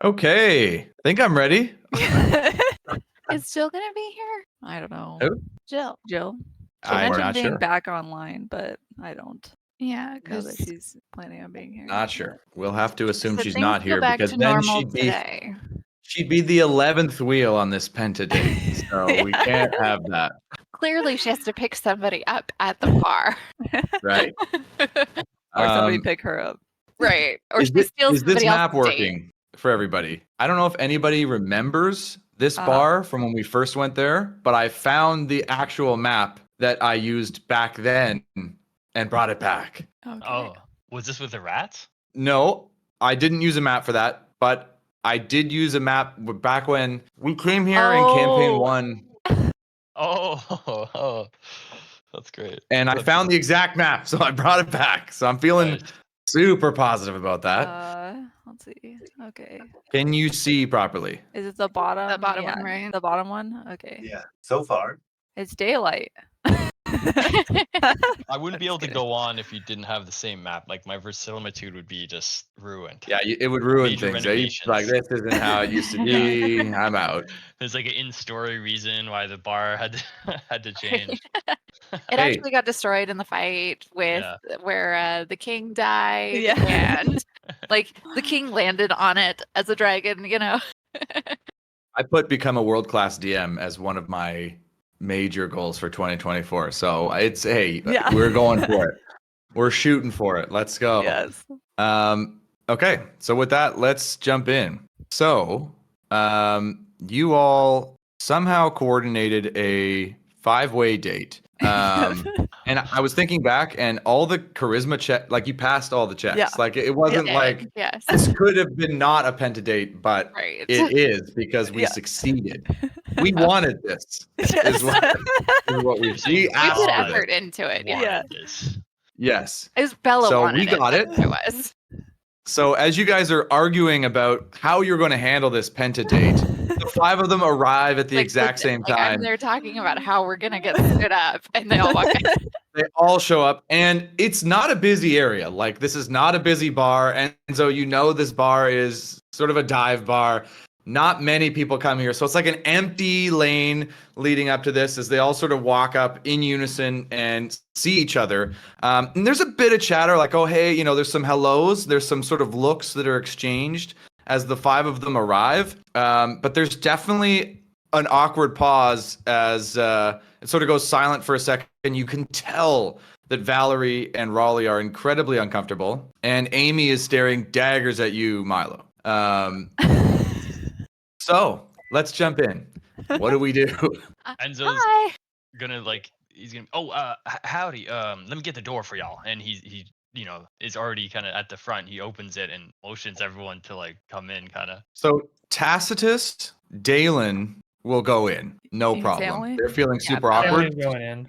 Okay, I think I'm ready. Is Jill gonna be here? I don't know. Who? Jill. She I'm mentioned not being sure. back online, but I don't Yeah, know because that she's planning on being here. Not sure. We'll have to assume she's things not go here back because to then normal today. she'd be the 11th wheel on this penta date, so we can't have that, Clearly, she has to pick somebody up at the bar. right? Or somebody Um, pick her up. Right. Or is she this, steals is this somebody map else's date. working for everybody? I don't know if anybody remembers this Uh-huh. bar from when we first went there, but I found the actual map that I used back then and brought it back. Okay. Oh, was this with the rats? No, I didn't use a map for that, but I did use a map back when we came here in campaign 1, Oh, that's great. and I found the exact map, so I brought it back. So I'm feeling Nice. super positive about that. Let's see. Okay. Can you see properly? Is it the bottom? The bottom Yeah, one, right? The bottom one? Okay. Yeah, so far. It's daylight. I wouldn't be able to kidding. go on if you didn't have the same map. Like my verisimilitude would be just ruined. Yeah, it would ruin Major things. You'd be like, this isn't how it used to be. I'm out. There's like an in-story reason why the bar had to change. It Hey. actually got destroyed in the fight with where the king died. Yeah. And like the king landed on it as a dragon, you know. I put become a world-class DM as one of my major goals for 2024. So it's, hey, Yeah. we're going for it. We're shooting for it. Let's go. Yes. Okay, so with that, let's jump in. So, you all somehow coordinated a 5-way date. And I was thinking back, and all the charisma check, like you passed all the checks. Yeah. Like it wasn't like Yes. this could have been not a penta date, but Right. it is because we Yeah. succeeded. We wanted this. Is what we We asked put for effort this. into it. Yeah. Yeah. This. Yes. It was Bella So wanted we got it. it. That's what was. So as you guys are arguing about how you're going to handle this penta date, the 5 of them arrive at the Like, exact same like, time. I'm there talking about how we're gonna get stood up, and they all walk in. They all show up, and it's not a busy area. Like, this is not a busy bar, and so you know this bar is sort of a dive bar. Not many people come here, so it's like an empty lane leading up to this as they all sort of walk up in unison and see each other. And there's a bit of chatter, like, oh, hey, you know, there's some hellos, there's some sort of looks that are exchanged as the 5 of them arrive. But there's definitely an awkward pause as it sort of goes silent for a second. You can tell that Valerie and Raleigh are incredibly uncomfortable, and Amy is staring daggers at you, Milo. So let's jump in. What do we do? Enzo's Hi. gonna he's gonna howdy, let me get the door for y'all. And he you know is already kind of at the front. He opens it and motions everyone to like come in kind of. So Tacitus, Dalen will go in. No Team problem. family? They're feeling Yeah, super Valerie. awkward. Family's going in.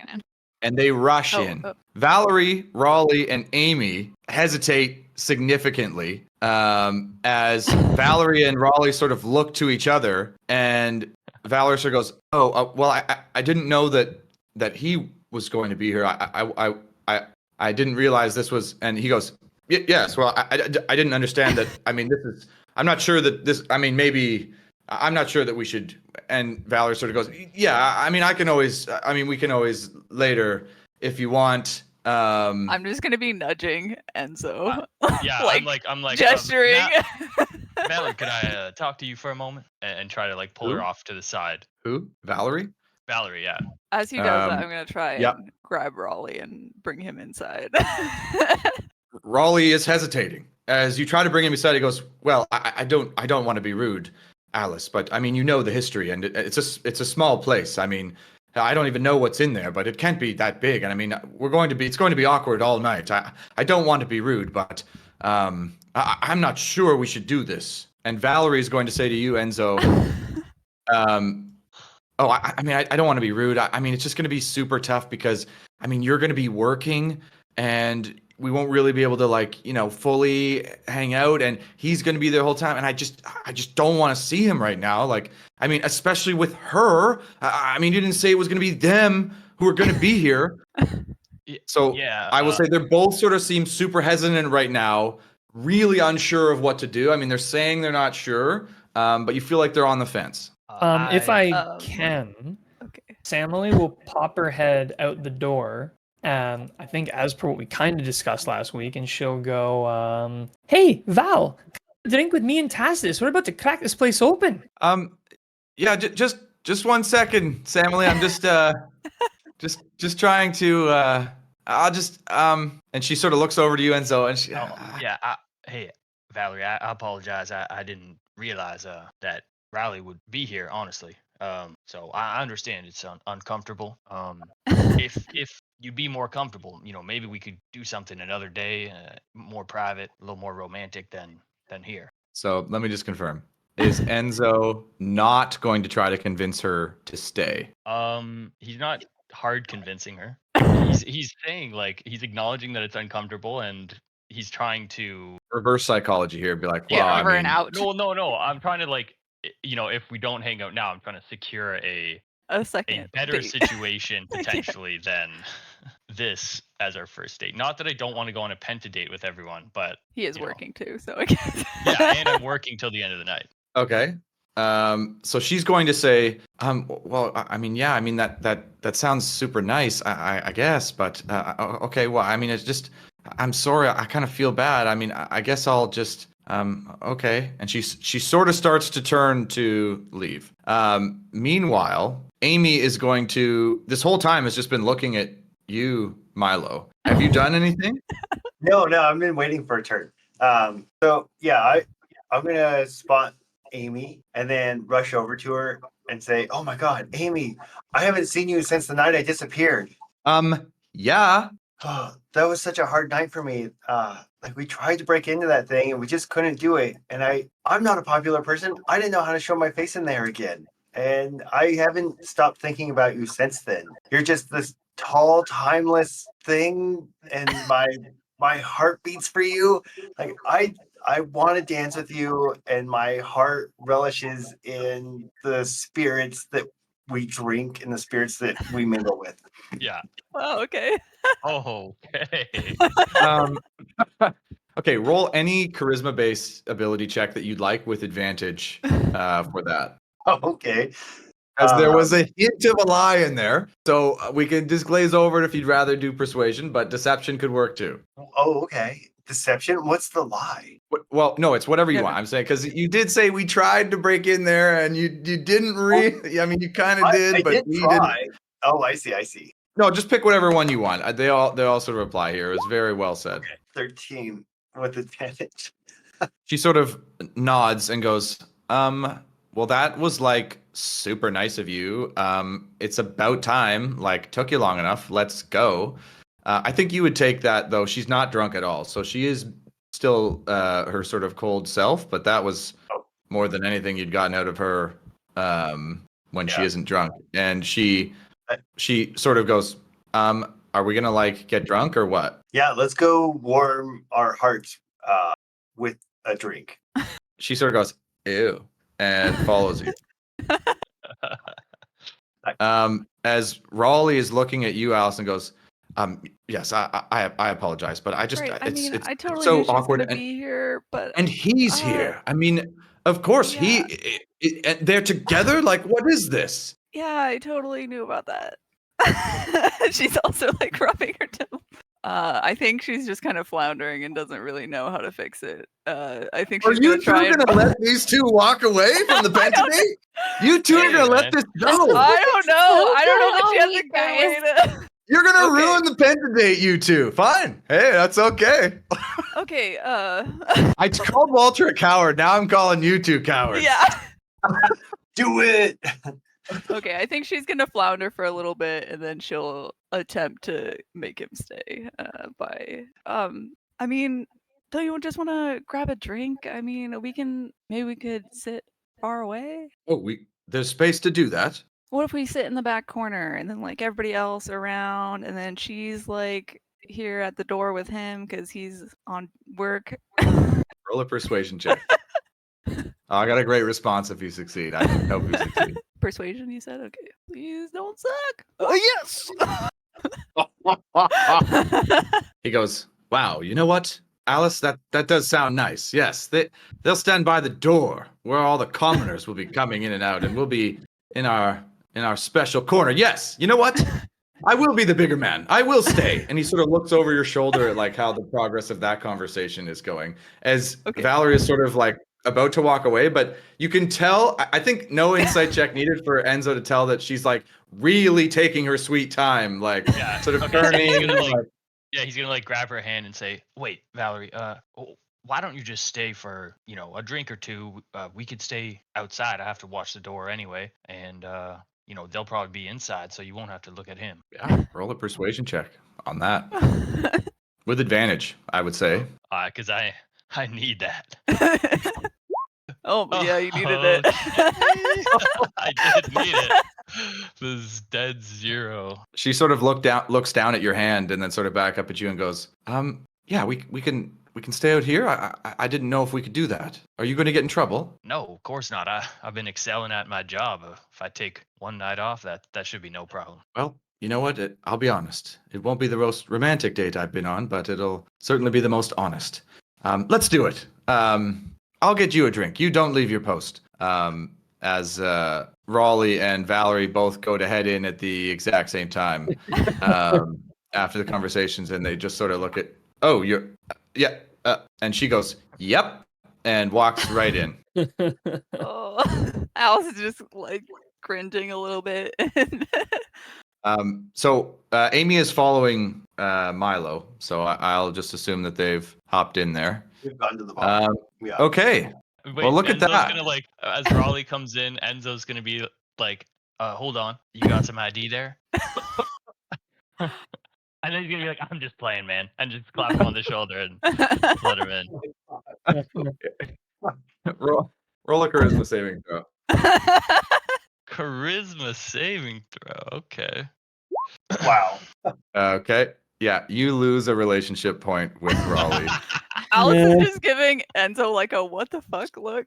And they rush Oh, in. oh. Valerie, Raleigh, and Amy hesitate significantly as Valerie and Raleigh sort of look to each other, and Valerie sort of goes, "Oh, well, I didn't know that he was going to be here. I didn't realize this was." And he goes, "Yes, well, I didn't understand that. I mean, this is. I'm not sure that this. I mean, maybe." I'm not sure that we should. And Valerie sort of goes, yeah, I mean, we can always later if you want. I'm just gonna be nudging Enzo. Yeah, Like, I'm like gesturing. Valerie, could I talk to you for a moment and try to like pull her Who? off to the side? Who? Valerie? Valerie, yeah. As he does that, Um, I'm gonna try yep. and grab Raleigh and bring him inside. Raleigh is hesitating. As you try to bring him inside, he goes, well, I don't want to be rude, Alice, but I mean, you know the history, and it's a small place. I mean, I don't even know what's in there, but it can't be that big. And I mean, it's going to be awkward all night. I don't want to be rude, but I'm not sure we should do this. And Valerie is going to say to you, Enzo, I mean, I don't want to be rude. I mean, it's just going to be super tough because, I mean, you're going to be working and we won't really be able to like, you know, fully hang out, and he's going to be there the whole time. And I just don't want to see him right now. Like, I mean, especially with her. I mean, you didn't say it was going to be them who are going to be here. So Yeah, I will say they're both sort of seem super hesitant right now. really unsure of what to do. I mean, they're saying they're not sure, but you feel like they're on the fence. If I Um, can, Okay. Samily will pop her head out the door, and I think as per what we kind of discussed last week, and she'll go, "Hey, Val, drink with me and Tassis. We're about to crack this place open." Yeah, just 1 second, Samily. I'm just trying to. I'll just and she sort of looks over to you, Enzo, and she. Yeah. Hey, Valerie, I apologize. I didn't realize that Riley would be here. Honestly, so I understand it's uncomfortable. If you'd be more comfortable, maybe we could do something another day, more private, a little more romantic than here. So let me just confirm: is Enzo not going to try to convince her to stay? He's not hard convincing her. He's saying like he's acknowledging that it's uncomfortable and he's trying to Reverse psychology here, be like, well, Yeah, I give her an mean, out. no. I'm trying to like if we don't hang out now, I'm trying to secure a A second better date. situation Yeah. potentially than this as our first date. Not that I don't want to go on a pentadate with everyone, but He is you know. working too, so I guess. yeah, and I'm working till the end of the night. okay. So she's going to say, well, I mean, yeah, I mean that sounds super nice, I guess, but okay, well, I mean, it's just, I'm sorry, I kind of feel bad. I mean, I guess I'll just, okay. And she sort of starts to turn to leave. Meanwhile, Amy is going to, this whole time has just been looking at you, Milo. Have you done anything? No, I've been waiting for a turn. So yeah, I'm gonna spot Amy and then rush over to her and say, "Oh my God, Amy, I haven't seen you since the night I disappeared." Yeah. Oh, that was such a hard night for me. Like we tried to break into that thing and we just couldn't do it. And I'm not a popular person. I didn't know how to show my face in there again. And I haven't stopped thinking about you since then. You're just this tall, timeless thing, and my heart beats for you. Like I want to dance with you, and my heart relishes in the spirits that we drink and the spirits that we mingle with. Yeah. Wow, okay. Oh, okay. Okay, roll any charisma-based ability check that you'd like with advantage for that. Oh, okay. As there was a hint of a lie in there, so we can just glaze over it if you'd rather do persuasion, but deception could work too. Oh, okay. Deception? What's the lie? Well, no, it's whatever you Yeah. want. I'm saying because you did say we tried to break in there, and you didn't really. I mean, you kind of did, I but did we try. didn't. Oh, I see. No, just pick whatever one you want. They all sort of apply here. It was very well said. Okay. 13 with advantage. She sort of nods and goes, well, that was like super nice of you. It's about time, like took you long enough. Let's go. I think you would take that though. She's not drunk at all. So she is still her sort of cold self, but that was more than anything you'd gotten out of her when she isn't drunk. And she sort of goes, are we gonna like get drunk or what? Yeah, let's go warm our hearts with a drink. She sort of goes, ew, and follows you. As Raleigh is looking at you, Allison goes, yes, I apologize, but I just, Right, I mean, it's I totally so knew she was awkward. gonna be here, but And he's here. I mean, of course, yeah. and they're together. Like, what is this? Yeah, I totally knew about that. She's also like rubbing her temple. I think she's just kind of floundering and doesn't really know how to fix it. I think Are she's you gonna try two gonna let these two walk away from the pentadate? You two are gonna let this go. I don't know. I don't know that she has a You good guys. way to. You're gonna Okay. ruin the pentadate, you two. Fine. Hey, that's okay. Okay. I called Walter a coward. Now I'm calling you two cowards. Yeah. Do it. Okay, I think she's gonna flounder for a little bit, and then she'll attempt to make him stay. I mean, don't you just want to grab a drink? I mean, maybe we could sit far away. Oh, there's space to do that. What if we sit in the back corner, and then like everybody else around, and then she's like here at the door with him because he's on work. Roll a persuasion check. Oh, I got a great response if you succeed. I hope you succeed. Persuasion, you said? Okay. Please don't suck. Oh, yes! He goes, wow, you know what? Alice, that does sound nice. Yes, they'll stand by the door where all the commoners will be coming in and out, and we'll be in our special corner. Yes, you know what? I will be the bigger man. I will stay. And he sort of looks over your shoulder at like how the progress of that conversation is going. As Valerie is sort of like about to walk away, but you can tell. I think no insight check needed for Enzo to tell that she's like really taking her sweet time, like sort of turning. He's gonna like grab her hand and say, "Wait, Valerie, why don't you just stay for a drink or two? We could stay outside. I have to watch the door anyway, and they'll probably be inside, so you won't have to look at him." Yeah, roll a persuasion check on that with advantage, I would say. Because I need that. Oh, yeah, you needed it. I did need it. This is dead 0. She sort of looks down at your hand and then sort of back up at you and goes, yeah, we can stay out here. I didn't know if we could do that. Are you going to get in trouble? No, of course not. I've been excelling at my job. If I take one night off, that should be no problem. Well, you know what? I'll be honest. It won't be the most romantic date I've been on, but it'll certainly be the most honest. Let's do it. I'll get you a drink. You don't leave your post. As Raleigh and Valerie both go to head in at the exact same time after the conversations, and they just sort of look at, and she goes, yep, and walks right in. Alice is just like cringing a little bit. So Amy is following Milo, so I'll just assume that they've hopped in there. We've gone to the bottom. Yeah. Okay. Wait, well, look Enzo's at that. Gonna, like, as Raleigh comes in, Enzo's gonna be like, hold on, you got some ID there? And then he's gonna be like, I'm just playing, man. And just clap him on the shoulder and let him in. Roll a charisma saving throw. Charisma saving throw. Okay. Wow. Okay. Yeah, you lose a relationship point with Raleigh. Alice is just giving Enzo like a what the fuck look.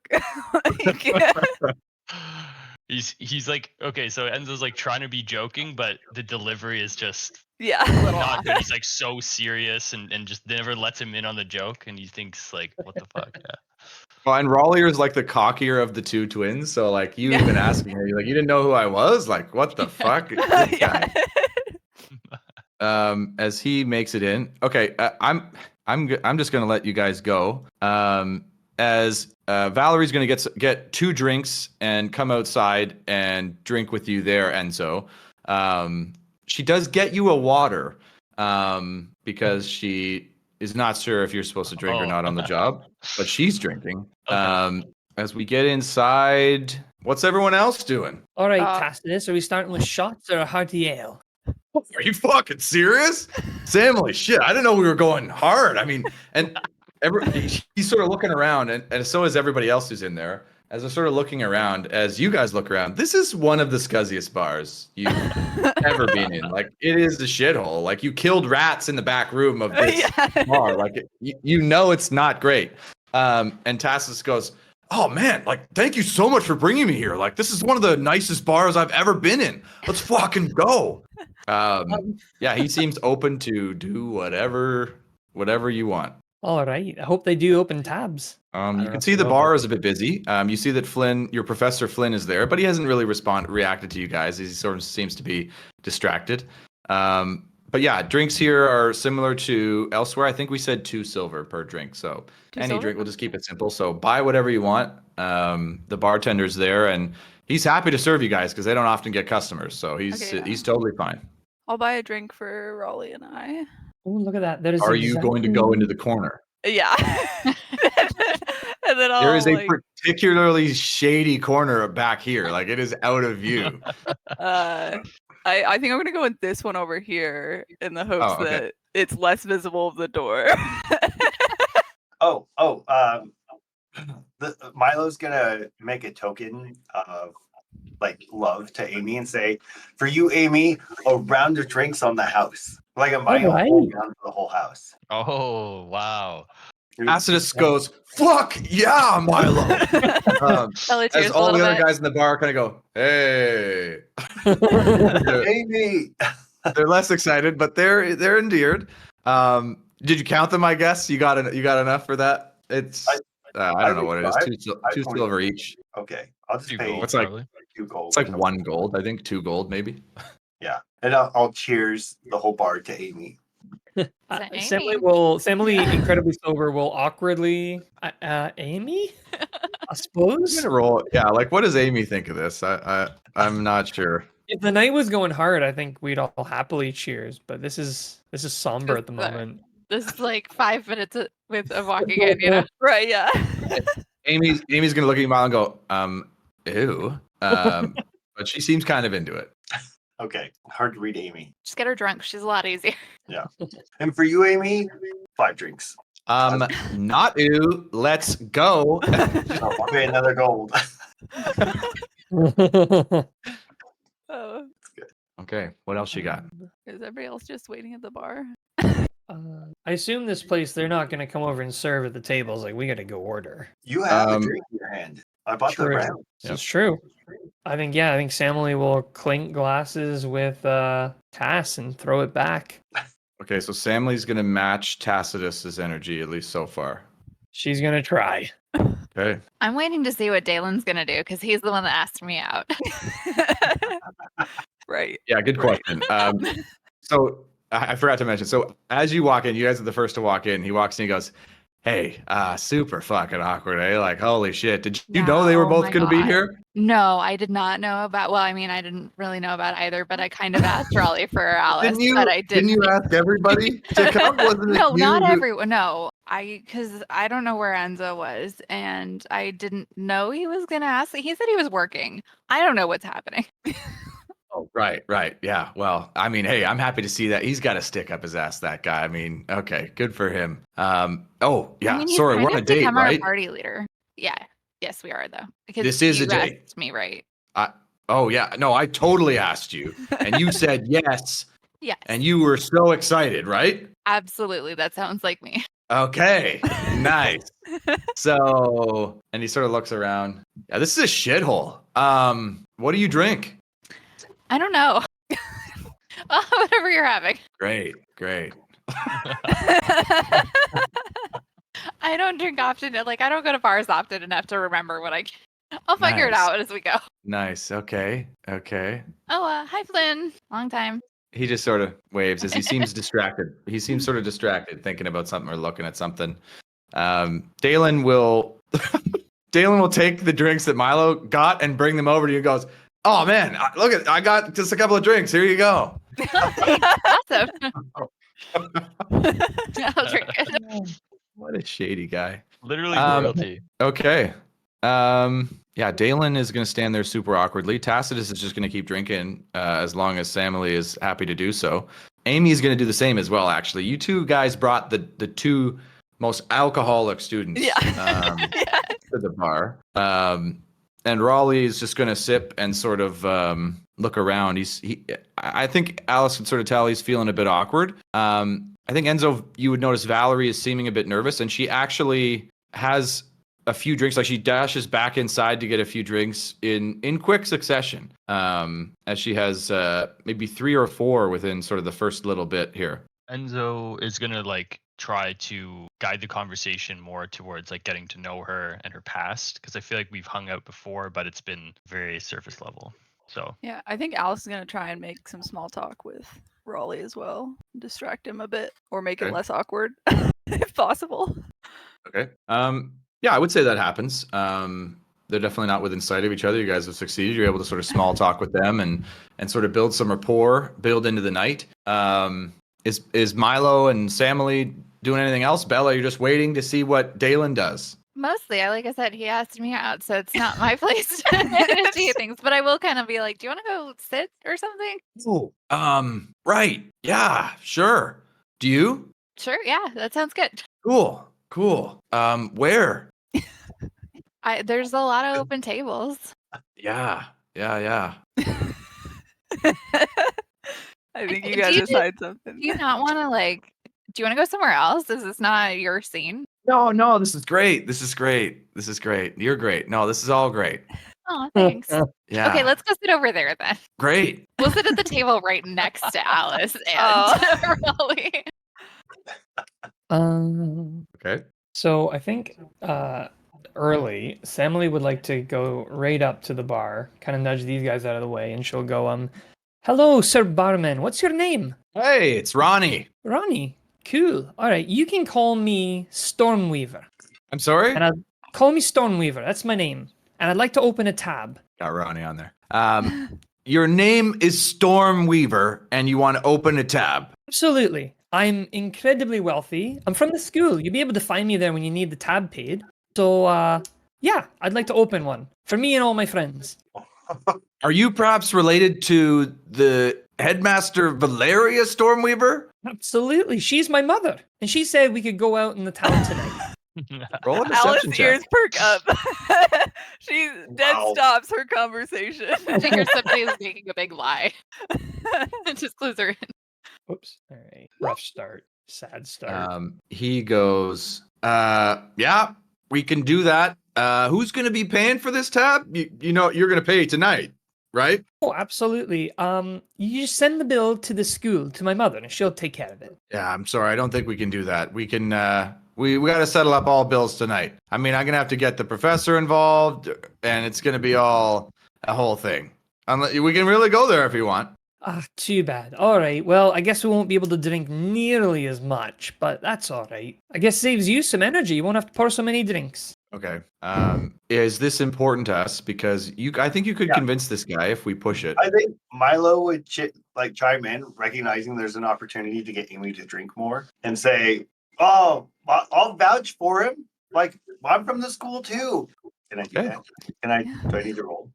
He's like, okay, so Enzo's like trying to be joking, but the delivery is just not good. He's like so serious and just never lets him in on the joke, and he thinks like, what the fuck? Yeah. Well, and Raleigh is like the cockier of the two twins, so like you even asking her, you're like, you didn't know who I was? Like, what the fuck? As he makes it in. Okay, I'm just gonna let you guys go. As Valerie's gonna get 2 drinks and come outside and drink with you there, Enzo. She does get you a water because she is not sure if you're supposed to drink or not on the job, but she's drinking. Okay. As we get inside, what's everyone else doing? All right, Tacitus, are we starting with shots or a hearty ale? Are you fucking serious? Samly, shit, I didn't know we were going hard. I mean, and he's sort of looking around, and so is everybody else who's in there. As they're sort of looking around, as you guys look around, this is one of the scuzziest bars you've ever been in. Like, it is a shithole. Like, you killed rats in the back room of this bar. Like, you know it's not great. And Tacitus goes, oh, man, like, thank you so much for bringing me here. Like, this is one of the nicest bars I've ever been in. Let's fucking go. Yeah, he seems open to do whatever you want. All right. I hope they do open tabs. You can see the bar is a bit busy. You see that Flynn, your Professor Flynn, is there, but he hasn't really reacted to you guys. He sort of seems to be distracted. But yeah, drinks here are similar to elsewhere. I think we said 2 silver per drink. So any drink, we'll just keep it simple. So buy whatever you want. The bartender's there, and he's happy to serve you guys because they don't often get customers. So he's totally fine. I'll buy a drink for Raleigh and I. Oh, look at that. That is. Are you going to go into the corner? Yeah. And then there is a particularly shady corner back here. Like, it is out of view. I think I'm gonna go in this one over here in the hopes that it's less visible of the door. Milo's gonna make a token of like love to Amy and say, for you, Amy, a round of drinks on the house. Like a Milo down to the whole house. Oh, wow. Tacitus goes, fuck yeah, Milo. As all the other guys in the bar kind of go, hey. Amy. They're less excited, but they're endeared. Did you count them? I guess you got enough for that. It's I don't know what it is. Two silver each. Okay, I'll just 2 pay gold, What's like- probably. 2 gold. It's like 1 gold. I think 2 gold maybe. Yeah, and I'll cheers the whole bar to Amy. Samly Yeah. incredibly sober, will awkwardly. Amy? I I'm suppose. gonna roll. Yeah, like what does Amy think of this? I'm not sure. If the night was going hard, I think we'd all happily cheers. But this is somber at the Just, moment. This is like 5 minutes of walking in, you know. Right, yeah. Amy's gonna look at you, Milo, and go, ew. But she seems kind of into it. Okay, hard to read Amy. Just get her drunk. She's a lot easier. And for you, Amy, 5 drinks. Not ew. Let's go. Oh, I'll pay another gold. Oh, Okay, what else you got? is everybody else just waiting at the bar? I assume this place they're not going to come over and serve at the tables. Like we got to go order. You have a drink in your hand. I bought the True. round. This is true. I think Samly will clink glasses with Tass and throw it back. Okay, so Samly's gonna match Tacitus's energy, at least so far. She's gonna try. Okay. I'm waiting to see what Dalen's gonna do because he's the one that asked me out. Right. Yeah, good question. So I forgot to mention. So as you walk in, you guys are the first to walk in. He walks in, he goes, "Hey, super fucking awkward, eh? Like, holy shit. Did you know they were Oh both my going to be God. here?" No, I did not know about. Well, I mean, I didn't really know about either, but I kind of asked Raleigh for Alice, Didn't you, but I didn't. didn't you ask everybody to come? Wasn't it No, you not who- everyone. No, because I don't know where Enzo was, and I didn't know he was gonna ask. He said he was working. I don't know what's happening. Oh, right. Yeah. Well, I mean, hey, I'm happy to see that. He's got to stick up his ass, that guy. I mean, okay, good for him. Oh, yeah. I mean, he's Sorry, kind we're on a of date, become right? our party leader. Yeah. Yes, we are though. Because This is you a date. asked me, right? Oh, yeah. No, I totally asked you, and you said yes, Yes. and you were so excited, right? Absolutely. That sounds like me. Okay, nice. So, and he sort of looks around. Yeah, this is a shithole. What do you drink? I don't know. Well, whatever you're having. Great. I don't drink often. Like, I don't go to bars often enough to remember what I. I'll figure it Nice. out as we go. Nice. Okay. Oh, hi, Flynn. Long time. He just sort of waves as he seems distracted. He seems sort of distracted, thinking about something or looking at something. Dalen will take the drinks that Milo got and bring them over to you. And goes, "Oh man, I got just a couple of drinks. Here you go." Awesome. I'll drink it. What a shady guy. Literally Um, royalty. Okay. Yeah, Dalen is going to stand there super awkwardly. Tacitus is just going to keep drinking as long as Samly is happy to do so. Amy is going to do the same as well, actually. You two guys brought the two most alcoholic students to the bar. And Raleigh is just going to sip and sort of look around. I think Alice can sort of tell he's feeling a bit awkward. I think Enzo, you would notice Valerie is seeming a bit nervous, and she actually has a few drinks. Like she dashes back inside to get a few drinks in quick succession, as she has maybe 3 or 4 within sort of the first little bit here. Enzo is gonna like try to guide the conversation more towards like getting to know her and her past, because I feel like we've hung out before, but it's been very surface level. So Yeah, I think Alice is gonna try and make some small talk with Raleigh as well, distract him a bit, or make it Okay. less awkward, if possible. Okay. Yeah, I would say that happens. They're definitely not within sight of each other. You guys have succeeded. You're able to sort of small talk with them and sort of build some rapport, build into the night. Is Milo and Samly doing anything else? Bella, you're just waiting to see what Dalen does. Mostly, like I said, he asked me out, so it's not my place to see things. But I will kind of be like, "Do you want to go sit or something?" Oh, right. Yeah, sure. Do you? Sure. Yeah, that sounds good. Cool. Where? There's a lot of open tables. Yeah. I think you Do guys you- decide something. Do you not want to like? Do you want to go somewhere else? Is this not your scene? No, this is great. You're great. No, this is all great. Oh, thanks. Yeah. Okay, let's go sit over there then. Great. We'll sit at the table right next to Alice and Raleigh. Okay. So I think early, Samly would like to go right up to the bar, kind of nudge these guys out of the way, and she'll go, hello, Sir Barman. What's your name? Hey, it's Ronnie. Ronnie. Cool. All right, you can call me Stormweaver. I'm sorry? Call me Stormweaver. That's my name. And I'd like to open a tab. Got Ronnie on there. Your name is Stormweaver, and you want to open a tab. Absolutely. I'm incredibly wealthy. I'm from the school. You'll be able to find me there when you need the tab paid. So, yeah, I'd like to open one for me and all my friends. Are you perhaps related to the headmaster Valeria Stormweaver? Absolutely. She's my mother. And she said we could go out in the town tonight. Roll a deception Alice's check. ears perk up. She dead Wow. stops her conversation. I think her somebody is making a big lie. Just clues her in. Oops. All right. Rough start. Sad start. He goes, yeah, we can do that. Who's going to be paying for this tab? You know, you're going to pay tonight, right? Oh, absolutely. You just send the bill to the school, to my mother, and she'll take care of it. Yeah, I'm sorry. I don't think we can do that. We can, we got to settle up all bills tonight. I mean, I'm going to have to get the professor involved, and it's going to be all a whole thing. We can really go there if you want. Ah, too bad. All right. Well, I guess we won't be able to drink nearly as much, but that's all right. I guess saves you some energy. You won't have to pour so many drinks. Okay. Is this important to us? Because I think you could convince this guy if we push it. I think Milo would chime in, recognizing there's an opportunity to get Amy to drink more, and say, "Oh, I'll vouch for him. Like I'm from the school too." Can I do Okay. that? Do I need to roll?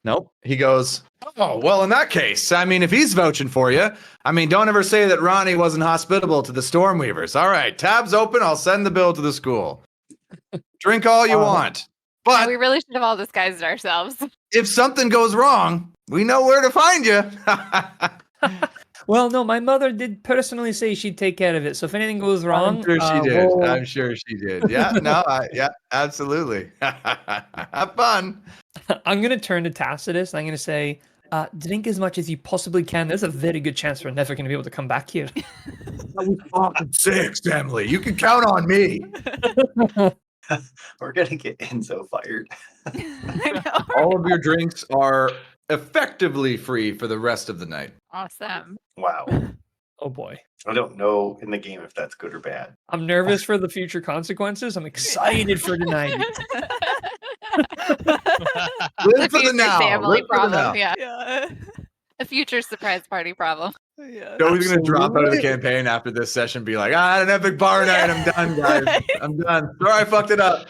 Nope. He goes, oh, well, in that case, I mean, if he's vouching for you, I mean, don't ever say that Ronnie wasn't hospitable to the Stormweavers. All right, tab's open. I'll send the bill to the school. Drink all you want. Yeah, But we really should have all disguised ourselves. if something goes wrong, we know where to find you. Well, no, my mother did personally say she'd take care of it. So if anything goes wrong, I'm sure she did. we'll- I'm sure she did. Yeah, no, yeah, absolutely. Have fun. I'm going to turn to Tacitus. And I'm going to say, drink as much as you possibly can. There's a very good chance we're never going to be able to come back here. Fucking six, Emily. You can count on me. We're gonna get Enzo fired. I know. All of your drinks are effectively free for the rest of the night. Awesome. Wow. Oh boy. I don't know in the game if that's good or bad. I'm nervous for the future consequences. I'm excited for tonight. Live for the future now. family Live for the now. problem. Yeah. Yeah. A future surprise party problem. Yeah. Joey's gonna drop out of the Absolutely. campaign after this session. Be like, I had an epic bar night. I'm done, guys. I'm done. Sorry, I fucked it up.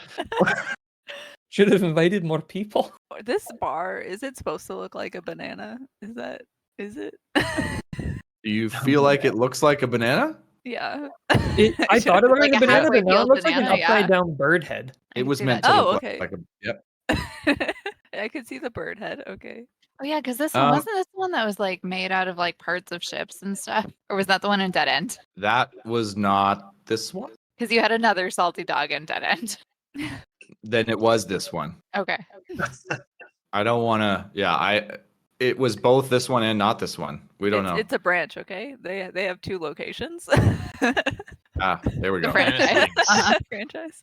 Should have invited more people. This bar, is it supposed to look like a banana? Is it? Do you feel like it looks like a banana? Yeah. I thought it looked like Like a a banana, halfway but now it peeled looks like an banana, yeah. upside down bird head. It was see meant that. to Oh, look okay. like a. Yep. I could see the bird head. Okay. Oh yeah, because this one wasn't this the one that was like made out of like parts of ships and stuff, or was that the one in Dead End? That was not this one. Because you had another salty dog in Dead End. Then it was this one. Okay. I don't want to. Yeah, It was both this one and not this one. We don't know. It's a branch, okay? They have two locations. There we The go. franchise. Franchise.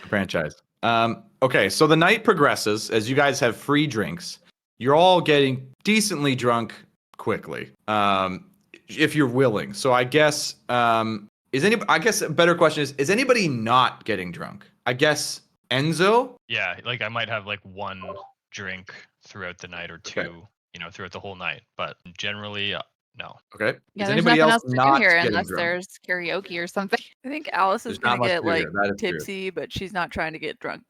Franchise. Okay, so the night progresses as you guys have free drinks. You're all getting decently drunk quickly, if you're willing. So I guess I guess a better question is anybody not getting drunk? I guess Enzo. Yeah, like I might have like one drink throughout the night or two, Okay. throughout the whole night. But generally, no. Okay. Yeah, Is there's anybody nothing else else to not do here getting unless drunk? there's karaoke or something. I think Alice is There's not gonna much get to do like here. That is true. tipsy, but she's not trying to get drunk.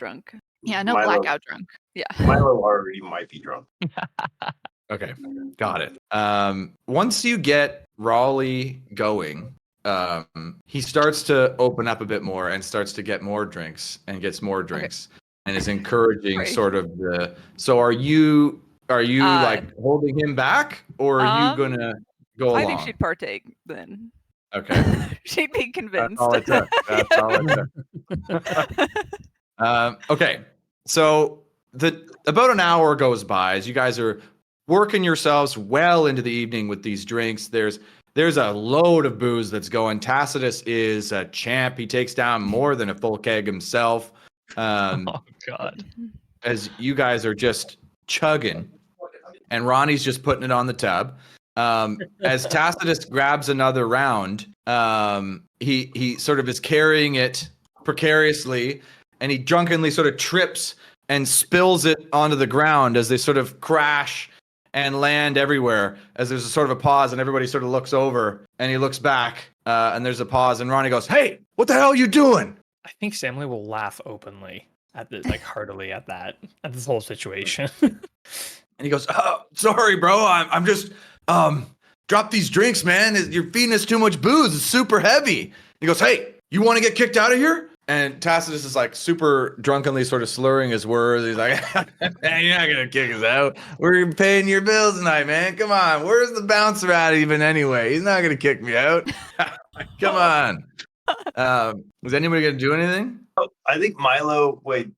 Yeah, no Milo. blackout drunk. Yeah. Milo already might be drunk. Okay, got it. Once you get Raleigh going, he starts to open up a bit more and starts to get more drinks and gets more drinks and is encouraging Great. sort of the. So are you like holding him back, or are you gonna go along? I think she'd partake then. Okay. She'd be That's convinced. all it took. That's all it took. Okay, so about an hour goes by as you guys are working yourselves well into the evening with these drinks. There's There's a load of booze that's going. Tacitus is a champ. He takes down more than a full keg himself. Oh God. As you guys are just chugging, and Ronnie's just putting it on the tab. As Tacitus grabs another round, he sort of is carrying it precariously, and he drunkenly sort of trips and spills it onto the ground as they sort of crash and land everywhere. As there's a sort of a pause, and everybody sort of looks over, and he looks back, and there's a pause, and Ronnie goes, "Hey, what the hell are you doing?" I think Samley will laugh openly at this, like heartily at this whole situation. And he goes, "Oh, sorry, bro. I'm just drop these drinks, man. You're feeding us too much booze. It's super heavy." He goes, "Hey, you want to get kicked out of here?" And Tacitus is like super drunkenly sort of slurring his words. He's like, "Man, you're not gonna kick us out. We're paying your bills tonight, man. Come on. Where's the bouncer at even anyway? He's not gonna kick me out. Come on." Is anybody gonna do anything? I think Milo would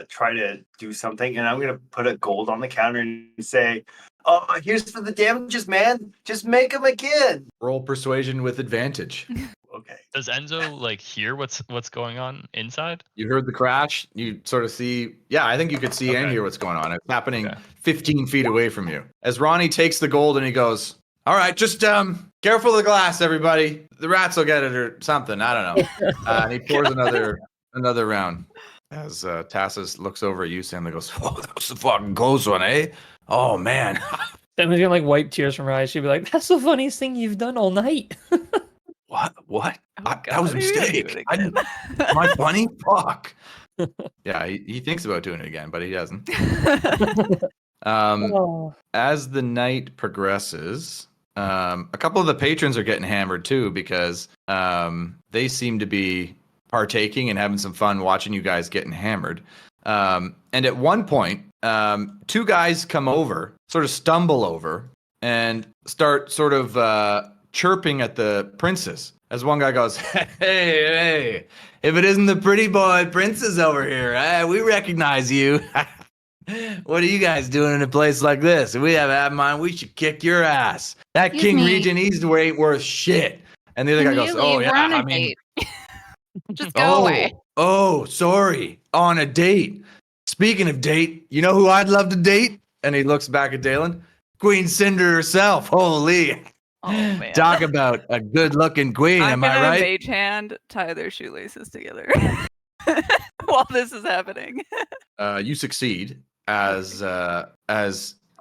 try to do something, and I'm gonna put a gold on the counter and say, "Oh, here's for the damages, man. Just make them again." Roll persuasion with advantage. Okay. Does Enzo like hear what's going on inside? You heard the crash. You sort of see. Yeah, I think you could see and Okay. hear what's going on. It's happening Okay. 15 feet away from you. As Ronnie takes the gold and he goes, "All right, just careful of the glass, everybody. The rats will get it or something. I don't know." And he pours another round. As Tassus looks over at you, Sam, and goes, "Oh, that was the fucking close one, eh? Oh man." Samley's gonna like wipe tears from her eyes. She'll be like, "That's the funniest thing you've done all night." What? Oh, That was a God, maybe I'll do mistake. it again. Am I funny? Fuck. Yeah, he thinks about doing it again, but he doesn't. Oh. As the night progresses, a couple of the patrons are getting hammered too because they seem to be partaking and having some fun watching you guys getting hammered. And at one point, two guys come over, sort of stumble over, and start sort of chirping at the princess. As one guy goes, hey, if it isn't the pretty boy princess over here, we recognize you. What are you guys doing in a place like this? If we have that in mind, we should kick your ass. That Excuse King me. Regent, he's ain't worth shit." And the other guy Can goes, you "Oh leave? yeah, We're on a I mean, date. Just go away. oh, sorry, on a date. Speaking of date, you know who I'd love to date?" And he looks back at Dalen. Queen Cinder herself. Holy. Oh, man. Talk about a good-looking queen, I'm am I gonna right? mage hand tie their shoelaces together while this is happening. You succeed as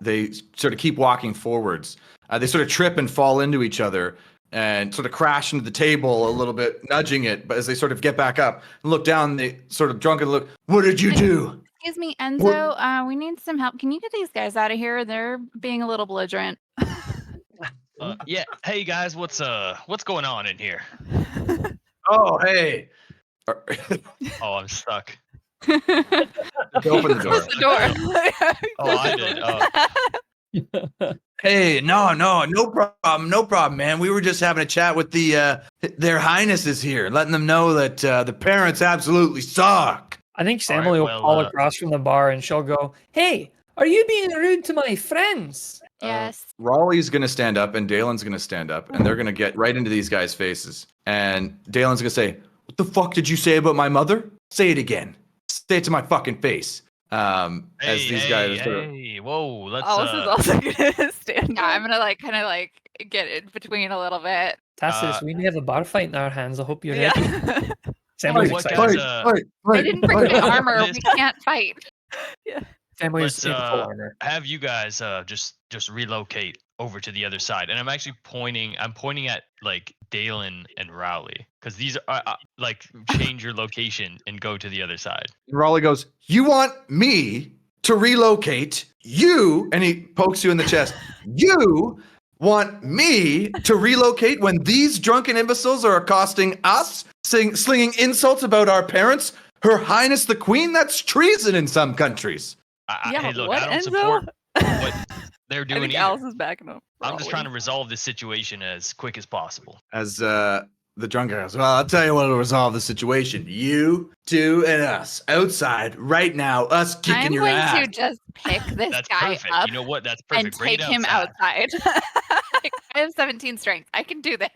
they sort of keep walking forwards. They sort of trip and fall into each other and sort of crash into the table a little bit, nudging it. But as they sort of get back up and look down, they sort of drunken look. "What did you do?" Excuse me, Enzo. We need some help. Can you get these guys out of here? They're being a little belligerent. Yeah. Hey guys, what's going on in here? "Oh, hey." Oh, I'm stuck. Open the door. Close the door. Oh, I did. "Hey, no problem, man. We were just having a chat with their highnesses here, letting them know that the parents absolutely suck." I think All right, Samley will well, call across from the bar and she'll go, "Hey, are you being rude to my friends?" Yes. Raleigh's gonna stand up and Dalen's gonna stand up, and they're gonna get right into these guys' faces. And Dalen's gonna say, "What the fuck did you say about my mother? Say it again. Say it to my fucking face." As these guys are sort of, Hey, whoa, let's Alice is also gonna stand Yeah, I'm gonna like kind of like get in between a little bit. Tacitus, we may have a bar fight in our hands. I hope you're ready. Yeah. Samley's what excited. guys, I didn't bring my armor. Let's- We can't fight. Samley's let's in full armor. have you guys just relocate over to the other side. And I'm actually pointing at like Dalen and Rowley because these are like change your location and go to the other side. And Raleigh goes, "You want me to relocate you?" And he pokes you in the chest. "You want me to relocate when these drunken imbeciles are accosting us, slinging insults about our parents, Her Highness the Queen? That's treason in some countries." Yeah, Hey, look, what, I don't Enzo? support what they're I doing think either. Alice is backing up. I'm just trying to Raleigh. resolve this situation as quick as possible. As the drunk guy goes, "Well, I'll tell you what'll resolve the situation. You two and us outside right now, us kicking I'm your going ass." to just pick this That's guy perfect. up You know what? That's and perfect. Bring take it him outside. outside. I have 17 strength. I can do this.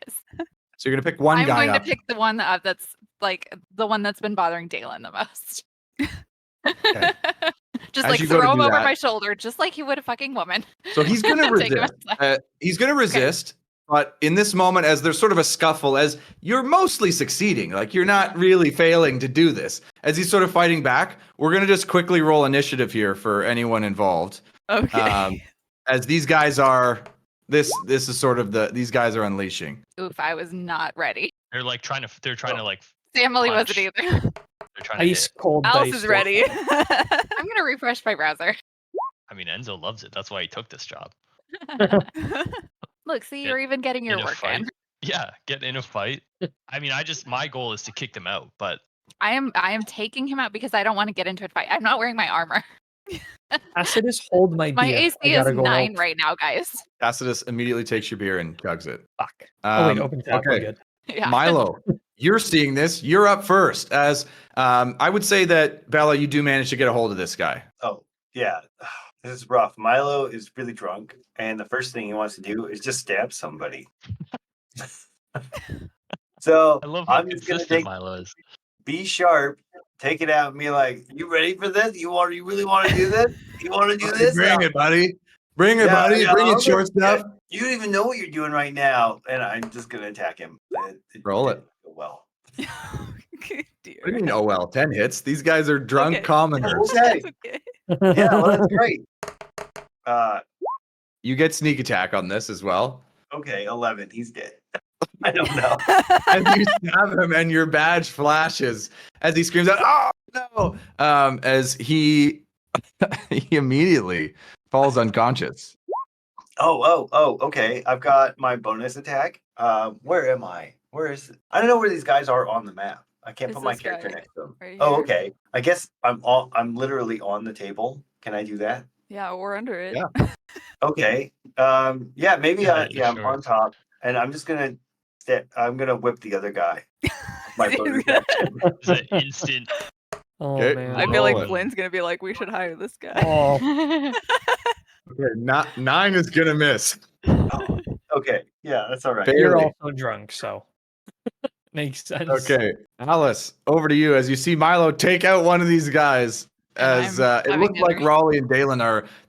So you're gonna pick one I'm guy going up. to pick the one that's like the one that's been bothering Dalen the most. Okay. Just As like you go to throw him do over that- my shoulder, just like he would a fucking woman. So he's gonna Take him resist. outside. He's gonna resist. But in this moment, as there's sort of a scuffle, as you're mostly succeeding, like you're not really failing to do this, as he's sort of fighting back, we're gonna just quickly roll initiative here for anyone involved. Okay. As these guys are, this is sort of these guys are unleashing. Oof, I was not ready. They're like trying to like Family Punch. wasn't either. they're trying to hit. Ice cold Alice dice. is ready. I'm gonna refresh my browser. I mean, Enzo loves it. That's why he took this job. Look, see, you're even getting your In a work fight. in. Yeah, get in a fight. I mean, my goal is to kick them out, but I am taking him out because I don't want to get into a fight. I'm not wearing my armor. Tacitus, hold my My beer. AC I is gotta go 9 help. right now, guys. Tacitus immediately takes your beer and chugs it. Fuck. Oh wait, Um, open tap. We're okay. good. Yeah. Milo, you're seeing this. You're up first. As I would say that Bella, you do manage to get a hold of this guy. Oh, yeah. This is rough. Milo is really drunk, and the first thing he wants to do is just stab somebody. So I love how I'm just gonna consistent take Milo is. be sharp, take it out, and be like, "You ready for this? You really want to do this? You want to do this? Bring it, buddy. Bring it, Yeah, buddy. yeah, Bring I'm it, short gonna- stuff. You don't even know what you're doing right now, and I'm just gonna attack him." Roll it. didn't go well. Dear. What do you mean? Oh well, 10 hits. These guys are drunk Okay. commoners. Okay. That's okay. Yeah, well, that's great. You get sneak attack on this as well. Okay, 11. He's dead. I don't know. As you stab him and your badge flashes as he screams out, "Oh no!" As he he immediately falls unconscious. Oh, okay. I've got my bonus attack. Where am I? Where is it? I don't know where these guys are on the map. I can't It's put my this character guy next to them. right Oh, here. okay. I guess I'm literally on the table. Can I do that? Yeah, we're under it. Yeah. Okay. Yeah, maybe Yeah, I'm sure. on top, and I'm just gonna I'm gonna whip the other guy. My bonus action. It's an instant. Oh Okay. man. I feel like Roll it. Flynn's gonna be like, we should hire this guy. Oh, Okay, not 9 is gonna miss. Oh, okay. Yeah, that's all right. Barely. you're also drunk, so makes sense. Okay, Alice, over to you as you see Milo take out one of these guys. And As I'm it having looks like dinner. Raleigh and Dalen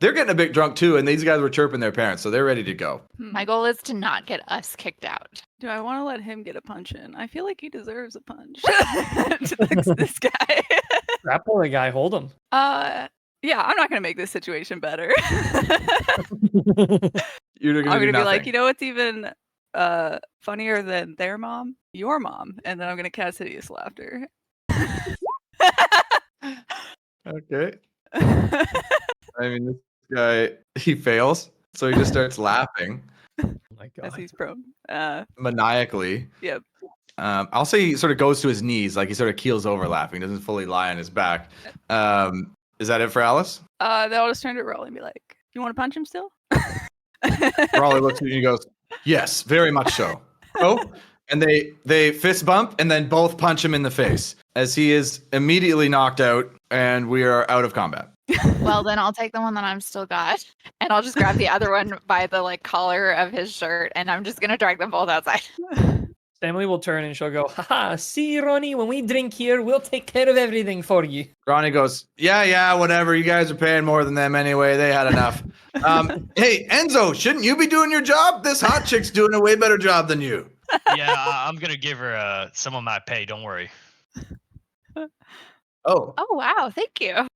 they're getting a bit drunk too, and these guys were chirping their parents, so they're ready to go. My goal is to not get us kicked out. Do I want to let him get a punch in? I feel like he deserves a punch. this guy. Grapple the guy, hold him. Yeah, I'm not gonna make this situation better. You're gonna I'm do gonna be like, nothing. you know what's even funnier than their mom? Your mom. And then I'm gonna cast hideous laughter. Okay. I mean, this guy he fails, so he just starts laughing Oh my as god. he's prone. maniacally. Yep. I'll say he sort of goes to his knees, like he sort of keels over laughing, doesn't fully lie on his back. Is that it for Alice? Then I'll just turn to Raleigh and be like, you want to punch him still? Raleigh looks at you and he goes, "Yes, very much so." Oh, and they fist bump and then both punch him in the face as he is immediately knocked out, and we are out of combat. Well, then I'll take the one that I'm still got, and I'll just grab the other one by the like collar of his shirt, and I'm just gonna drag them both outside. Emily will turn and she'll go, haha, see, Ronnie, when we drink here, we'll take care of everything for you. Ronnie goes, yeah, whatever. You guys are paying more than them anyway. They had enough. Hey, Enzo, shouldn't you be doing your job? This hot chick's doing a way better job than you. Yeah, I'm gonna give her some of my pay. Don't worry. Oh, Oh wow, thank you.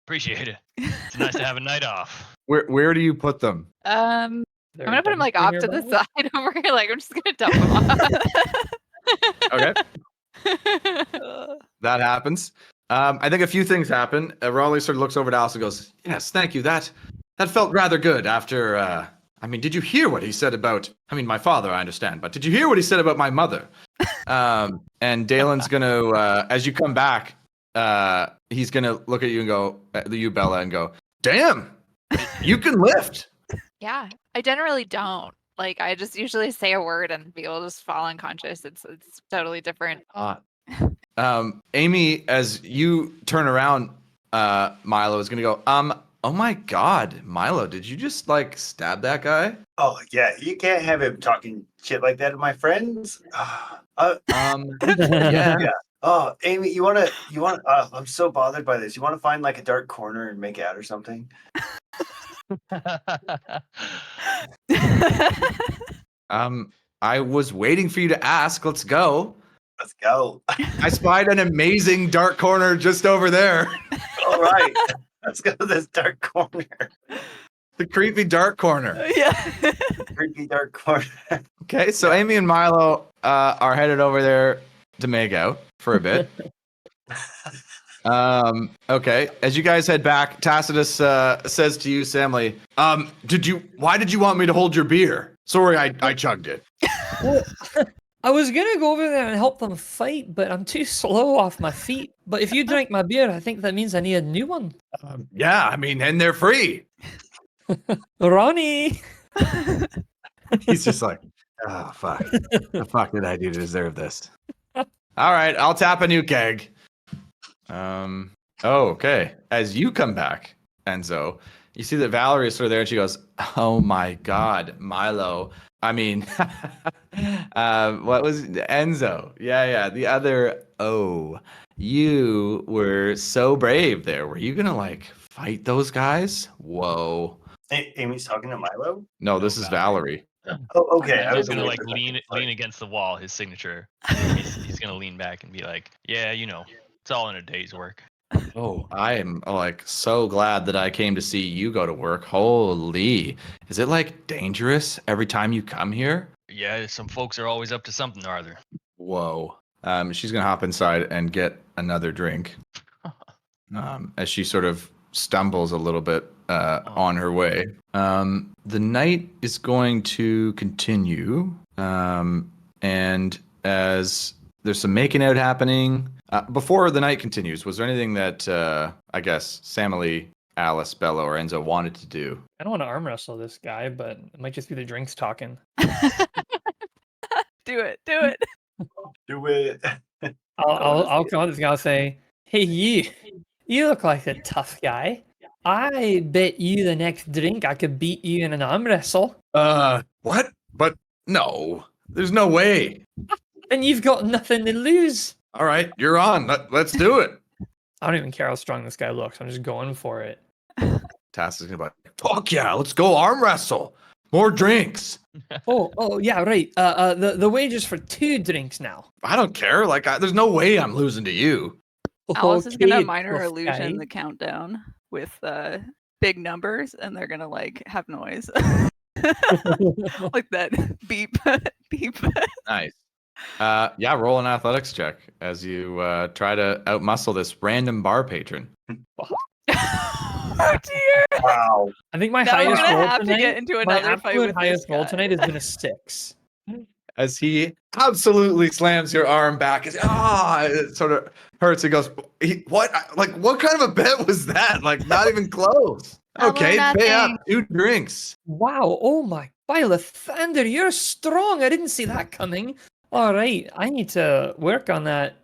Appreciate it. It's nice to have a night off. where do you put them? I'm There, gonna put him like dumpster off to the nearby? side over here. Like I'm just gonna dump him Okay, Uh, that happens. I think a few things happen. Raleigh sort of looks over to Alice and goes, "Yes, thank you. That felt rather good after. I mean, did you hear what he said about? I mean, my father, I understand, but did you hear what he said about my mother?" And Dalen's gonna, as you come back, he's gonna look at you and go, you Bella, and go, "Damn, you can lift." Yeah, I generally don't. Like I just usually say a word and people just fall unconscious. It's totally different. Amy, as you turn around, Milo is gonna go, Oh my God, Milo, did you just like stab that guy? Oh yeah, you can't have him talking shit like that to my friends. Yeah. Yeah. Oh, Amy, you want? I'm so bothered by this. You want to find like a dark corner and make out or something? I was waiting for you to ask. Let's go. Let's go. I spied an amazing dark corner just over there. All right, let's go to this dark corner. The creepy dark corner. Yeah. Creepy dark corner. Okay, so Amy and Milo are headed over there to make out for a bit. Okay, as you guys head back, Tacitus says to you, Samly, why did you want me to hold your beer? Sorry, I chugged it. Well, I was gonna go over there and help them fight, but I'm too slow off my feet. But if you drank my beer, I think that means I need a new one. Yeah, I mean, and they're free. Ronnie! He's just like, oh, fuck. The fuck did I do to deserve this? All right, I'll tap a new keg. Okay. As you come back, Enzo, you see that Valerie is sort of there and she goes, oh my God, Milo. I mean, what was Enzo? Yeah, the other you were so brave there. Were you gonna like fight those guys? Whoa. Amy's talking to Milo? No, this is Valerie. Oh, okay. I He's was gonna gonna like lean against the wall, his signature. He's gonna lean back and be like, yeah, it's all in a day's work. Oh, I am like so glad that I came to see you go to work. Holy, is it like dangerous every time you come here? Yeah, some folks are always up to something or other. Whoa. She's gonna hop inside and get another drink. As she sort of stumbles a little bit on her way. The night is going to continue, and as there's some making out happening. Before the night continues, was there anything that I guess Samily, Alice, Bella, or Enzo wanted to do? I don't want to arm wrestle this guy, but it might just be the drinks talking. Do it. Do it. Do it. I'll come on this guy and say, hey, you look like a tough guy. I bet you the next drink I could beat you in an arm wrestle. What? But no, there's no way. And you've got nothing to lose. All right, you're on. Let's do it. I don't even care how strong this guy looks. I'm just going for it. Tass is gonna be like, fuck yeah, let's go arm wrestle. More drinks. Oh yeah, right. The wages for 2 drinks now. I don't care. Like, there's no way I'm losing to you. Alice is gonna Okay, minor tough illusion guy. the countdown with big numbers, and they're gonna like have noise like that beep beep. Nice. Yeah, roll an athletics check as you try to outmuscle this random bar patron. Oh dear! Wow. I think my Now we're highest gonna roll have to tonight. get into My another fight absolute with highest this roll guy. tonight has been a 6. As he absolutely slams your arm back. It sort of hurts. He goes, what? Like, what kind of a bet was that? Like, not even close. Okay, pay up. nothing. 2 drinks. Wow! Oh my! Violet Thunder, you're strong. I didn't see that coming. All right, I need to work on that.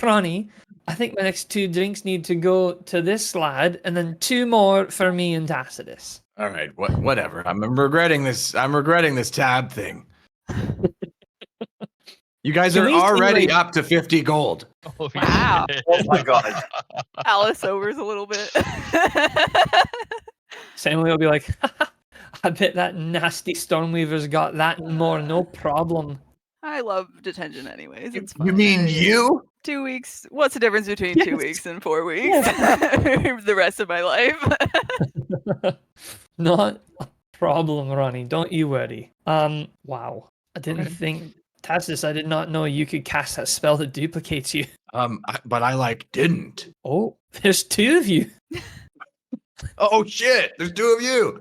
Ronnie, I think my next 2 drinks need to go to this lad, and then 2 more for me and Tacitus. All right, whatever. I'm regretting this. I'm regretting this tab thing. You guys Can are we see, already like- up to 50 gold. Oh, Wow. shit. Oh my god. Alice sobers a little bit. Samuel will be like, I bet that nasty Stormweaver's got that and more, no problem. I love detention anyways. It's fun. You mean you? 2 weeks. What's the difference between 2 Yes. weeks and 4 weeks? The rest of my life. Not a problem, Ronnie. Don't you worry. Wow. I didn't think, Tacitus, I did not know you could cast that spell that duplicates you. But I like didn't. Oh, there's 2 of you. Oh shit! There's 2 of you.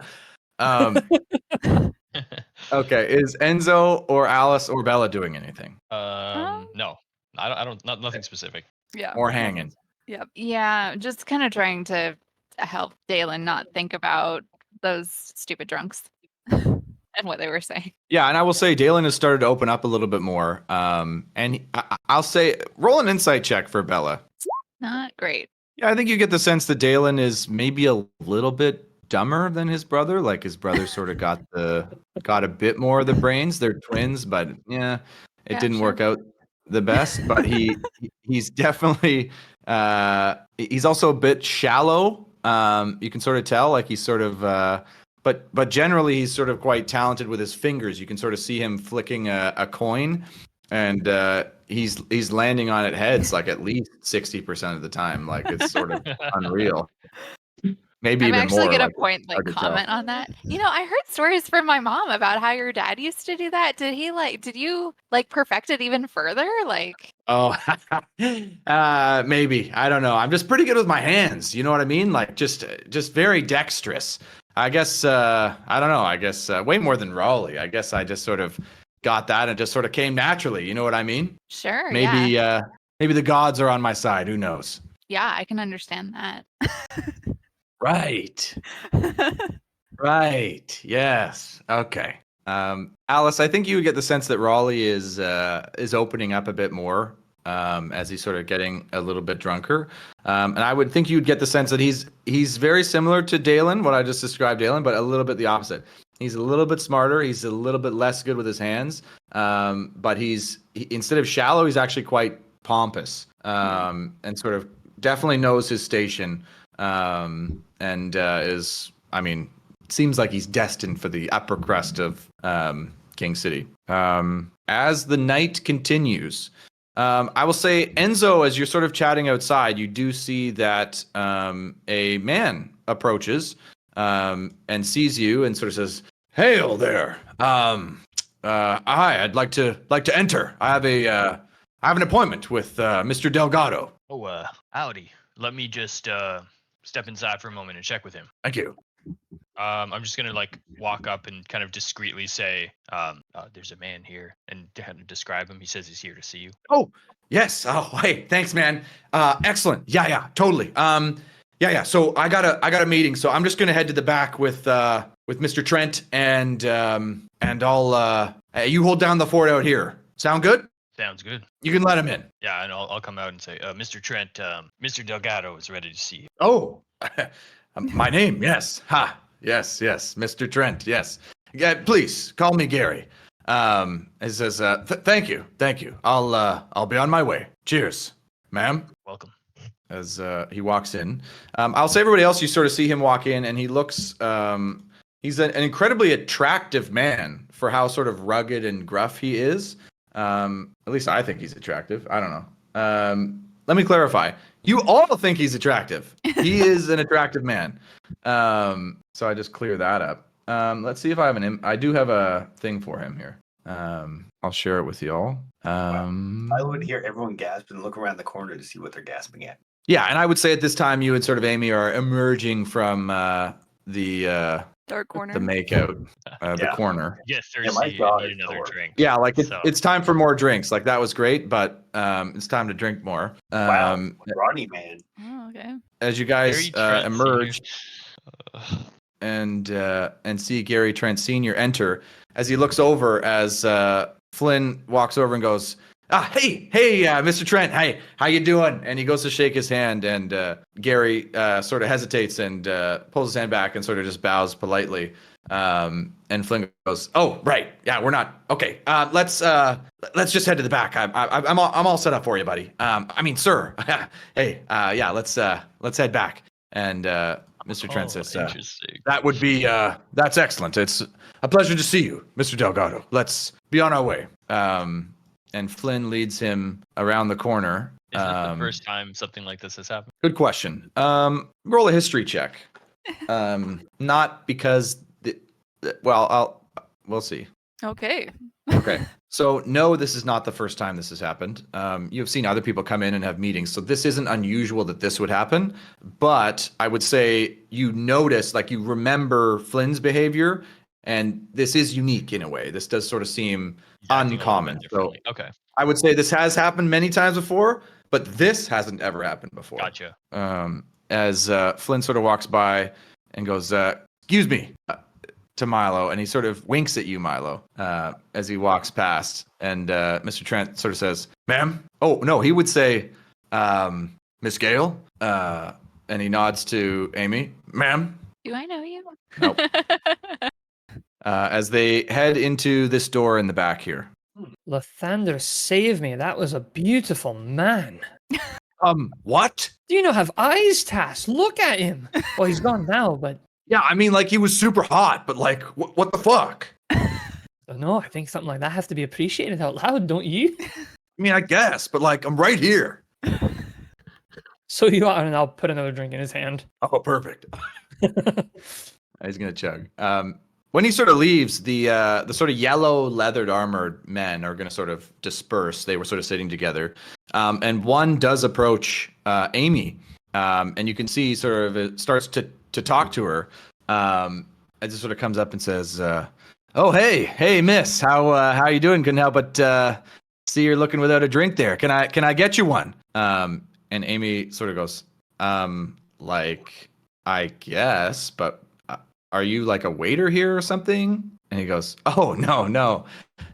Okay, is Enzo or Alice or Bella doing anything? No, I don't. Nothing specific. Yeah. Or hanging? Yeah, just kind of trying to help Dalen not think about those stupid drunks and what they were saying. Yeah, and I will say Dalen has started to open up a little bit more. And I'll say roll an insight check for Bella. Not great. Yeah, I think you get the sense that Dalen is maybe a little bit dumber than his brother. Like his brother sort of got a bit more of the brains. They're twins, but yeah, it Yeah, didn't sure. work out the best. But he's definitely he's also a bit shallow. You can sort of tell, like he's sort of but generally he's sort of quite talented with his fingers. You can sort of see him flicking a coin, and he's landing on it heads like at least 60% of the time. Like it's sort of unreal. Maybe I'm even actually more. gonna Like, point hard to tell. comment on that. I heard stories from my mom about how your dad used to do that. Did you perfect it even further? Like, Oh, maybe. I don't know. I'm just pretty good with my hands. You know what I mean? Like just very dexterous. I guess I don't know. I guess way more than Raleigh. I guess I just sort of got that and just sort of came naturally. You know what I mean? sure, Maybe yeah. maybe the gods are on my side. Who knows? Yeah, I can understand that. Right. Right. Yes. Okay. Alice, I think you would get the sense that Raleigh is opening up a bit more as he's sort of getting a little bit drunker. And I would think you'd get the sense that he's very similar to Dalen, what I just described Dalen, but a little bit the opposite. He's a little bit smarter. He's a little bit less good with his hands. But instead of shallow, he's actually quite pompous and sort of definitely knows his station and is, I mean, seems like he's destined for the upper crust of King City. As the night continues, I will say, Enzo, as you're sort of chatting outside, you do see that a man approaches and sees you and sort of says, "Hail there! Hi, I'd like to enter. I have an appointment with Mr. Delgado." Oh, howdy. Let me just step inside for a moment and check with him. Thank you. I'm just gonna walk up and kind of discreetly say, "There's a man here," and kind of describe him. He says he's here to see you. Oh, yes. Oh, hey, thanks, man. Excellent. Yeah, totally. Yeah. So I got a meeting. So I'm just gonna head to the back with Mr. Trent and I'll you hold down the fort out here. Sound good? Sounds good. You can let him in. Yeah, and I'll come out and say, Mr. Trent, Mr. Delgado is ready to see you. Oh, my name. Yes. Ha. Yes. Mr. Trent. Yes. Yeah. Please call me Gary. He says, thank you. I'll be on my way. Cheers, ma'am. Welcome. As he walks in, I'll say everybody else, you sort of see him walk in, and he looks. He's an incredibly attractive man for how sort of rugged and gruff he is. At least I think he's attractive. I don't know. Let me clarify. You all think he's attractive. He is an attractive man. So I just clear that up. Let's see if I have I do have a thing for him here. I'll share it with y'all. I would hear everyone gasp and look around the corner to see what they're gasping at. Yeah, and I would say at this time you and sort of Amy are emerging from the Dark corner. the makeout, the corner. Yes, sir. Yeah, my You dog need is another sore. drink. Yeah, like So- it's time for more drinks. Like that was great, but it's time to drink more. Wow, Ronnie, man. Oh, okay. As you Gary guys Trent emerge Sr. and see Gary Trent Sr. enter, as he looks over as Flynn walks over and goes, hey, Mr. Trent, hey, how you doing? And he goes to shake his hand, and Gary sort of hesitates and pulls his hand back and sort of just bows politely. And Flynn goes, "Oh, right, yeah, we're not okay. Let's just head to the back. I'm all set up for you, buddy. I mean, sir. Hey, yeah, let's head back." And Mr. Trent says, Interesting. "That would be that's excellent. It's a pleasure to see you, Mr. Delgado. Let's be on our way." And Flynn leads him around the corner. Is this the first time something like this has happened? Good question. Roll a history check. Not because we'll see. Okay. Okay. So no, this is not the first time this has happened. You have seen other people come in and have meetings, so this isn't unusual that this would happen. But I would say you notice, like you remember Flynn's behavior, and this is unique in a way. This does sort of seem Acting a little bit uncommon. So differently. Okay, I would say this has happened many times before, but this hasn't ever happened before. gotcha. As Flynn sort of walks by and goes, "Excuse me," to Milo, and he sort of winks at you, Milo, as he walks past. And Mr. Trent sort of says, "Ma'am?" Oh, no, he would say, Miss Gale? And he nods to Amy. Ma'am? Do I know you? Nope. As they head into this door in the back here. Lathander, save me. That was a beautiful man. What? Do you not have eyes, Tass? Look at him. Well, he's gone now, but Yeah, I mean, like, he was super hot, but, like, what the fuck? no, I think something like that has to be appreciated out loud, don't you? I mean, I guess, but, like, I'm right here. So you are, and I'll put another drink in his hand. Oh, perfect. He's gonna chug. When he sort of leaves, the sort of yellow leathered armored men are gonna sort of disperse. They were sort of sitting together, and one does approach Amy, and you can see sort of it starts to talk to her. It just sort of comes up and says, "Oh, hey, miss, how you doing? Couldn't help but see you're looking without a drink there. Can I get you one?" And Amy sort of goes, like, I guess, but are you like a waiter here or something? And he goes, oh, no.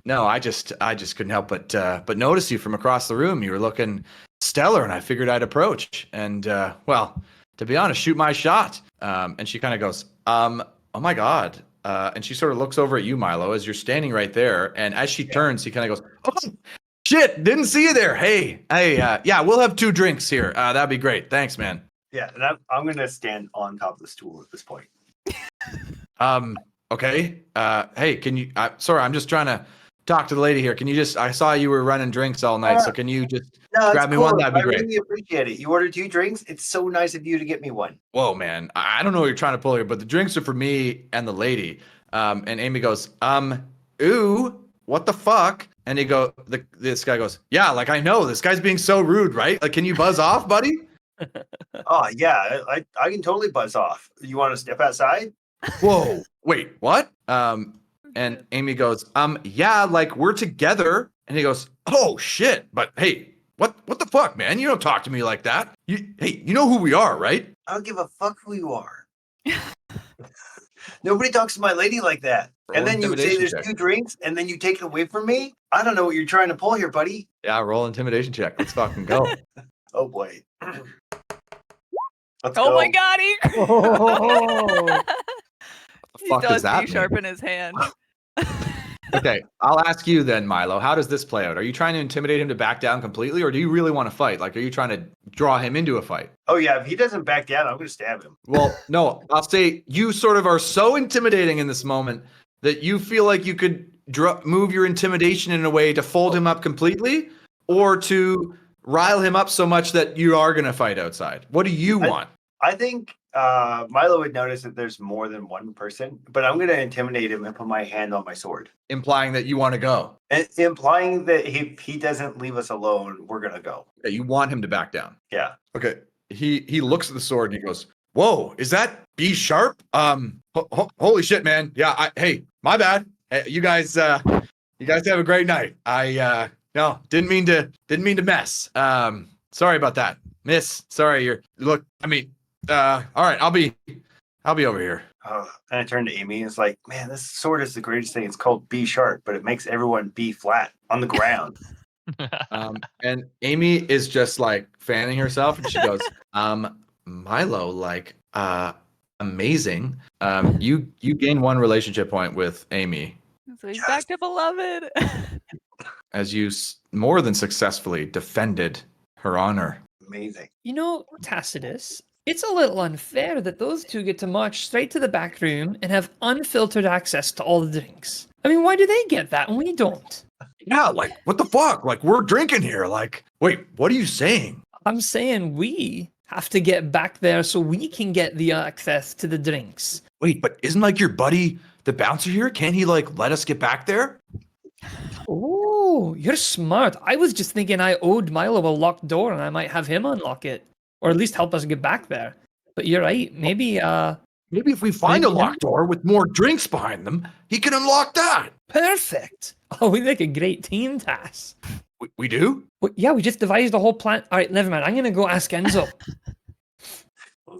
I just couldn't help but notice you from across the room. You were looking stellar, and I figured I'd approach. And well, to be honest, shoot my shot. And she kind of goes, oh my God. And she sort of looks over at you, Milo, as you're standing right there. And as she turns, he kind of goes, oh, shit, didn't see you there. Hey, yeah, we'll have 2 drinks here. That'd be great. Thanks, man. Yeah, and I'm going to stand on top of the stool at this point. Okay. Hey, can you, sorry, I'm just trying to talk to the lady here. Can you just, I saw you were running drinks all night, so can you just grab me one? That'd be great. I really appreciate it. You ordered 2 drinks. It's so nice of you to get me one. Whoa, man. I don't know what you're trying to pull here, but the drinks are for me and the lady. And Amy goes, ooh, what the fuck? And this guy goes, yeah, like, I know, this guy's being so rude, right? Like, can you buzz off, buddy? Oh, yeah, I can totally buzz off. You want to step outside? Whoa, wait, what? And Amy goes, yeah, like, we're together. And he goes, oh shit, but hey, what the fuck, man? You don't talk to me like that. Hey, you know who we are, right? I don't give a fuck who you are. Nobody talks to my lady like that. And then you say there's 2 drinks, and then you take it away from me? I don't know what you're trying to pull here, buddy. Yeah, roll intimidation check. Let's fucking go. Oh boy. Let's Oh go. my God, he What the he fuck does does that B mean? sharp in his hand. Okay, I'll ask you then, Milo. How does this play out? Are you trying to intimidate him to back down completely, or do you really want to fight? Like, are you trying to draw him into a fight? Oh yeah, if he doesn't back down, I'm going to stab him. Well, no, I'll say you sort of are so intimidating in this moment that you feel like you could move your intimidation in a way to fold him up completely, or to rile him up so much that you are going to fight outside. What do you want? I think Milo would notice that there's more than one person, but I'm going to intimidate him and put my hand on my sword. Implying that you want to go. And implying that if he doesn't leave us alone, we're going to go. Yeah, you want him to back down. Yeah. Okay. He looks at the sword and he goes, whoa, is that B sharp? Holy shit, man. Yeah, hey, my bad. Hey, you guys have a great night. No, didn't mean to mess. Sorry about that. Miss, sorry, all right, I'll be over here. And I turned to Amy and it's like, man, this sword is the greatest thing. It's called B sharp, but it makes everyone be flat on the ground. And Amy is just like fanning herself and she goes, Milo, like, amazing. You gain 1 relationship point with Amy So he's back to beloved. as you more than successfully defended her honor. Amazing. You know, Tacitus, it's a little unfair that those 2 get to march straight to the back room and have unfiltered access to all the drinks. I mean, why do they get that and we don't? Yeah, like, what the fuck? Like, we're drinking here. Like, wait, what are you saying? I'm saying we have to get back there so we can get the access to the drinks. Wait, but isn't like your buddy the bouncer here? Can't he like let us get back there? Oh, you're smart. I was just thinking I owed Milo a locked door and I might have him unlock it. Or at least help us get back there. But you're right. Maybe if we find a locked door with more drinks behind them, he can unlock that. Perfect. Oh, we make a great team, Tass. We do? Well, yeah, we just devised a whole plan. All right, never mind. I'm going to go ask Enzo.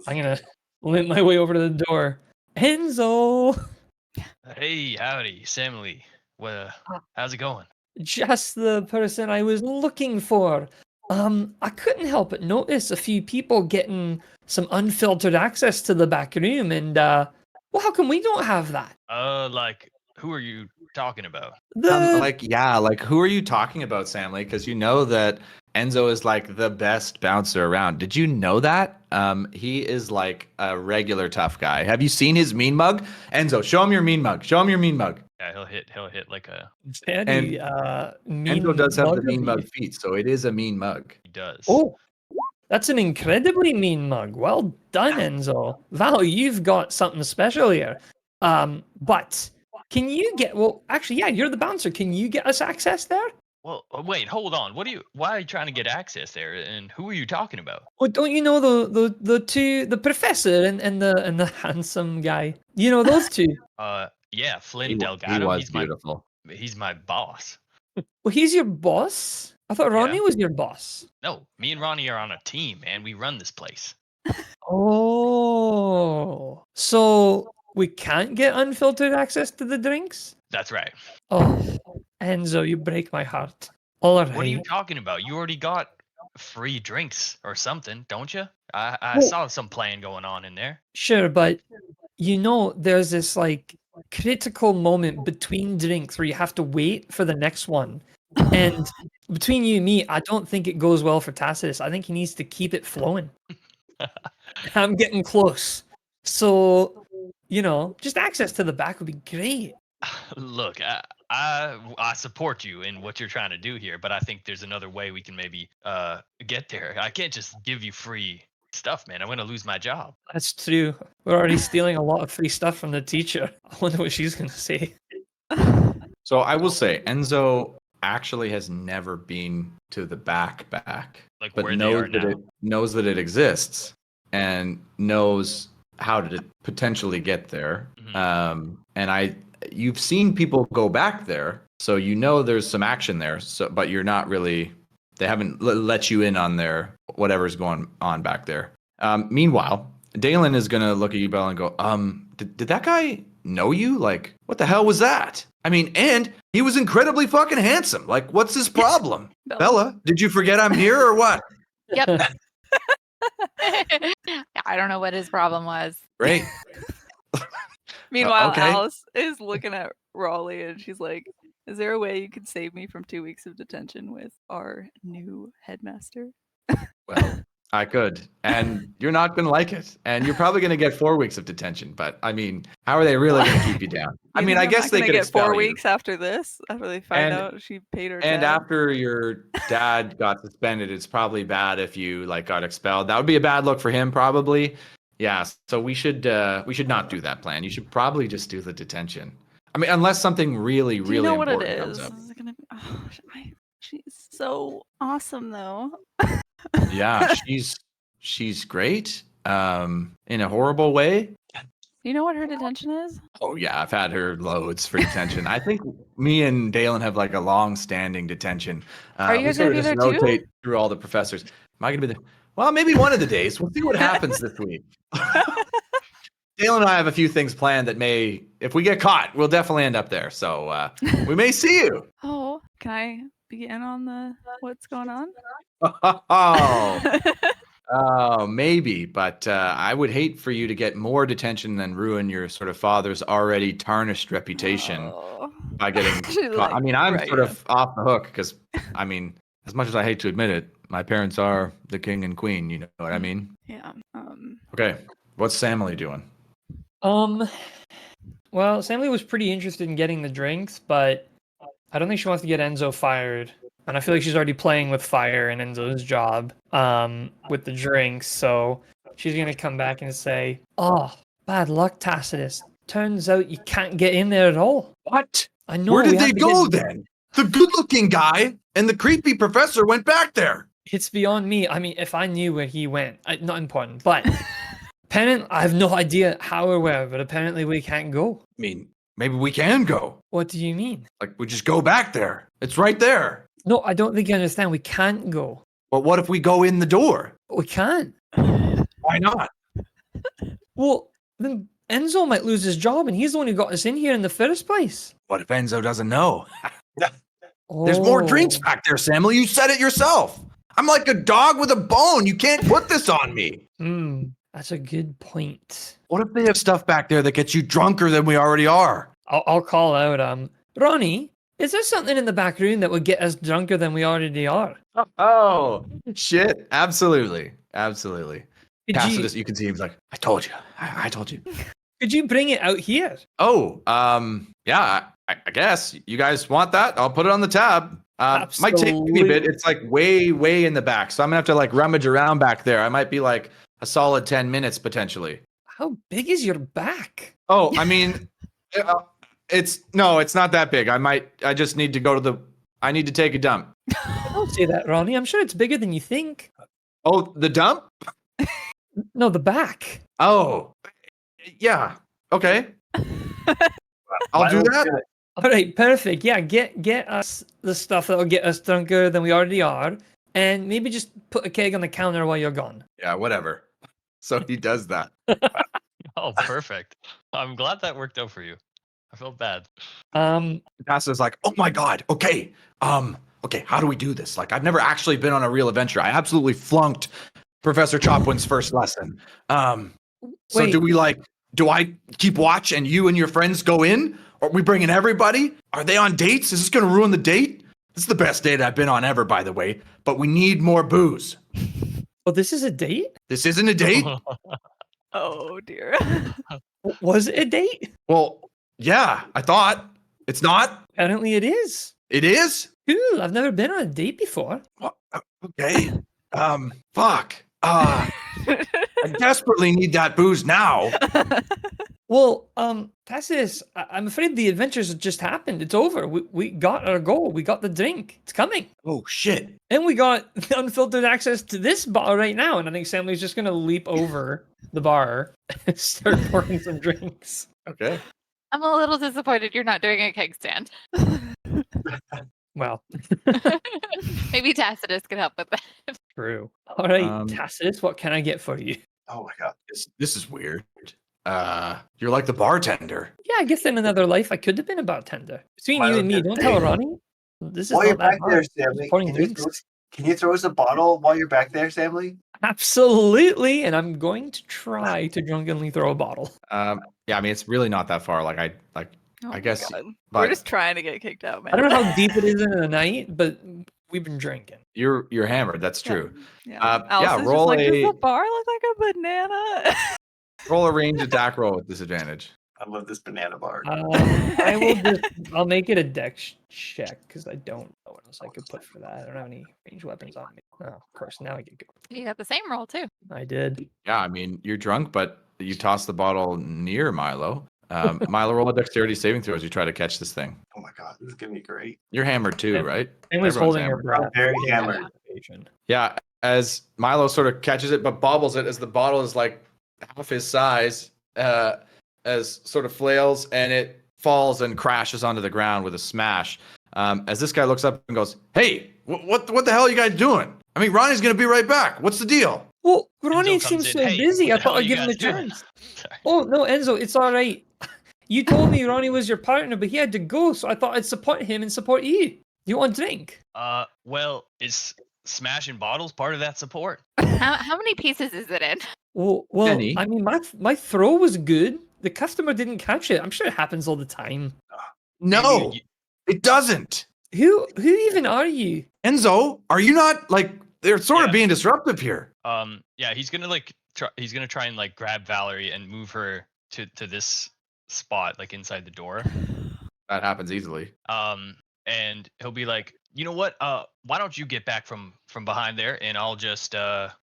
I'm going to limp my way over to the door. Enzo! Hey, howdy, Samly. Well, how's it going? Just the person I was looking for. I couldn't help but notice a few people getting some unfiltered access to the back room, and well, how come we don't have that? Like, who are you talking about? The Who are you talking about, Samly? Because you know that Enzo is like the best bouncer around. Did you know that? He is like a regular tough guy. Have you seen his mean mug? Enzo, show him your mean mug. Show him your mean mug. Yeah, he'll hit like a very mean Enzo does have the mug of mean you. mug feet, so it is a mean mug. he does. Oh, that's an incredibly mean mug. Well done, Enzo. Val, you've got something special here. But can you get? Well, actually, yeah, you're the bouncer. Can you get us access there? Well, wait, hold on. Why are you trying to get access there? And who are you talking about? Oh, don't you know the two, the professor and the handsome guy? You know those two. Yeah, Flynn He Delgado. was beautiful. He's my boss. Well, he's your boss. I thought Ronnie Yeah. was your boss. No, me and Ronnie are on a team, and we run this place. Oh, so we can't get unfiltered access to the drinks? That's right. Oh, Enzo, you break my heart. All right. What are you talking about? You already got free drinks or something, don't you? I Well- saw some plan going on in there. Sure, but you know, there's this like critical moment between drinks where you have to wait for the next one. And between you and me, I don't think it goes well for Tacitus. I think he needs to keep it flowing. I'm getting close. So, you know, just access to the back would be great. Look, I support you in what you're trying to do here, but I think there's another way we can maybe get there. I can't just give you free stuff, man. I'm gonna lose my job. That's true. We're already stealing a lot of free stuff from the teacher. I wonder what she's going to say. So I will say, Enzo actually has never been to the back, Like but where they are now. knows that it exists and knows how to potentially get there. Mhm. And you've seen people go back there, so you know there's some action there. So, but you're not really. They haven't let you in on their whatever's going on back there. Meanwhile, Dalen is gonna look at you, Bella, and go, did that guy know you? Like, what the hell was that? I mean, and he was incredibly fucking handsome. Like, what's his problem? Bella, did you forget I'm here or what? Yep. I don't know what his problem was. Great. Meanwhile, okay. Alice is looking at Raleigh and she's like, "Is there a way you could save me from 2 weeks of detention with our new headmaster?" Well, I could. And you're not going to like it. And you're probably going to get 4 weeks of detention. But I mean, how are they really going to keep you down? I You mean, think I I'm guess not they gonna could get expel 4 you. weeks after this, after they find And- out she paid her And tab? after your dad got suspended, it's probably bad if you like got expelled. That would be a bad look for him, probably. Yeah. So we should not do that plan. You should probably just do the detention. I mean, unless something really, Do you really know what it important is? comes up. Is it gonna be, she's so awesome though. Yeah, she's great. In a horrible way. Do you know what her detention is? Oh yeah, I've had her loads for detention. I think me and Dalen have like a long-standing detention. Are you We guys sort gonna of be just there too? rotate through all the professors. Am I gonna be there? Well, maybe one of the days. We'll see what happens this week. Dalen and I have a few things planned that may, if we get caught, we'll definitely end up there. So we may see you. Oh, can I be in on the what's going on? Oh, maybe, but I would hate for you to get more detention than ruin your sort of father's already tarnished reputation Oh. by getting She's caught. I like, mean, I'm right, sort yeah. of off the hook because, I mean, as much as I hate to admit it, my parents are the king and queen. You know what I mean? Yeah. Okay, what's Samly doing? Well, Samly was pretty interested in getting the drinks, but I don't think she wants to get Enzo fired. And I feel like she's already playing with fire in Enzo's job, with the drinks. So she's going to come back and say, "Oh, bad luck, Tacitus. Turns out you can't get in there at all." What? I know. Where we did have they to go get- then? The good-looking guy and the creepy professor went back there. It's beyond me. I mean, if I knew where he went, not important. But apparently, I have no idea how or where, but apparently we can't go. I mean, maybe we can go. What do you mean? Like, we just go back there. It's right there. No, I don't think you understand. We can't go. But what if we go in the door? We can't. Why not? Well, then Enzo might lose his job, and he's the one who got us in here in the first place. What if Enzo doesn't know? There's more drinks Oh. back there, Samuel. You said it yourself. I'm like a dog with a bone. You can't put this on me. That's a good point. What if they have stuff back there that gets you drunker than we already are? I'll call out, Ronnie, is there something in the back room that would get us drunker than we already are? Oh, shit. Absolutely. Absolutely. Could You can see he's like, I told you. I told you. Could you bring it out here? Oh, yeah, I guess you guys want that. I'll put it on the tab. Might take me a bit. It's like way in the back. So I'm gonna have to like rummage around back there. I might be like a solid 10 minutes potentially. How big is your back? Oh, I mean, it's not that big. I just need to go to I need to take a dump. Don't say that, Ronnie. I'm sure it's bigger than you think. Oh, the dump? No, the back. Oh, yeah. Okay. I'll do that. All right, perfect. Yeah, get us the stuff that'll get us drunker than we already are, and maybe just put a keg on the counter while you're gone. Yeah, whatever. So he does that. Oh, perfect. I'm glad that worked out for you. I felt bad. Pastor's like, oh my god. Okay. Okay. How do we do this? Like, I've never actually been on a real adventure. I absolutely flunked Professor Chopwin's first lesson. So Wait. do I keep watch and you and your friends go in? Are we bringing everybody? Are they on dates? Is this going to ruin the date? This is the best date I've been on ever, by the way. But we need more booze. Oh, this is a date? This isn't a date? Oh dear. Was it a date? Well, yeah, I thought. It's not? Apparently it is. It is? Cool. I've never been on a date before. Okay. Fuck. I desperately need that booze now. Well, Tassis, I'm afraid the adventures have just happened. It's over. We got our goal. We got the drink. It's coming. Oh, shit. And we got unfiltered access to this bar right now. And I think Sammy's just going to leap over the bar and start pouring some drinks. Okay. I'm a little disappointed you're not doing a keg stand. Well, Maybe Tacitus could help with that. true. All right, Tassis, what can I get for you? Oh my god. This is weird. You're like the bartender. Yeah, I guess in another life I could have been a bartender. Between Why you don't and me, you- don't tell Ronnie. This is While you're not that back there, hard. Stanley, Pouring can drinks. you throw us a bottle while you're back there, Stanley? Absolutely, and I'm going to try to drunkenly throw a bottle. Yeah, I mean it's really not that far. I Oh my guess, God. We're but just trying to get kicked out, man. I don't know how deep it is in the night, but we've been drinking. you're hammered. That's true. Yeah. Yeah, Alice is roll just like, a does the bar look like a banana? roll a range attack roll with disadvantage. I love this banana bar. I'll make it a dex check because I don't know what else I could put for that. I don't have any ranged weapons on me. Oh, of course, now I get good. You got the same roll too. I did. Yeah, I mean you're drunk, but you toss the bottle near Milo. Milo, roll a dexterity saving throw as you try to catch this thing. Oh my god, this is gonna be great. You're hammered too, Yeah. right? And was Everyone's holding her hammered. breath. I'm very Yeah. hammered. Yeah, as Milo sort of catches it but bobbles it as the bottle is like half his size, as sort of flails and it falls and crashes onto the ground with a smash. As this guy looks up and goes, "Hey, what the hell are you guys doing? I mean, Ronnie's gonna be right back. What's the deal?" Well, Ronnie Enzo comes seems in, so "Hey, busy. what I the thought hell I'd you give him a guys doing?" chance. Sorry. Oh no, Enzo, it's all right. You told me Ronnie was your partner, but he had to go, so I thought I'd support him and support you. You want a drink? Well, is smashing bottles part of that support? How many pieces is it in? Well, Penny. I mean, my throw was good. The customer didn't catch it. I'm sure it happens all the time. No, Maybe it doesn't. Who even are you? Enzo, are you not like they're sort Yeah. of being disruptive here? Yeah, he's gonna he's gonna try and like grab Valerie and move her to this spot, like inside the door. That happens easily. And he'll be like, you know what? Why don't you get back from behind there, and I'll just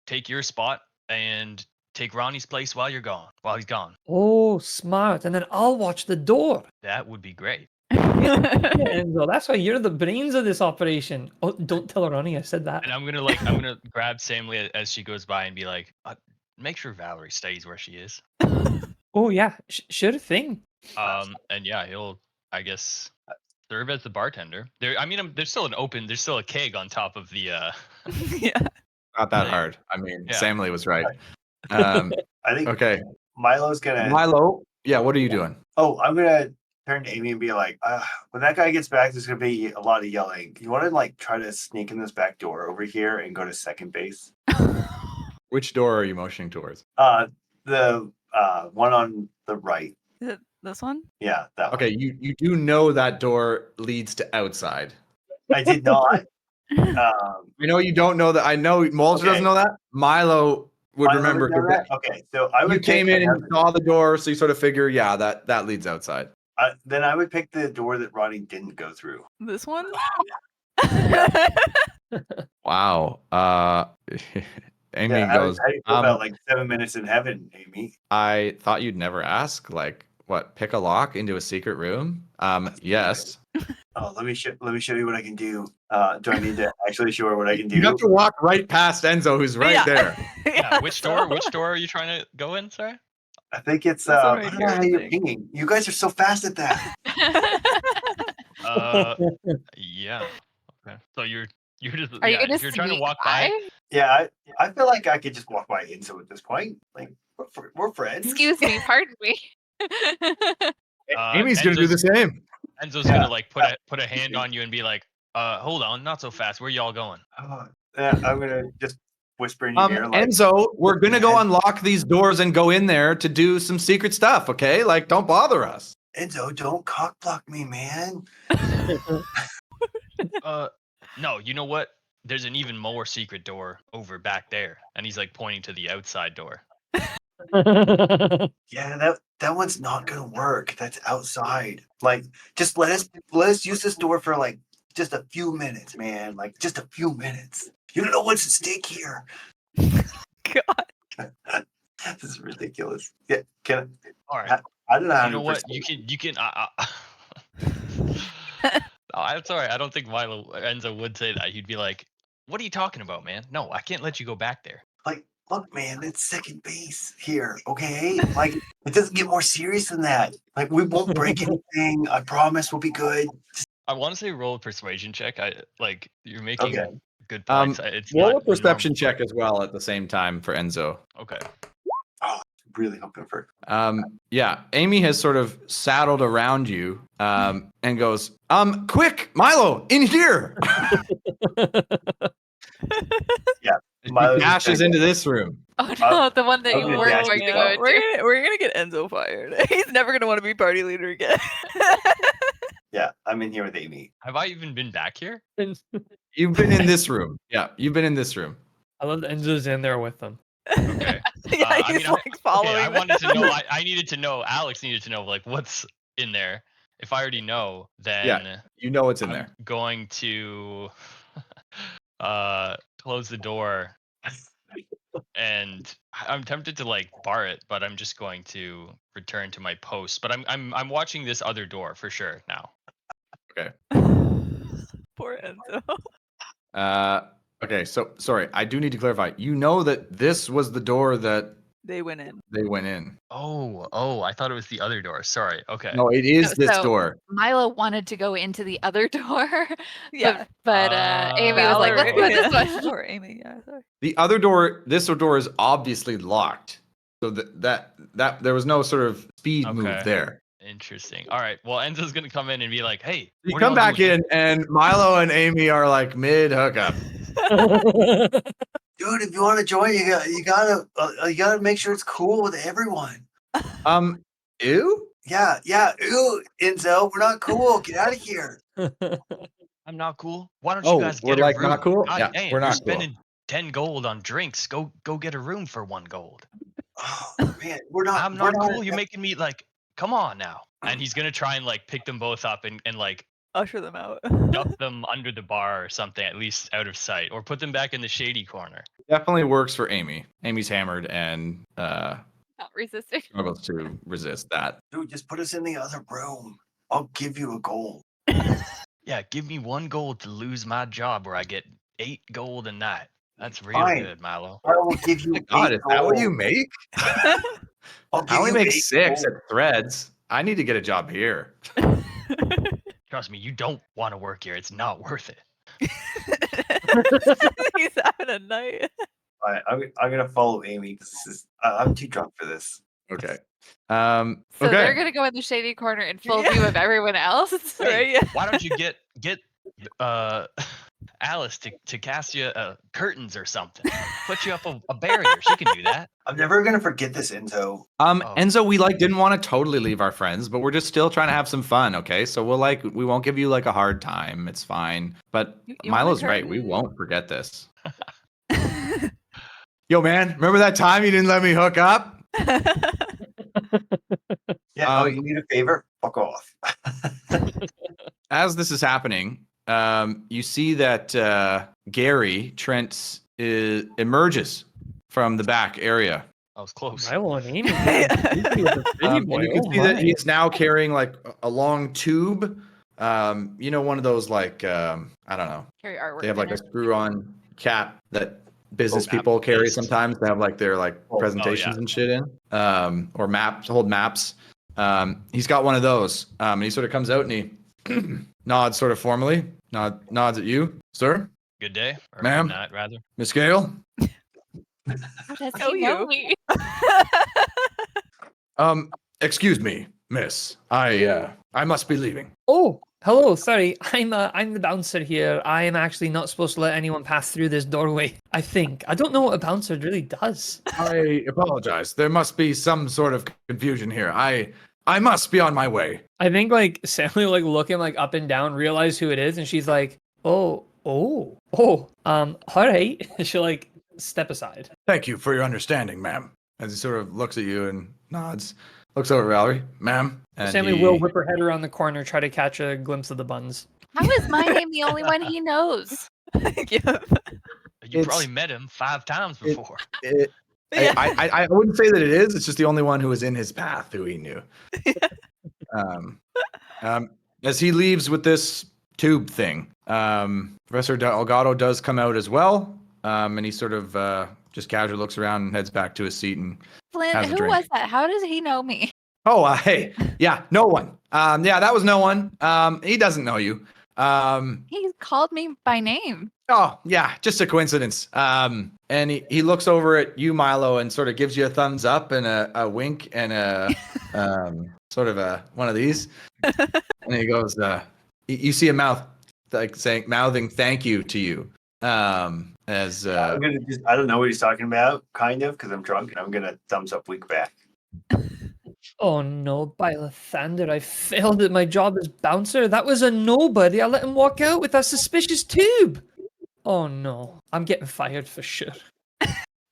take your spot and take Ronnie's place while he's gone. Oh, smart. And then I'll watch the door. That would be great. Yeah, Enzo, that's why you're the brains of this operation. Oh, don't tell Ronnie I said that. And I'm gonna grab Samly as she goes by and be like, make sure Valerie stays where she is. Oh yeah, sure thing. And yeah, he'll, I guess, serve as the bartender. There's still a keg on top of the. yeah. Not that Right. hard. I mean, Yeah. Samley was right. I think Okay, Milo's gonna. Milo. Yeah, what are you doing? Oh, I'm gonna turn to Amy and be like, when that guy gets back, there's gonna be a lot of yelling. You want to like try to sneak in this back door over here and go to second base? Which door are you motioning towards? The one on the right. Is it this one? Yeah, that Okay, one. you do know that door leads to outside. I did not. I know you don't know that. I know Mulcher Okay. doesn't know that. Milo would Milo remember would know 'cause that? Okay, so I would you came pick in and another- you saw the door, so you sort of figure, yeah, that leads outside. then I would pick the door that Ronnie didn't go through. This one? Wow. Amy Yeah, goes, how do you feel about like 7 minutes in heaven, Amy? I thought you'd never ask. Like, what? Pick a lock into a secret room? Yes. Oh, let me show you what I can do. Do I need to actually show her what I can do? You have to walk right past Enzo, who's right Yeah. there. Yeah, which door? Which door are you trying to go in? Sorry. I think it's This one right I don't here, know how I you're think. pinging. You guys are so fast at that. Yeah. Okay. So you're just Are you gonna if you're trying to sneak walk by. Yeah, I feel like I could just walk by Enzo at this point. Like we're friends. Excuse me, pardon me. Amy's gonna do the same. Enzo's Yeah. gonna like put a hand on you and be like, hold on, not so fast. Where y'all going? Yeah, I'm gonna just whisper in your ear like, Enzo, we're gonna go man. unlock these doors and go in there to do some secret stuff, okay? Like, don't bother us. Enzo, don't cock block me, man. No, you know what? There's an even more secret door over back there. And he's like pointing to the outside door. Yeah, that one's not gonna work. That's outside. Like, just let us use this door for like just a few minutes, man. Like just a few minutes. You don't know what's at stake here. God. This is ridiculous. Yeah, All right. I don't know how You know to what? persuade You can I'm sorry, I don't think Enzo would say that. He'd be like, what are you talking about, man? No, I can't let you go back there. Like, look, man, it's second base here, okay? Like, it doesn't get more serious than that. Like, we won't break anything. I promise we'll be good. I want to say roll a persuasion check. You're making Okay. good points. It's Roll not a perception check as well at the same time for Enzo. Okay. Really hoping for Yeah, Amy has sort of saddled around you and goes, quick, Milo, in here. Yeah, She Milo's dashes gonna into this room. Oh no, the one that I'm you gonna weren't dash going to you go out. into. We're gonna get Enzo fired. He's never gonna want to be party leader again. Yeah, I'm in here with Amy. Have I even been back here? You've been in this room. Yeah, you've been in this room. I love that Enzo's in there with them. Okay. Yeah, I he's mean, like following. I them. wanted to know. I needed to know. Alex needed to know, like, what's in there. If I already know, then You know what's in I'm there. going to close the door, and I'm tempted to like bar it, but I'm just going to return to my post. But I'm watching this other door for sure now. Poor Enzo. Okay, so sorry, I do need to clarify. You know that this was the door that They went in. they went in. Oh, I thought it was the other door. Sorry. Okay. No, it is this So- door. Milo wanted to go into the other door. Yeah. But Amy was like, let's do it this Valerie- one. Or Amy, yeah, sorry. The other door, this door is obviously locked. So that there was no sort of speed move Okay. there. Interesting. All right. Well, Enzo's gonna come in and be like, "Hey, You what are come y'all back doing?" in, and Milo and Amy are like mid hookup. Dude, if you want to join, you gotta make sure it's cool with everyone. Ew? Yeah. Ew, Enzo, we're not cool. Get out of here. I'm not cool. Why don't Oh, you guys we're get like a room? not cool? God Yeah, damn, we're you're not cool. spending 10 gold on drinks. Go get a room for 1 gold. Oh man, we're not. I'm we're not cool. at You're making me like, come on now. And he's gonna try and like pick them both up and like Usher them out. duck them under the bar or something, at least out of sight, or put them back in the shady corner. Definitely works for Amy. Amy's hammered and Not resisting. struggles to resist that. Dude, just put us in the other room. I'll give you a gold. Yeah, give me 1 gold to lose my job where I get 8 gold a night. That's real Fine. good, Milo. I will give you. God, 8 is that what you gold. make? I'll give I only you make 8 6 gold. at Threads. I need to get a job here. Trust me, you don't want to work here. It's not worth it. He's having a night. All right, I'm gonna follow Amy because this is. I'm too drunk for this. Okay. So Okay. they're gonna go in the shady corner in full view of everyone else. Hey, Right? why don't you get Alice to cast you curtains or something? Put you up a barrier. She can do that. I'm never gonna forget this, Enzo. Oh. Enzo, we like didn't want to totally leave our friends, but we're just still trying to have some fun, okay? So we won't give you like a hard time. It's fine. But You want a Milo's right. We curtain? won't forget this. Yo, man, remember that time you didn't let me hook up? Yeah. You need a favor? Fuck off. As this is happening, you see that Gary Trent emerges from the back area. I was close. Milo and Amy. With the pretty And boy. you can Oh see that my. he's now carrying like a long tube. One of those like I don't know. Carry artwork. They have like a dinner. screw-on cap that business Oh, people carry based. sometimes. They have like their like Oh, presentations yeah. and shit in, or maps, hold maps. He's got one of those, and he sort of comes out and he nods sort of formally, nods at you, sir, Good day, or Ma'am? good night, rather. Miss Gale. How does Oh, he know you. me? Excuse me, miss. I must be leaving. Oh, hello. Sorry, I'm the bouncer here. I am actually not supposed to let anyone pass through this doorway. I think I don't know what a bouncer really does. I apologize. There must be some sort of confusion here. I must be on my way. I think like Sally will like looking like up and down, realize who it is, and she's like, all right. She'll like step aside. Thank you for your understanding, ma'am. As he sort of looks at you and nods, looks over at Valerie, ma'am. And Sammy he- will whip her head around the corner, try to catch a glimpse of the buns. How is my name the only one he knows? Yep. You probably It's- met him 5 times it- before. it- Yeah. I wouldn't say that it is. It's just the only one who was in his path who he knew. As he leaves with this tube thing, Professor Delgado does come out as well, and he sort of just casually looks around and heads back to his seat. And Flynn, Has a who drink. was that? How does he know me? hey, yeah, no one. Yeah, that was no one. He doesn't know you. He called me by name. Oh, yeah, just a coincidence. And he looks over at you, Milo, and sort of gives you a thumbs up and a wink and a sort of a one of these. And he goes, you see a mouth like mouthing thank you to you. As I'm gonna I don't know what he's talking about, kind of, because I'm drunk, and I'm gonna thumbs up wink back. Oh no, by Lathander, I failed at my job as bouncer. That was a nobody. I let him walk out with a suspicious tube. Oh no, I'm getting fired for sure.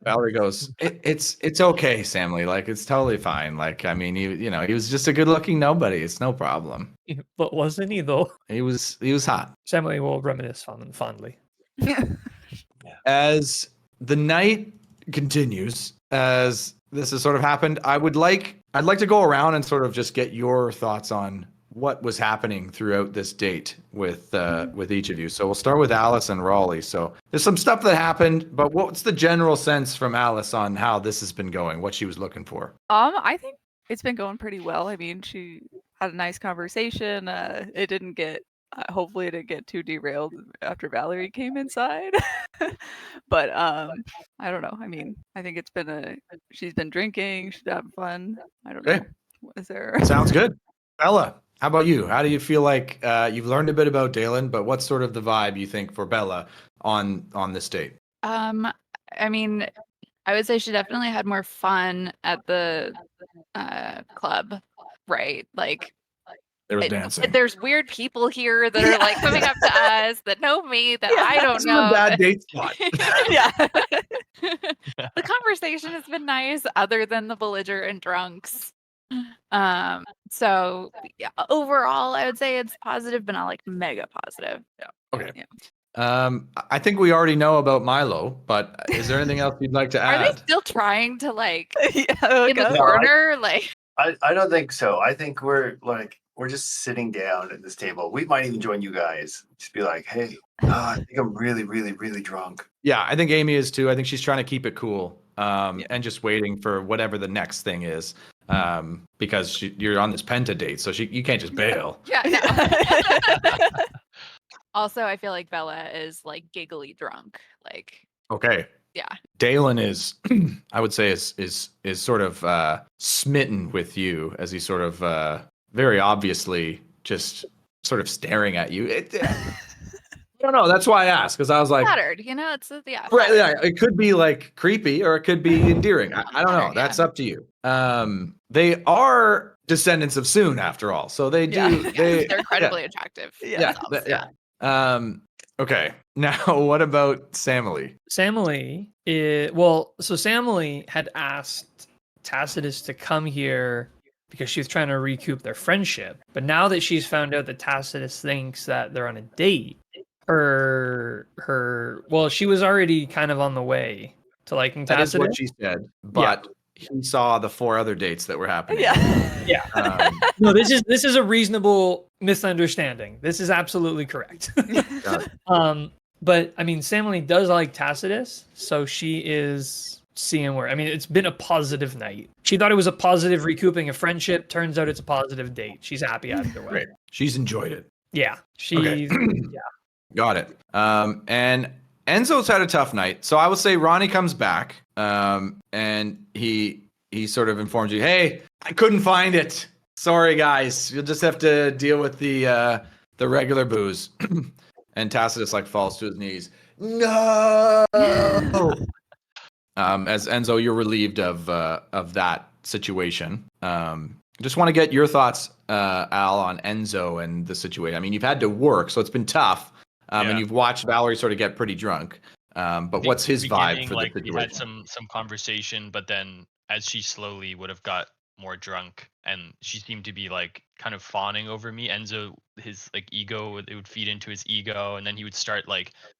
Valerie goes, it's okay, Samly. Like it's totally fine. Like I mean, he was just a good-looking nobody. It's no problem. But wasn't he though? He was hot. Sammy will reminisce fondly. As the night continues, as this has sort of happened, I'd like to go around and sort of just get your thoughts on what was happening throughout this date with each of you. So we'll start with Alice and Raleigh. So there's some stuff that happened, but what's the general sense from Alice on how this has been going, what she was looking for? I think it's been going pretty well. I mean, she had a nice conversation. It didn't get, hopefully, it didn't get too derailed after Valerie came inside. But I don't know. I mean, I think she's been drinking. She's having fun. I don't Okay. know. Is there? Sounds good. Bella, how about you? How do you feel like you've learned a bit about Dalen, but what's sort of the vibe you think for Bella on this date? I mean, I would say she definitely had more fun at the club, right? Like There was dancing. there's weird people here that are like coming up to us that know me that Yeah, I don't This is a know. bad date spot. Yeah. The conversation has been nice, other than the belligerent drunks. So yeah, overall, I would say it's positive, but not like mega positive. Okay. Yeah. I think we already know about Milo, but is there anything else you'd like to Are they add? still trying to like Yeah, in the okay. corner? Like I don't think so. I think we're just sitting down at this table. We might even join you guys. Just be like, hey, I think I'm really, really, really drunk. Yeah, I think Amy is too. I think she's trying to keep it cool, and just waiting for whatever the next thing is, because you're on this penta date, so you can't just bail. yeah, no. Also, I feel like Bella is like giggly drunk. Like Okay. Dalen is, I would say, is sort of smitten with you as he's sort of very obviously just sort of staring at you. I don't know. That's why I asked, because I was like, Flattered, it's right, flattered. yeah, it could be like creepy or it could be endearing. I don't know. Flattered, That's yeah. up to you. They are descendants of Soon, after all, so they do. Yeah. They They're incredibly attractive. Yeah. themselves, Okay. Now, what about Samily? Samily, so Samily had asked Tacitus to come here because she was trying to recoup their friendship. But now that she's found out that Tacitus thinks that they're on a date, she was already kind of on the way to liking That is Tacitus. what she said, but he saw the 4 other dates that were happening. Yeah. No, this is a reasonable misunderstanding. This is absolutely correct. Got it. But I mean, Samily does like Tacitus, so she is seeing where. I mean, it's been a positive night. She thought it was a positive recouping of friendship. Turns out it's a positive date. She's happy either way. Great. She's enjoyed it. Yeah, Okay. Got it. And Enzo's had a tough night, so I would say Ronnie comes back, and he sort of informs you, "Hey, I couldn't find it. Sorry, guys. You'll just have to deal with the regular booze." And Tacitus falls to his knees. No. As Enzo, you're relieved of that situation. Just want to get your thoughts, Al, on Enzo and the situation. I mean, you've had to work, so it's been tough. And you've watched Valerie sort of get pretty drunk. But what's his vibe for the situation? We had some conversation, but then as she slowly would have got more drunk, and she seemed to be kind of fawning over me. Enzo, his ego, it would feed into his ego, and then he would start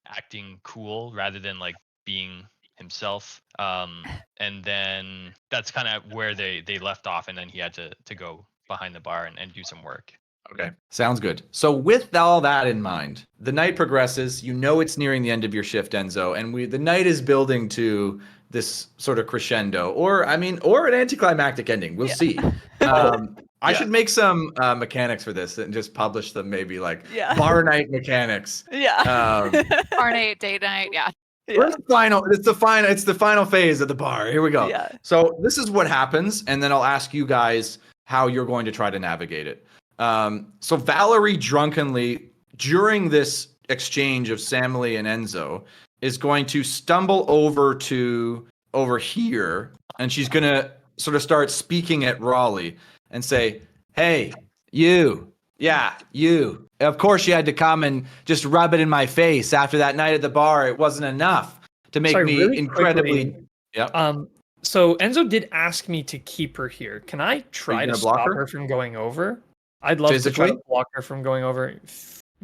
acting cool rather than being himself. And then that's kind of where they left off, and then he had to go behind the bar and do some work. Okay, sounds good. So with all that in mind, the night progresses. You know it's nearing the end of your shift, Enzo, and the night is building to this sort of crescendo, or an anticlimactic ending. We'll see. I should make some mechanics for this and just publish them, maybe bar night mechanics. Yeah. Bar night, date night, yeah. It's the final phase of the bar. Here we go. Yeah. So this is what happens, and then I'll ask you guys how you're going to try to navigate it. So Valerie drunkenly, during this exchange of Samily and Enzo, is going to stumble over here, and she's going to sort of start speaking at Raleigh and say, "Hey, you. Yeah, you. Of course you had to come and just rub it in my face after that night at the bar. It wasn't enough to make me really incredibly..." quickly, Yep. So Enzo did ask me to keep her here. Can I try to block stop her? her from going over? I'd love to try Physically? to block her from going over.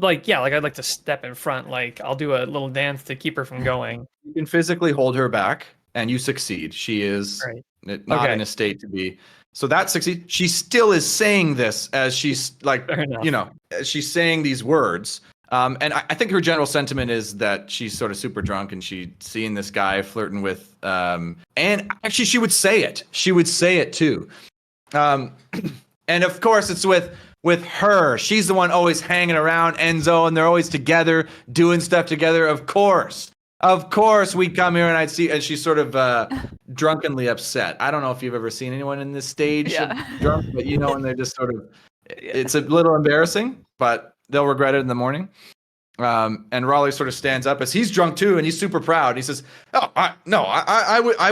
I'd like to step in front. I'll do a little dance to keep her from going. You can physically hold her back, and you succeed. She is Right. not Okay. in a state to be. So that succeeds. She still is saying this as she's Fair enough. as she's saying these words. And I think her general sentiment is that she's sort of super drunk and she's seeing this guy flirting with. And actually, she would say it. She would say it too. And of course, it's with her. She's the one always hanging around Enzo, and they're always together, doing stuff together. Of course, we'd come here and I'd see, and she's sort of drunkenly upset. I don't know if you've ever seen anyone in this stage drunk, but when they're just sort of, it's a little embarrassing, but they'll regret it in the morning. And Raleigh sort of stands up as he's drunk too, and he's super proud. He says, "Oh, I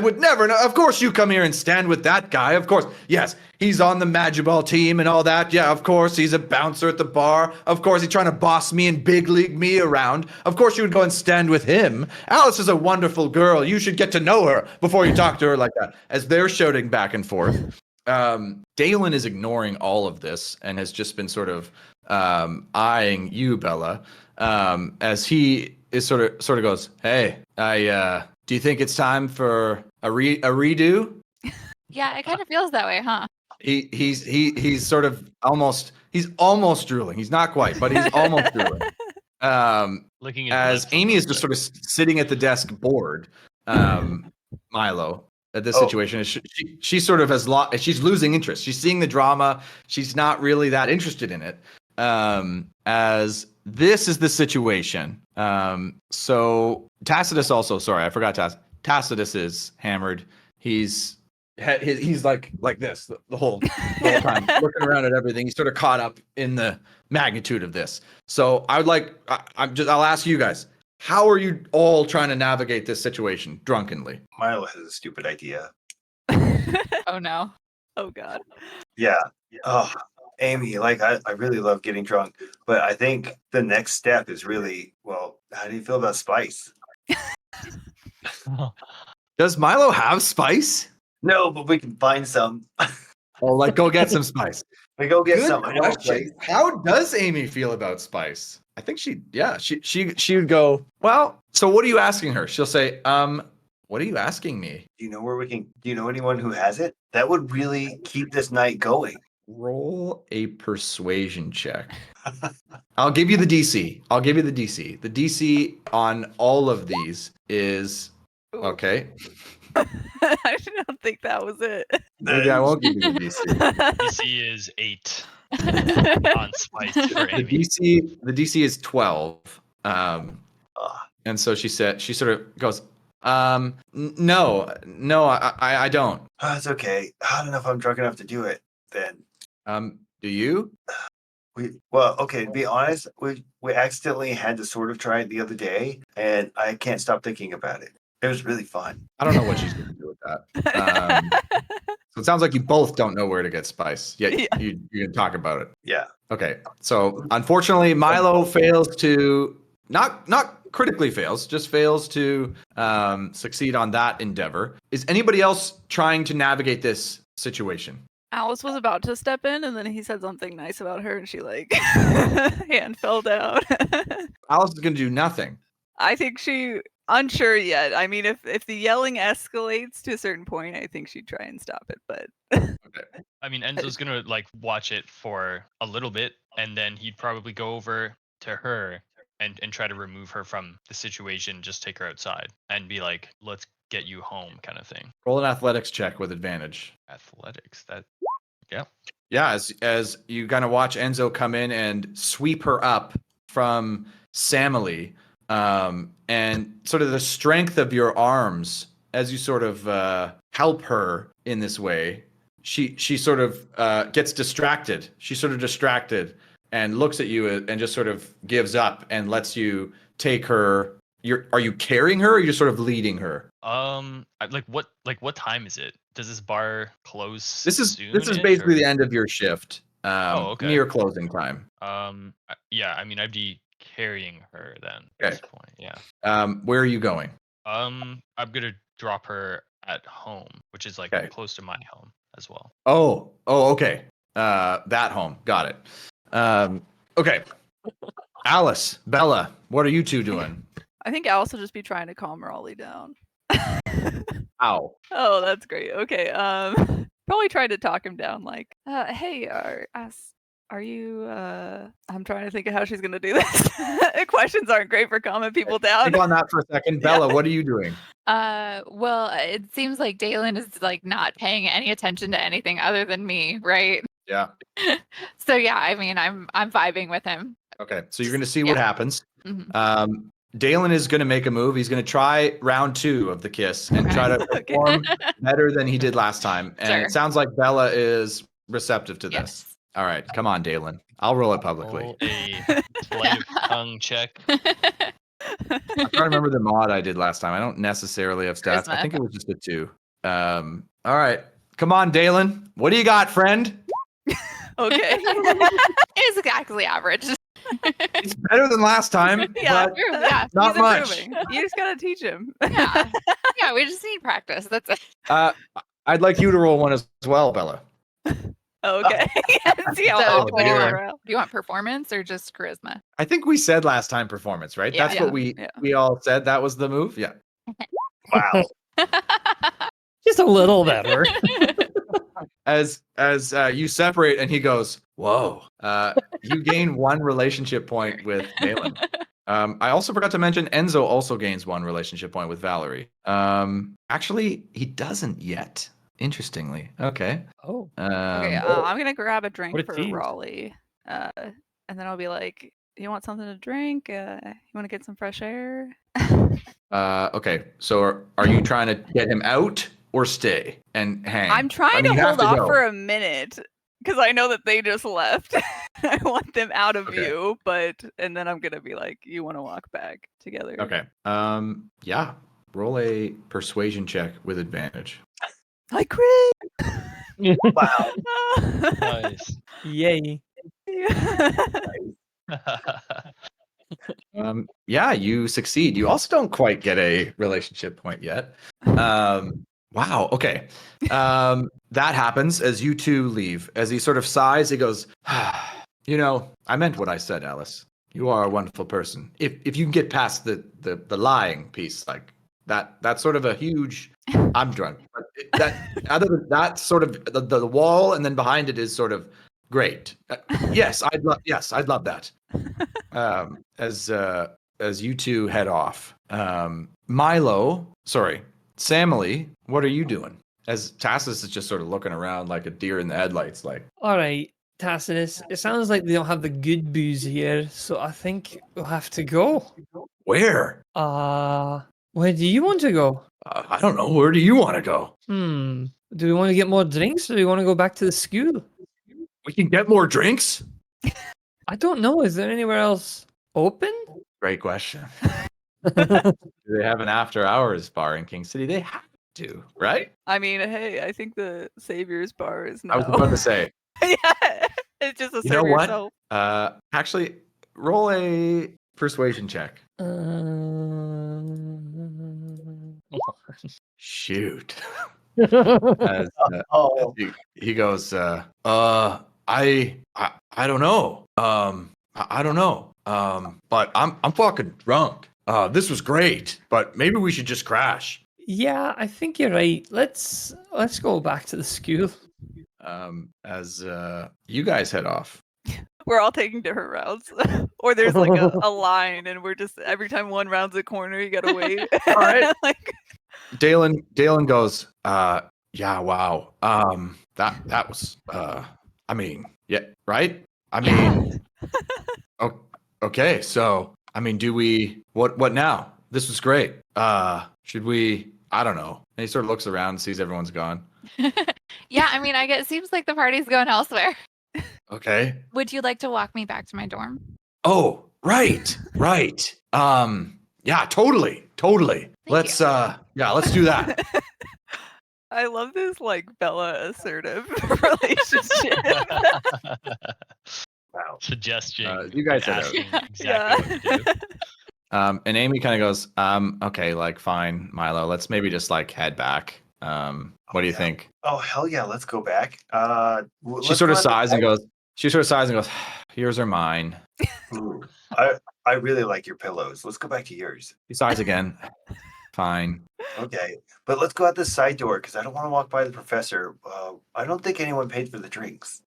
would never. No, of course you come here and stand with that guy. Of course, yes, he's on the Magiball team and all that. Yeah, of course he's a bouncer at the bar. Of course he's trying to boss me and big league me around. Of course you would go and stand with him. Alice is a wonderful girl. You should get to know her before you talk to her like that." As they're shouting back and forth, Dalen is ignoring all of this and has just been sort of eyeing you, Bella. As he is sort of goes, "Hey, do you think it's time for a redo?" Yeah, it kind of feels that way, huh? He's sort of almost drooling. He's not quite, but he's almost drooling. Looking at As Amy is just sort of sitting at the desk bored, Milo, at this situation, she sort of she's losing interest. She's seeing the drama. She's not really that interested in it. As this is the situation. So Tacitus also, sorry, I forgot Tacitus. Tacitus is hammered. He's like this the whole time, looking around at everything. He's sort of caught up in the magnitude of this. So I would like, I'll ask you guys, how are you all trying to navigate this situation drunkenly? Milo has a stupid idea. Oh no. Oh God. Yeah. Oh, Amy, like I really love getting drunk, but I think the next step is really, well, how do you feel about spice? Does Milo have spice? No, but we can find some. Oh, like go get some spice. We go get Good some. I know a question. place. How does Amy feel about spice? I think she would go, well, so what are you asking her? She'll say, what are you asking me? Do you know where we can? Do you know anyone who has it? That would really keep this night going. Roll a persuasion check. I'll give you the DC. The DC on all of these is Ooh. okay. I don't think that was it. Maybe I won't give you the DC. DC is 8 on spice for The Amy. DC is 12. And so she sort of goes, no, I don't. Oh, it's okay. I don't know if I'm drunk enough to do it. Then Do you? okay. To be honest, we accidentally had to sort of try it the other day, and I can't stop thinking about it. It was really fun. I don't know what she's going to do with that. So it sounds like you both don't know where to get spice. Yet Yeah. you can talk about it. Yeah. Okay. So unfortunately, Milo fails to not critically fails, just fails to succeed on that endeavor. Is anybody else trying to navigate this situation? Alice was about to step in, and then he said something nice about her, and she like hand fell down. Alice is going to do nothing. I think she unsure yet. I mean, if the yelling escalates to a certain point, I think she'd try and stop it. But Okay. I mean, Enzo's gonna like watch it for a little bit, and then he'd probably go over to her and try to remove her from the situation, just take her outside and be like, let's get you home kind of thing. Roll an athletics check with advantage. Athletics, Yeah, as you kind of watch Enzo come in and sweep her up from Samily, and sort of the strength of your arms as you sort of help her in this way, she sort of gets distracted. She's sort of distracted and looks at you and just sort of gives up and lets you take her. Are you carrying her or are you sort of leading her? What time is it? Does this bar close? This is soon-ish, basically or- the end of your shift. Okay. Near closing time. Yeah, I mean, I'd be carrying her then Okay. at this point. Yeah. Where are you going? I'm gonna drop her at home, which is like Okay. close to my home as well. Oh, okay. That home. Got it. Okay. Alice, Bella, what are you two doing? I think Alice will just be trying to calm Raleigh down. Ow. Oh, that's great. Okay. Probably try to talk him down. Like, hey, are you? I'm trying to think of how she's gonna do this. Questions aren't great for calming people down. Think on that for a second. Bella, what are you doing? Well, it seems like Dalen is like not paying any attention to anything other than me, right? Yeah. So yeah, I mean, I'm vibing with him. Okay. So you're gonna see what happens. Mhm. Dalen is gonna make a move. He's gonna try round 2 of the kiss and try to perform better than he did last time. And Sure. it sounds like Bella is receptive to this. Yes. All right, come on, Dalen. I'll roll it publicly. Roll a sleight of tongue check. I'm trying to remember the mod I did last time. I don't necessarily have stats. I Charisma. think it was just a 2. All right. Come on, Dalen. What do you got, friend? Okay. It's exactly average. It's better than last time, Yeah. but True, yeah. not He's much. improving. You just gotta teach him. Yeah. Yeah, we just need practice. That's it. I'd like you to roll one as well, Bella. Okay. See how So, awful do you you are. Do you want performance or just charisma? I think we said last time performance, right? Yeah. That's what we Yeah. all said. That was the move. Yeah. Wow. Just a little better. As you separate, and he goes, "Whoa!" You gain 1 relationship point with Dalen. I also forgot to mention Enzo also gains 1 relationship point with Valerie. Actually, he doesn't yet. Interestingly. Okay. Oh. Okay, I'm gonna grab a drink What a for tease. Raleigh, and then I'll be like, you want something to drink? You want to get some fresh air? Okay, so are you trying to get him out or stay and hang? I'm trying I mean, to you have hold off go. for a minute because I know that they just left. I want them out of Okay. view, and then I'm gonna be like, you want to walk back together? Okay. Yeah. Roll a persuasion check with advantage. I crit. Wow. Nice. Yay. Yeah, you succeed. You also don't quite get a relationship point yet. Wow. Okay. That happens as you two leave. As he sort of sighs, he goes, "You know, I meant what I said, Alice. You are a wonderful person. If you can get past the lying piece, like that's sort of a huge. I'm drunk. But that other than that, sort of the wall, and then behind it is sort of great. Yes, I'd love that. As you two head off, Samily, what are you doing? As Tassus is just sort of looking around like a deer in the headlights, like, All right, Tacitus. It sounds like they don't have the good booze here, so I think we'll have to go. where? Where do you want to go? I don't know. Where do you want to go? Do we want to get more drinks, or do we want to go back to the school? We can get more drinks? I don't know. Is there anywhere else open? Great question. Do they have an after hours bar in King City? They have to, right? I mean, hey, I think the Savior's Bar is now. I was about to say, Yeah, it's just a you know serve what? yourself. Actually, roll a persuasion check. Shoot. As, Oh, he goes, I don't know. I don't know. But I'm fucking drunk. This was great, but maybe we should just crash. Yeah, I think you're right. Let's go back to the school. As you guys head off. We're all taking different routes, or there's like a line, and we're just every time one rounds a corner, you gotta wait. All right. Like, Dalen goes, yeah, wow. That was I mean, yeah, right? I mean, okay, so I mean, do we what now? This was great. Should we, I don't know. And he sort of looks around and sees everyone's gone. Yeah, I mean, it seems like the party's going elsewhere. Okay. Would you like to walk me back to my dorm? Oh, right. Yeah, totally. Let's let's do that. I love this like Bella assertive relationship. wow. Suggesting. You guys head out. asking exactly what to do. And Amy kind of goes, okay, like fine, Milo, let's maybe just like head back. What do you think? Oh hell yeah, let's go back. She sort of sighs and goes, yours are mine. I really like your pillows. Let's go back to yours. He sighs again. Fine. Okay, but let's go out the side door because I don't want to walk by the professor. I don't think anyone paid for the drinks.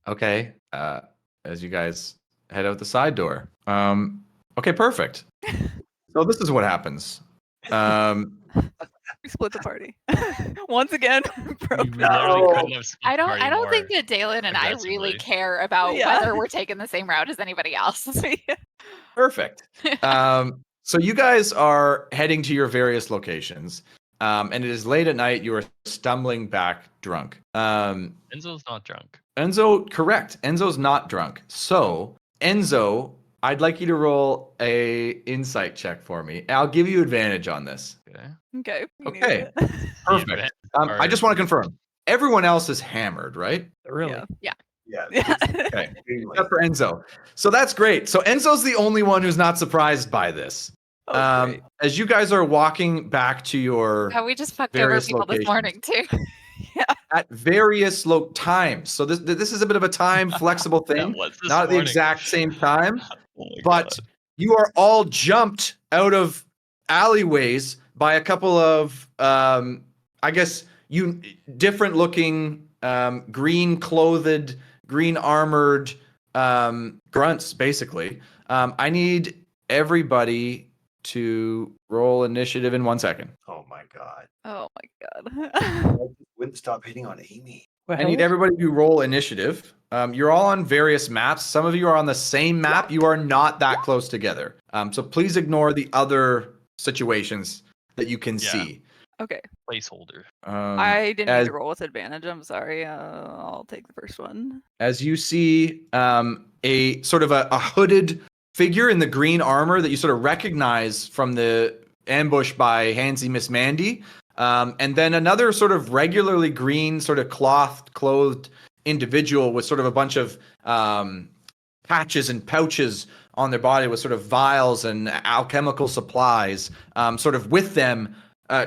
Okay. As you guys head out the side door. Okay, perfect. So this is what happens. We split the party once again. We Broke literally couldn't have split I the don't party think more that Dalen and I really aggressively. care about Yeah. whether we're taking the same route as anybody else. Perfect. So you guys are heading to your various locations. And it is late at night. You are stumbling back drunk. Enzo's not drunk. Enzo, correct. Enzo's not drunk. So, Enzo, I'd like you to roll a insight check for me. I'll give you advantage on this. Okay. Okay. we need Okay. it. Perfect. I just want to confirm. Everyone else is hammered, right? Really? Yeah. Yeah. Yeah. Okay. Except for Enzo. So that's great. So Enzo's the only one who's not surprised by this. Oh, great. As you guys are walking back to your Yeah, we just fucked over various people this morning too. at various times. So this is a bit of a time flexible thing, was this not at the morning. exact same time, Oh my but God. you are all jumped out of alleyways by a couple of I guess different looking green clothed, green armored grunts basically. I need everybody to roll initiative in 1 second. Oh my god. Oh my god. I just wouldn't stop hitting on Amy. I need everybody to roll initiative. You're all on various maps. Some of you are on the same map. You are not that close together. So please ignore the other situations that you can see. Okay. Placeholder. I didn't mean as, to roll with advantage. I'm sorry. I'll take the first one. as you see a sort of a hooded figure in the green armor that you sort of recognize from the ambush by Handsy Miss Mandy, and then another sort of regularly green, sort of clothed individual with sort of a bunch of patches and pouches on their body with sort of vials and alchemical supplies, sort of with them,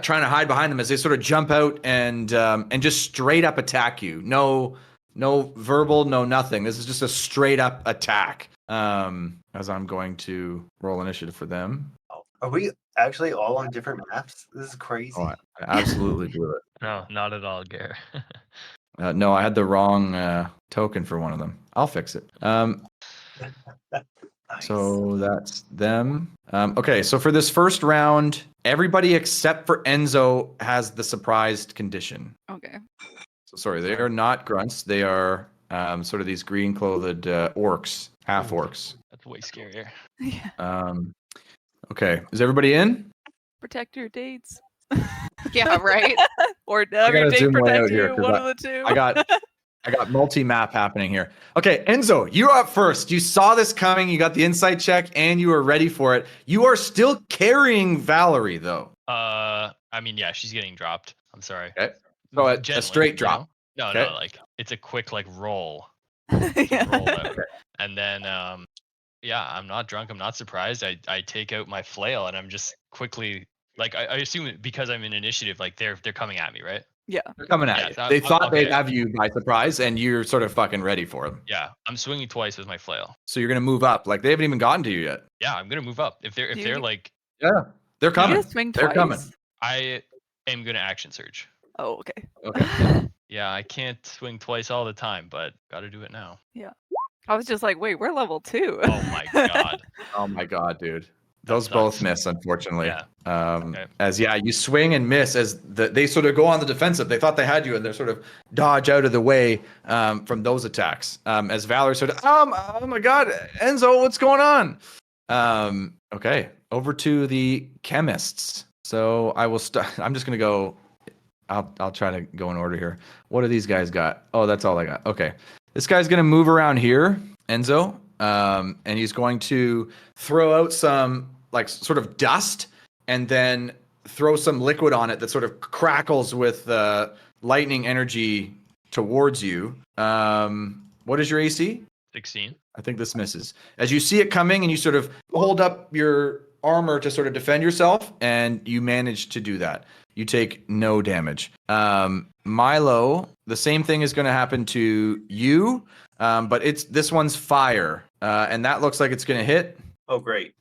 trying to hide behind them as they sort of jump out and just straight up attack you. No verbal, no nothing. This is just a straight up attack. As I'm going to roll initiative for them. Are we actually all on different maps? This is crazy. Oh, I absolutely blew it. No, not at all, Gare. No, I had the wrong token for one of them. I'll fix it. Nice. So that's them. Okay, so for this first round, everybody except for Enzo has the surprised condition. Okay. So sorry, they are not grunts. They are sort of these green-clothed orcs, half orcs. That's way scarier. Yeah. Okay, is everybody in? Protect your dates. Yeah, right. Or have your gotta date zoom way protect out here, you. 'cause One of the two. I got multi-map happening here. Okay, Enzo, you're up first. You saw this coming. You got the insight check, and you were ready for it. You are still carrying Valerie, though. I mean, yeah, she's getting dropped. I'm sorry. Okay. So a Gently, straight drop. No, Okay. no, like it's a quick like roll. Yeah. Roll out. And then yeah, I'm not drunk. I'm not surprised. I take out my flail and I'm just quickly like I assume because I'm in initiative, like they're coming at me, right? Yeah. They're coming at Yeah, you. so They I'm- thought they'd okay. have you by surprise, and you're sort of fucking ready for them. Yeah, I'm swinging twice with my flail. So you're gonna move up. Like they haven't even gotten to you yet. Yeah, I'm gonna move up. If they're You- like, Yeah, they're You coming. get to swing They're twice? coming. I am gonna action surge. Oh, okay. Okay. Yeah, I can't swing twice all the time, but gotta do it now. I was just like, wait, we're level 2. Oh my god. Oh my god, dude. That Those both sucks. miss, unfortunately. Yeah. Okay. As you swing and miss as they sort of go on the defensive. They thought they had you, and they're sort of dodge out of the way from those attacks. As Valerie sort of, oh my god, Enzo, what's going on? Okay, over to the chemists. So I will start. I'm just gonna go. I'll try to go in order here. What do these guys got? Oh, that's all I got. Okay, this guy's gonna move around here, Enzo, and he's going to throw out some like sort of dust, and then throw some liquid on it that sort of crackles with lightning energy towards you. What is your AC? 16. I think this misses. As you see it coming, and you sort of hold up your armor to sort of defend yourself, and you manage to do that. You take no damage. Milo, the same thing is going to happen to you, but this one's fire, and that looks like it's going to hit. Oh, great.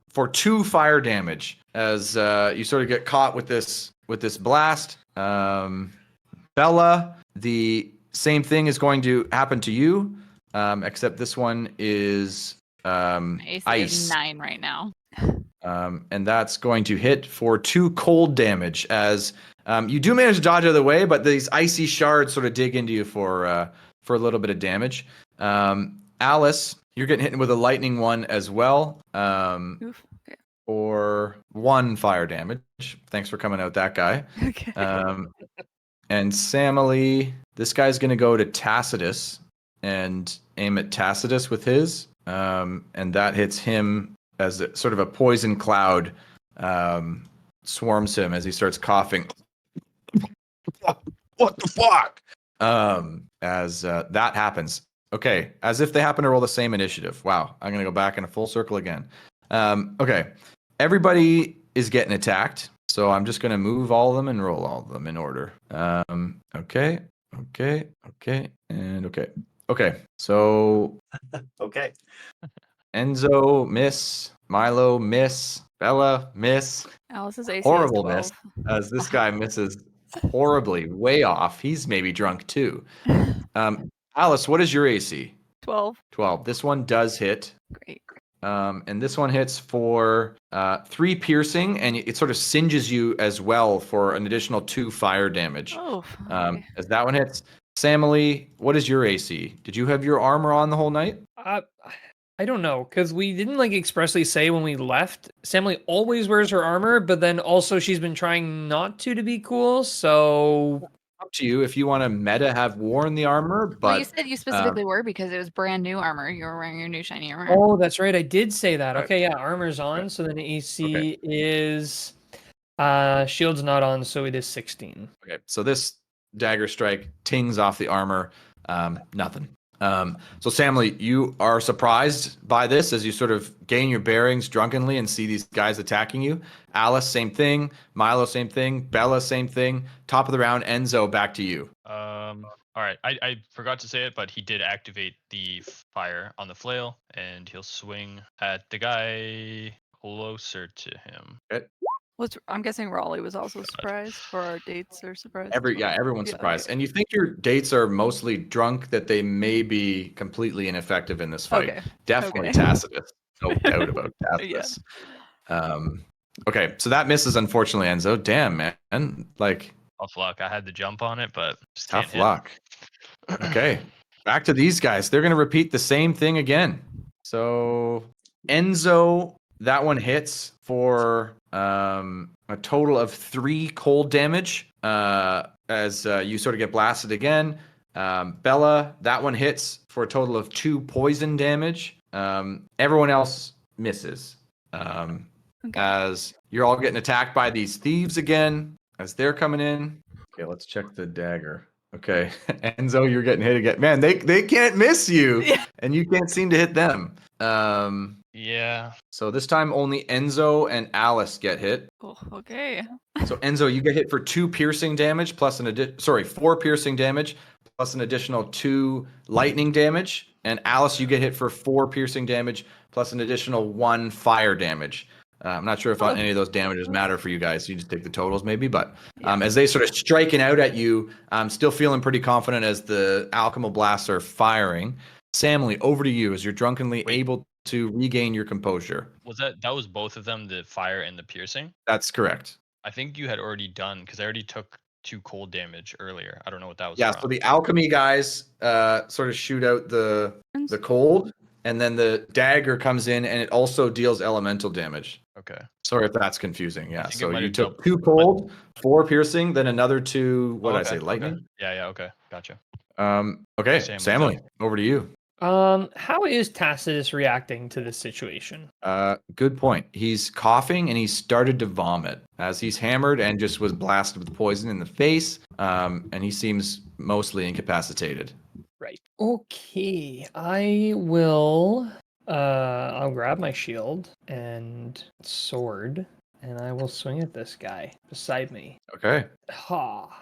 For 2 fire damage as you sort of get caught with this blast. Bella, the same thing is going to happen to you, except this one is AC ice. is 9 right now. And that's going to hit for 2 cold damage as you do manage to dodge out of the way, but these icy shards sort of dig into you for a little bit of damage. Alice, you're getting hit with a lightning one as well. Oof. Okay. Or 1 fire damage. Thanks for coming out, that guy. Okay. And Samily, this guy's going to go to Tacitus and aim at Tacitus with his. And that hits him as sort of a poison cloud swarms him as he starts coughing. What the fuck? As that happens. Okay, as if they happen to roll the same initiative. Wow, I'm going to go back in a full circle again. Okay, everybody is getting attacked, so I'm just going to move all of them and roll all of them in order. Okay, and okay. Okay, so Okay. Enzo, miss. Milo, miss. Bella, miss. Alice's AC Horrible is 12. miss, as this guy misses horribly, way off. He's maybe drunk too. Alice, what is your AC? 12. 12. This one does hit. Great. And this one hits for 3 piercing, and it sort of singes you as well for an additional 2 fire damage. Oh. Okay. As that one hits. Samily, what is your AC? Did you have your armor on the whole night? I don't know, because we didn't like expressly say when we left. Samly always wears her armor, but then also she's been trying not to be cool. So Up to you if you want to meta have worn the armor, but Well, you said you specifically were because it was brand new armor. You were wearing your new shiny armor. oh, that's right, I did say that. Right. Okay, yeah, armor's on. Right. So then AC Okay. is shield's not on, so it is 16. Okay, so this dagger strike tings off the armor. Nothing. So Samly, you are surprised by this as you sort of gain your bearings drunkenly and see these guys attacking you. Alice, same thing. Milo, same thing. Bella, same thing. Top of the round, Enzo, back to you. All right. I forgot to say it, but he did activate the fire on the flail, and he'll swing at the guy closer to him. Okay. I'm guessing Raleigh was also surprised, or our dates are surprised. as well. Everyone's Yeah, surprised. okay. And you think your dates are mostly drunk, that they may be completely ineffective in this fight. Okay. Definitely Okay. Tacitus. No doubt about Tacitus. Okay, so that misses, unfortunately, Enzo. Damn, man. Like, Tough luck. I had the jump on it, but just tough can't luck. Okay, back to these guys. They're going to repeat the same thing again. So, Enzo, that one hits for a total of 3 cold damage as you sort of get blasted again. Bella, that one hits for a total of 2 poison damage. Everyone else misses as you're all getting attacked by these thieves again as they're coming in. Okay, let's check the dagger. Okay, Enzo, you're getting hit again. Man, they can't miss you, and you can't seem to hit them. Yeah. So this time only Enzo and Alice get hit. Oh, okay. So Enzo, you get hit for 2 piercing damage plus 4 piercing damage plus an additional 2 lightning damage. And Alice, you get hit for 4 piercing damage plus an additional 1 fire damage. I'm not sure if any of those damages matter for you guys. You just take the totals maybe, but as they sort of striking out at you, I'm still feeling pretty confident as the alchemical blasts are firing. Samly, over to you as you're drunkenly able to regain your composure. Was that was both of them, the fire and the piercing? That's correct. I think you had already done, because I already took 2 cold damage earlier. I don't know what that was Yeah, from. so the alchemy guys sort of shoot out the cold, and then the dagger comes in and it also deals elemental damage. Okay. Sorry if that's confusing. Yeah, think it so might you have took jumped, 2 cold, 4 piercing, then another 2, what did I say, Okay. lightning? Yeah, okay. Gotcha. Okay, Samly, over to you. How is Tacitus reacting to this situation? Good point. He's coughing and he started to vomit as he's hammered and just was blasted with poison in the face. And he seems mostly incapacitated. Right. Okay, I will I'll grab my shield and sword and I will swing at this guy beside me. Okay. Ha.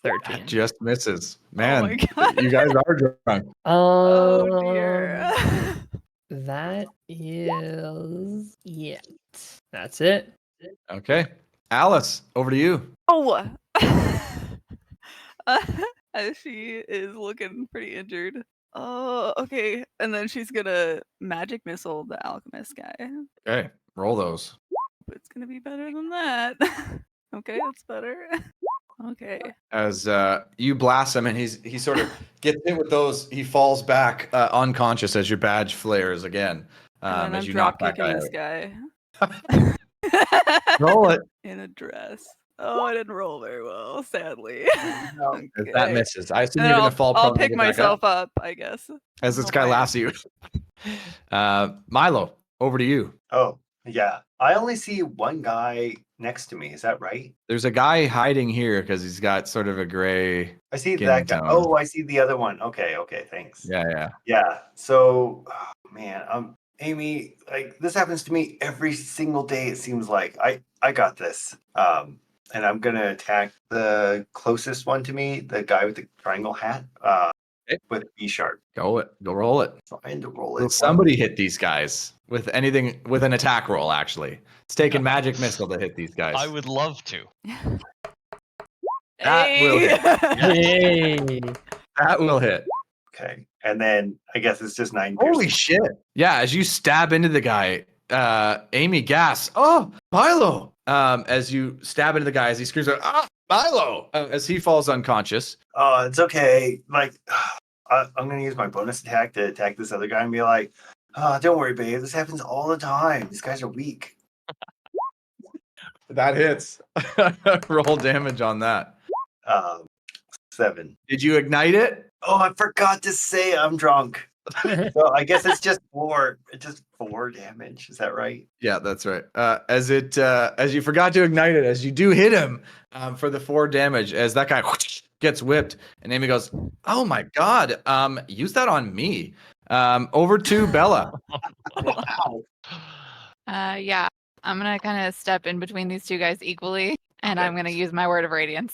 That 13. just misses. Oh my Man, God. you guys are drunk. Oh dear. That is it. That's it. Okay. Alice, over to you. Oh. As she is looking pretty injured. Oh, okay. And then she's gonna magic missile the alchemist guy. Okay. Roll those. But it's gonna be better than that. Okay, that's better. Okay. As you blast him and he sort of gets hit with those, he falls back unconscious as your badge flares again. And then As I'm you drop knock that kicking guy this guy. Roll it. In a dress. Oh, I didn't roll very well, sadly. No, that misses. I assume And you're then going to fall prone. I'll and pick get back myself up, I guess. as this Oh, guy my. laughs at you. Milo, over to you. Oh, yeah. I only see one guy next to me. Is that right? There's a guy hiding here because he's got sort of a gray. I see Skin that guy. tone. Oh, I see the other one. Okay, thanks. Yeah. Yeah. So, oh, man, Amy, like this happens to me every single day. It seems like I got this. And I'm gonna attack the closest one to me, the guy with the triangle hat. With B sharp. Go roll it. Trying to roll Will it. somebody hit these guys with anything, with an attack roll, actually? It's taking magic missile to hit these guys. I would love to. That will hit. Hey. That will hit. Okay. And then I guess it's just 9 Holy piercing. shit. Yeah, as you stab into the guy, Amy gasps, "Oh, Milo!" As you stab into the guy, as he screams out, "Ah, Kylo as he falls unconscious. Oh, it's okay. Like, I'm gonna use my bonus attack to attack this other guy and be like, "Oh, don't worry, babe. This happens all the time. These guys are weak." That hits. Roll damage on that. 7. Did you ignite it? Oh, I forgot to say I'm drunk. So I guess it's just 4. It's just 4 damage. Is that right? Yeah, that's right. As you forgot to ignite it, as you do hit him for the 4 damage, as that guy gets whipped, and Amy goes, "Oh my god, use that on me." Over to Bella. Wow. Yeah, I'm gonna kind of step in between these two guys equally, and I'm gonna use my word of radiance.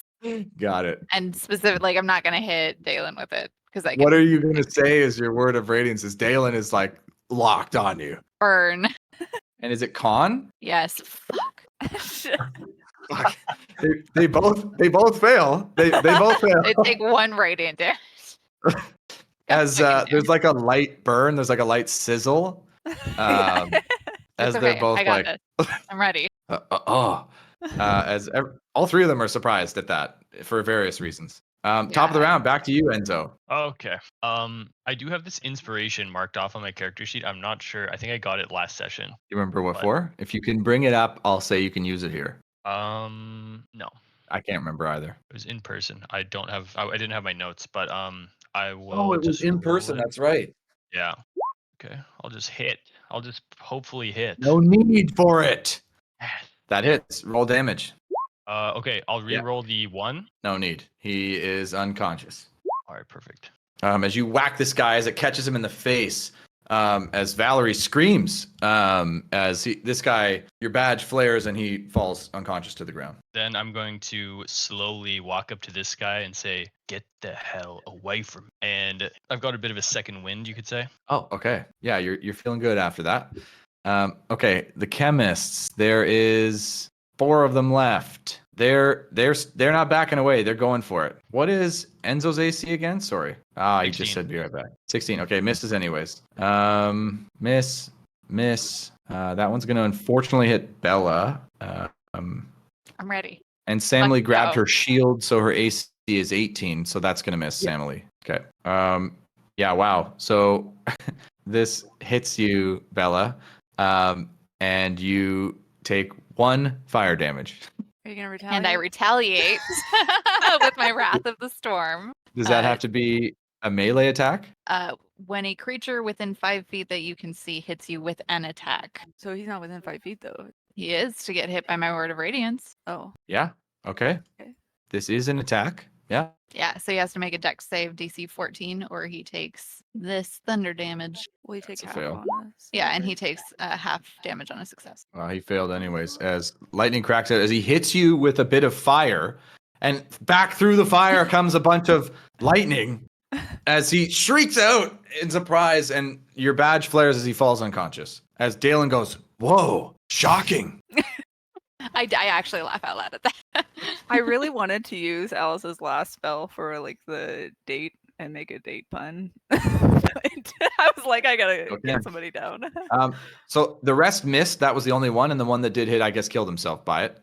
Got it. And specifically, I'm not gonna hit Dalen with it because I What can are you gonna say is your word of radiance? Is Dalen is like locked on you, burn. and is it con? Yes. Fuck. Fuck. They both fail. They both fail. I take 1 radiant damage. As fucking there's like a light burn, there's like a light sizzle. As It's they're okay, both I got like, this. I'm ready. all 3 of them are surprised at that for various reasons. Top of the Yeah. round, back to you, Enzo. Okay. I do have this inspiration marked off on my character sheet. I'm not sure. I think I got it last session. You remember what What? for? If you can bring it up, I'll say you can use it here. No. I can't remember either. It was in person. I didn't have my notes, but I will. Oh, it was just in roll person. it. That's right. Yeah. Okay. I'll just hit. I'll just hopefully hit. No need for it. That hits. Roll damage. Okay. I'll Yeah. re-roll the 1. No need. He is unconscious. All right. Perfect. As you whack this guy, as it catches him in the face, as Valerie screams, this guy, your badge flares and he falls unconscious to the ground. Then I'm going to slowly walk up to this guy and say, "Get the hell away from me." And I've got a bit of a second wind, you could say. Oh, okay. Yeah, you're feeling good after that. Okay, the chemists. There is 4 of them left. They're not backing away. They're going for it. What is Enzo's AC again? Sorry. You just 16. said be right back. 16. Okay, misses anyways. Miss. That one's gonna unfortunately hit Bella. I'm ready. And Samly Let's grabbed go. her shield, so her AC is 18, so that's gonna miss Samly. Okay. Yeah. Wow. So this hits you, Bella, and you take 1 fire damage. Are you gonna retaliate? And I retaliate with my Wrath of the Storm. Does that have to be a melee attack? When a creature within 5 feet that you can see hits you with an attack, So he's not within 5 feet though. he is to get hit by my word of radiance. Oh. Yeah. Okay. Okay. This is an attack. Yeah. Yeah, so he has to make a dex save DC 14 or he takes this thunder damage. Will he take That's a half fail. on us? Yeah, and he takes half damage on a success. He failed anyways. As lightning cracks out, as he hits you with a bit of fire, and back through the fire comes a bunch of lightning. As he shrieks out in surprise, and your badge flares as he falls unconscious. As Dalen goes, "Whoa, shocking!" I actually laugh out loud at that. I really wanted to use Alice's last spell for like the date and make a date pun. I was like, I gotta Okay. get somebody down. So the rest missed. That was the only one, and the one that did hit, I guess, killed himself by it.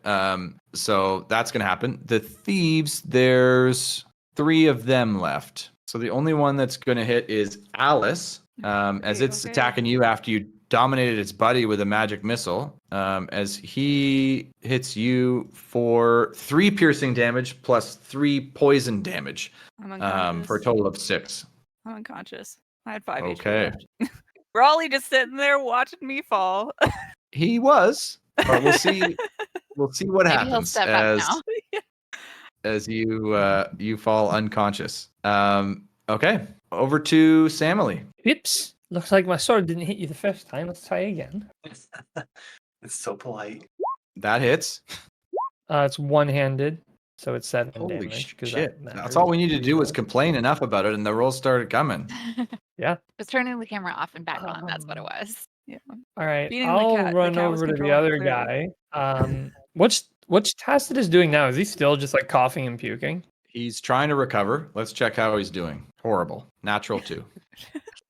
So that's gonna happen. The thieves, there's 3 of them left. So the only one that's gonna hit is Alice, as it's attacking you after you dominated its buddy with a magic missile. As he hits you for 3 piercing damage plus 3 poison damage, I'm unconscious. for a total of 6. I'm unconscious. I had 5 HP Okay. left. Raleigh just sitting there watching me fall. He was, but we'll see. We'll see what Maybe he'll happens step up now. as you fall unconscious. Okay, over to Samily. Oops. Looks like my sword didn't hit you the first time. Let's try again. It's so polite. That hits. It's one-handed, so it's 7 Holy damage. 'cause shit! that That's all we matters. needed to do was complain enough about it, and the rolls started coming. Just turning the camera off and back on. That's what it was. All right, Beating the I'll cat. The run cat was over to the controlled other clearly. guy. What's Tacitus doing now? Is he still just like coughing and puking? He's trying to recover. Let's check how he's doing. Horrible. Natural 2.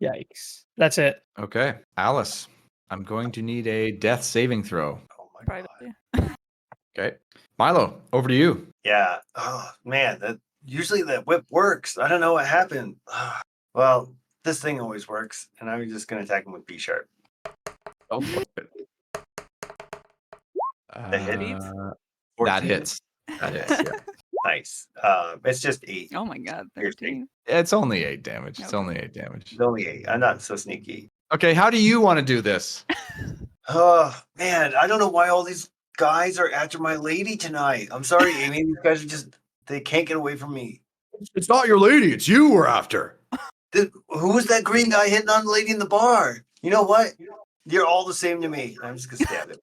Yikes. That's it. Okay, Alice. I'm going to need a death saving throw. Oh my god. Privately. Okay. Milo, over to you. Yeah. Oh man, usually that whip works. I don't know what happened. Well, this thing always works, and I'm just gonna attack him with B sharp. Oh, it. That hit. That 14. hits. That hits, yeah. Nice. It's just 8. Oh my god, Piercing. 13. It's only 8 damage. It's Okay. only 8 damage. It's only 8. I'm not so sneaky. Okay, how do you want to do this? Oh man, I don't know why all these guys are after my lady tonight. I'm sorry, Amy. These guys are they can't get away from me. It's not your lady. It's you we're after. Who was that green guy hitting on the lady in the bar? You know what? You're all the same to me. I'm just gonna stab him.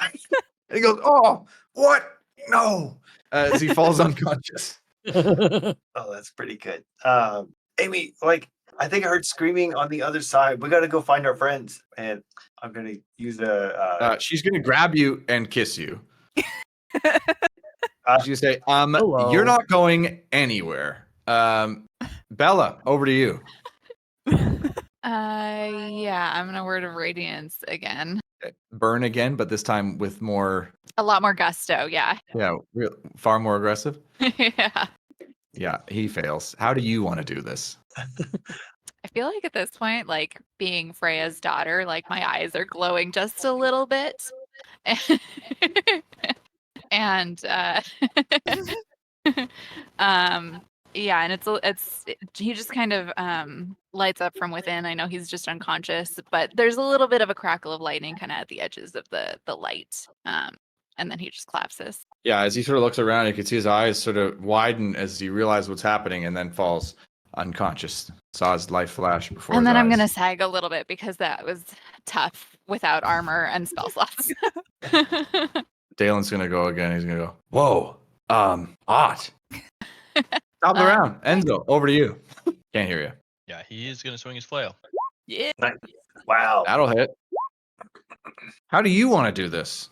And he goes, oh, what? No. As he falls unconscious. Oh, that's pretty good. Amy, I think I heard screaming on the other side. We got to go find our friends, and I'm gonna use She's going to grab you and kiss you. She's going to say, Hello. you're not going anywhere. Bella, over to you. Yeah, I'm gonna word of radiance again. Burn again, but this time with more, A lot more gusto, yeah. far more aggressive. Yeah. Yeah, he fails. How do you want to do this? I feel like at this point, like being Freya's daughter, like my eyes are glowing just a little bit. And yeah, and he just kind of lights up from within. I know he's just unconscious, but there's a little bit of a crackle of lightning kind of at the edges of the light. And then he just collapses. Yeah, as he sort of looks around, you can see his eyes sort of widen as he realizes what's happening and then falls unconscious. Saw his life flash before And then I'm eyes. going to sag a little bit because that was tough without armor and spell slots. Dalen's going to go again. He's going to go, whoa, hot. Stop around. Enzo, over to you. Can't hear you. Yeah, he is going to swing his flail. Yeah. Nice. Wow. That'll hit. How do you want to do this?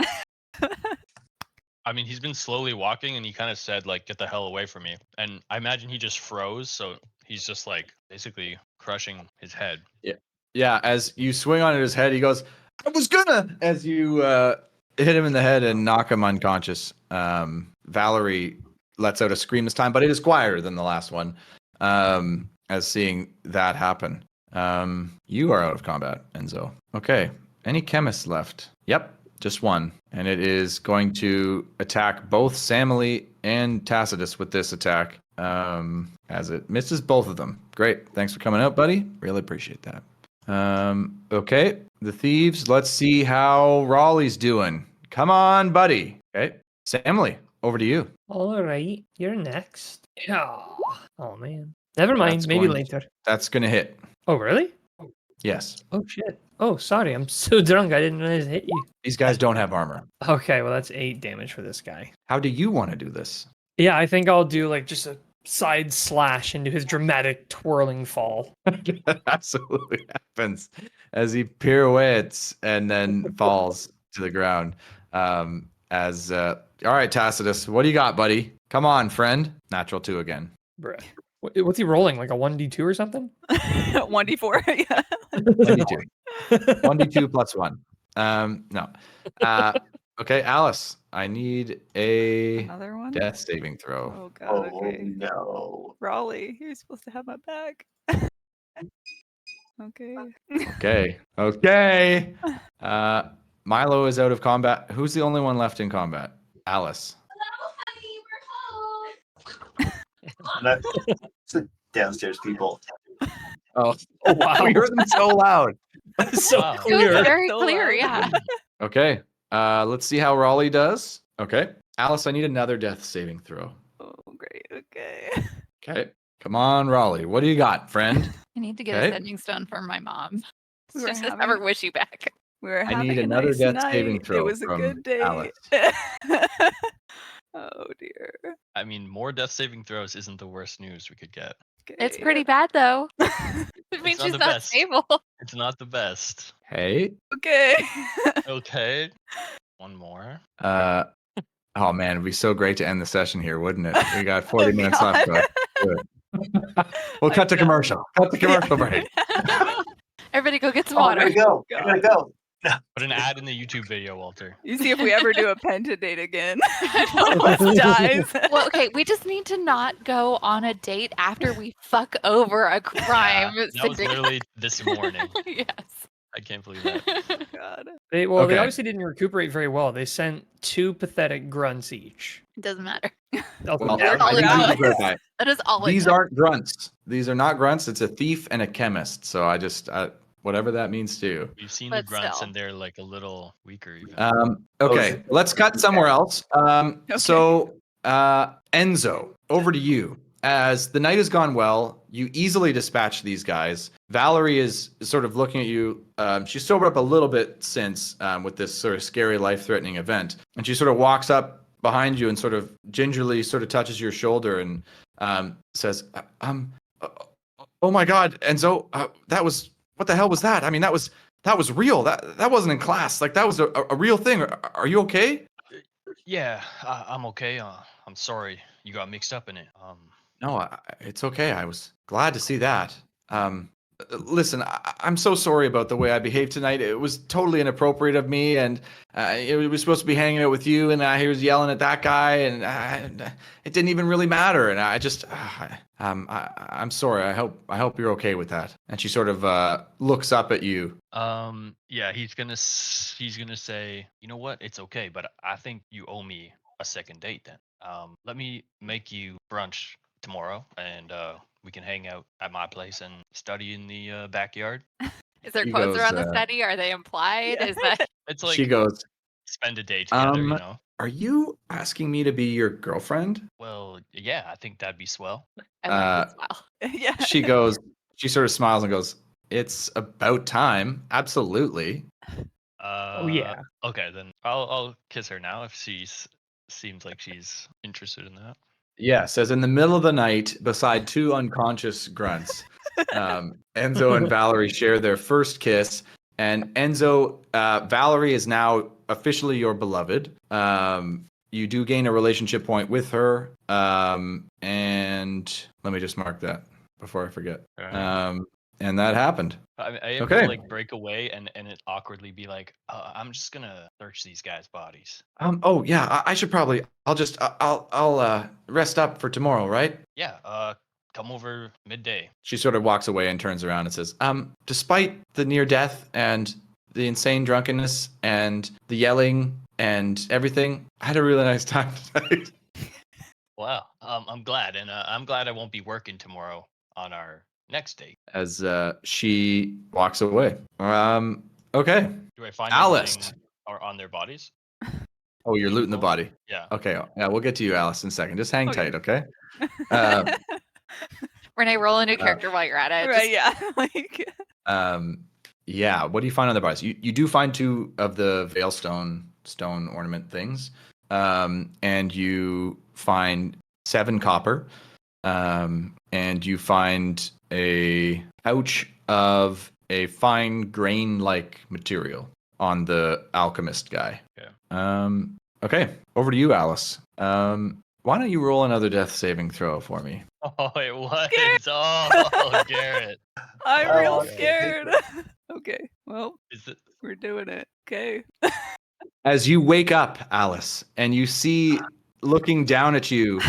I mean, he's been slowly walking, and he kind of said, like, get the hell away from me. And I imagine he just froze, so he's just, like, basically crushing his head. Yeah, as you swing on his head, he goes, I was gonna, as you hit him in the head and knock him unconscious. Valerie lets out a scream this time, but it is quieter than the last one. As seeing that happen. You are out of combat, Enzo. Okay. Any chemists left? Yep, just one. And it is going to attack both Samily and Tacitus with this attack. As it misses both of them. Great. Thanks for coming out, buddy. Really appreciate that. Okay. The thieves. Let's see how Raleigh's doing. Come on, buddy. Okay. Samily, over to you. All right, you're next. Yeah. Oh man. Never mind. That's Maybe going- later. That's going to hit. Oh really? Yes. Oh shit. Oh sorry. I'm so drunk. I didn't realize it hit you. These guys don't have armor. Okay. Well, that's 8 damage for this guy. How do you want to do this? Yeah, I think I'll do like just a side slash into his dramatic twirling fall. That absolutely happens as he pirouettes and then falls to the ground. All right, Tacitus, what do you got, buddy? Come on, friend. Natural 2 again. Bruh. What's he rolling? Like a 1d2 or something? 1d4. Yeah. 1d2. 1d2 plus 1. No. Okay, Alice, I need a Another one. death saving throw. Oh god. Oh Okay. no. Raleigh, you're supposed to have my back. Okay. Okay. Milo is out of combat. Who's the only one left in combat? Alice. It's the downstairs people. Oh, wow. We heard them so loud. So Wow. It was clear. very So clear, loud. yeah. Okay. Let's see how Raleigh does. Okay. Alice, I need another death saving throw. Oh great. Okay. Okay. Come on, Raleigh. What do you got, friend? I need to get Okay. a sending stone for my mom. We were Just to having- have her wish you back. We were I having need a another nice death night. saving throw It was a from good day. Alice. Oh dear. I mean, more death saving throws isn't the worst news we could get. It's Okay. pretty bad though. It means not she's the not best. stable. It's not the best. Hey. Okay. Okay. One more. Oh man, it'd be so great to end the session here, wouldn't it? We got 40 Oh, minutes God. left. Go ahead. We'll cut to commercial. Cut the commercial break. Everybody go get some Oh, I water. gotta go. I gotta go. Put an ad in the YouTube video, Walter. You see if we ever do a penta date again. One of us dies. Well, okay, we just need to not go on a date after we fuck over a crime. Yeah, that was literally this morning. Yes. I can't believe that. God. They Okay. obviously didn't recuperate very well. They sent 2 pathetic grunts each. It doesn't matter. Well, That's all I it need matters. to clarify. That is all it These matters. aren't grunts. These are not grunts. It's a thief and a chemist. So whatever that means to you. We've seen But the grunts still. and they're like a little weaker even. Okay, let's cut somewhere else. So Enzo, over to you. As the night has gone well, you easily dispatch these guys. Valerie is sort of looking at you. She's sobered up a little bit since with this sort of scary, life-threatening event, and she sort of walks up behind you and sort of gingerly sort of touches your shoulder and says, "Oh my God, Enzo, that was what the hell was that? I mean, that was real. That wasn't in class. Like that was a real thing. Are you okay?" Yeah, I'm okay. I'm sorry you got mixed up in it. No, it's okay. I was glad to see that. Listen, I'm so sorry about the way I behaved tonight. It was totally inappropriate of me, and it was supposed to be hanging out with you, and he was yelling at that guy, and it didn't even really matter. And I just, I'm sorry. I hope you're okay with that. And she sort of looks up at you. Yeah, he's gonna say, you know what? It's okay, but I think you owe me a second date then. Let me make you brunch tomorrow, and we can hang out at my place and study in the backyard. Is there She quotes goes, around the study? Are they implied? Yeah. Is that It's like She goes, spend a day together, you know? "Are you asking me to be your girlfriend?" Well, yeah, I think that'd be swell. I like this well. Yeah. She goes, she sort of smiles and goes, "It's about time. Absolutely." Oh yeah. Okay, then I'll kiss her now if seems like she's interested in that. Yes, as in the middle of the night, beside 2 unconscious grunts, Enzo and Valerie share their first kiss. And Enzo, Valerie is now officially your beloved. You do gain a relationship point with her. And let me just mark that before I forget. And that happened. I have Okay. to like break away and it awkwardly be like, I'm just gonna search these guys' bodies. Oh yeah, I should probably. I'll rest up for tomorrow, right? Yeah, come over midday. She sort of walks away and turns around and says, despite the near death and the insane drunkenness and the yelling and everything, I had a really nice time tonight." Wow, I'm glad, and I'm glad I won't be working tomorrow on our next date. As she walks away. Okay. Do I find Alice. anything on their bodies? Oh, you're looting the body. Yeah. Okay. Yeah, we'll get to you, Alice, in a second. Just hang Okay. tight, okay? Uh, Renee, roll a new character while you're at it. Right, yeah. Like yeah. What do you find on the bodies? You do find 2 of the veilstone stone ornament things, and you find 7 copper, and you find a pouch of a fine grain-like material on the alchemist guy. Okay. Okay. Over to you, Alice. Why don't you roll another death saving throw for me? Oh, it was. Oh, Garrett. I'm real Oh, scared. Okay. Well, Is it? we're doing it. Okay. As you wake up, Alice, and you see looking down at you,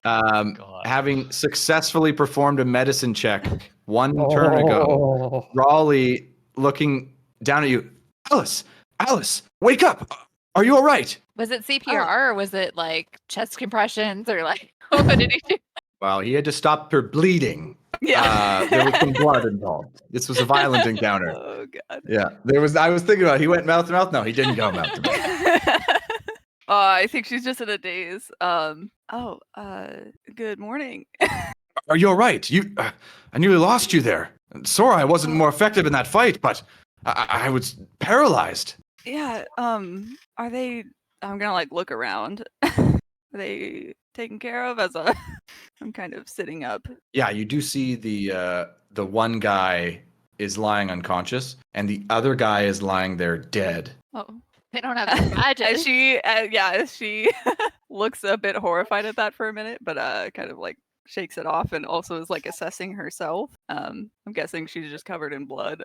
God. having successfully performed a medicine check 1 turn ago, Oh. Raleigh looking down at you. Alice, wake up. Are you all right? Was it CPR or was it like chest compressions or like what did he do? Well, he had to stop her bleeding. Yeah. There was some blood involved. This was a violent encounter. Oh God. Yeah, I was thinking about it. He went mouth to mouth. No, he didn't go mouth to mouth. I think she's just in a daze. Good morning. Are you all right? I nearly lost you there. Sorry, I wasn't more effective in that fight, but I was paralyzed. Yeah. Are they? I'm gonna like look around. Are they taken care of? I'm kind of sitting up. Yeah, you do see the one guy is lying unconscious, and the other guy is lying there dead. Oh, they don't have the badges. She looks a bit horrified at that for a minute, but kind of like shakes it off and also is like assessing herself. I'm guessing she's just covered in blood.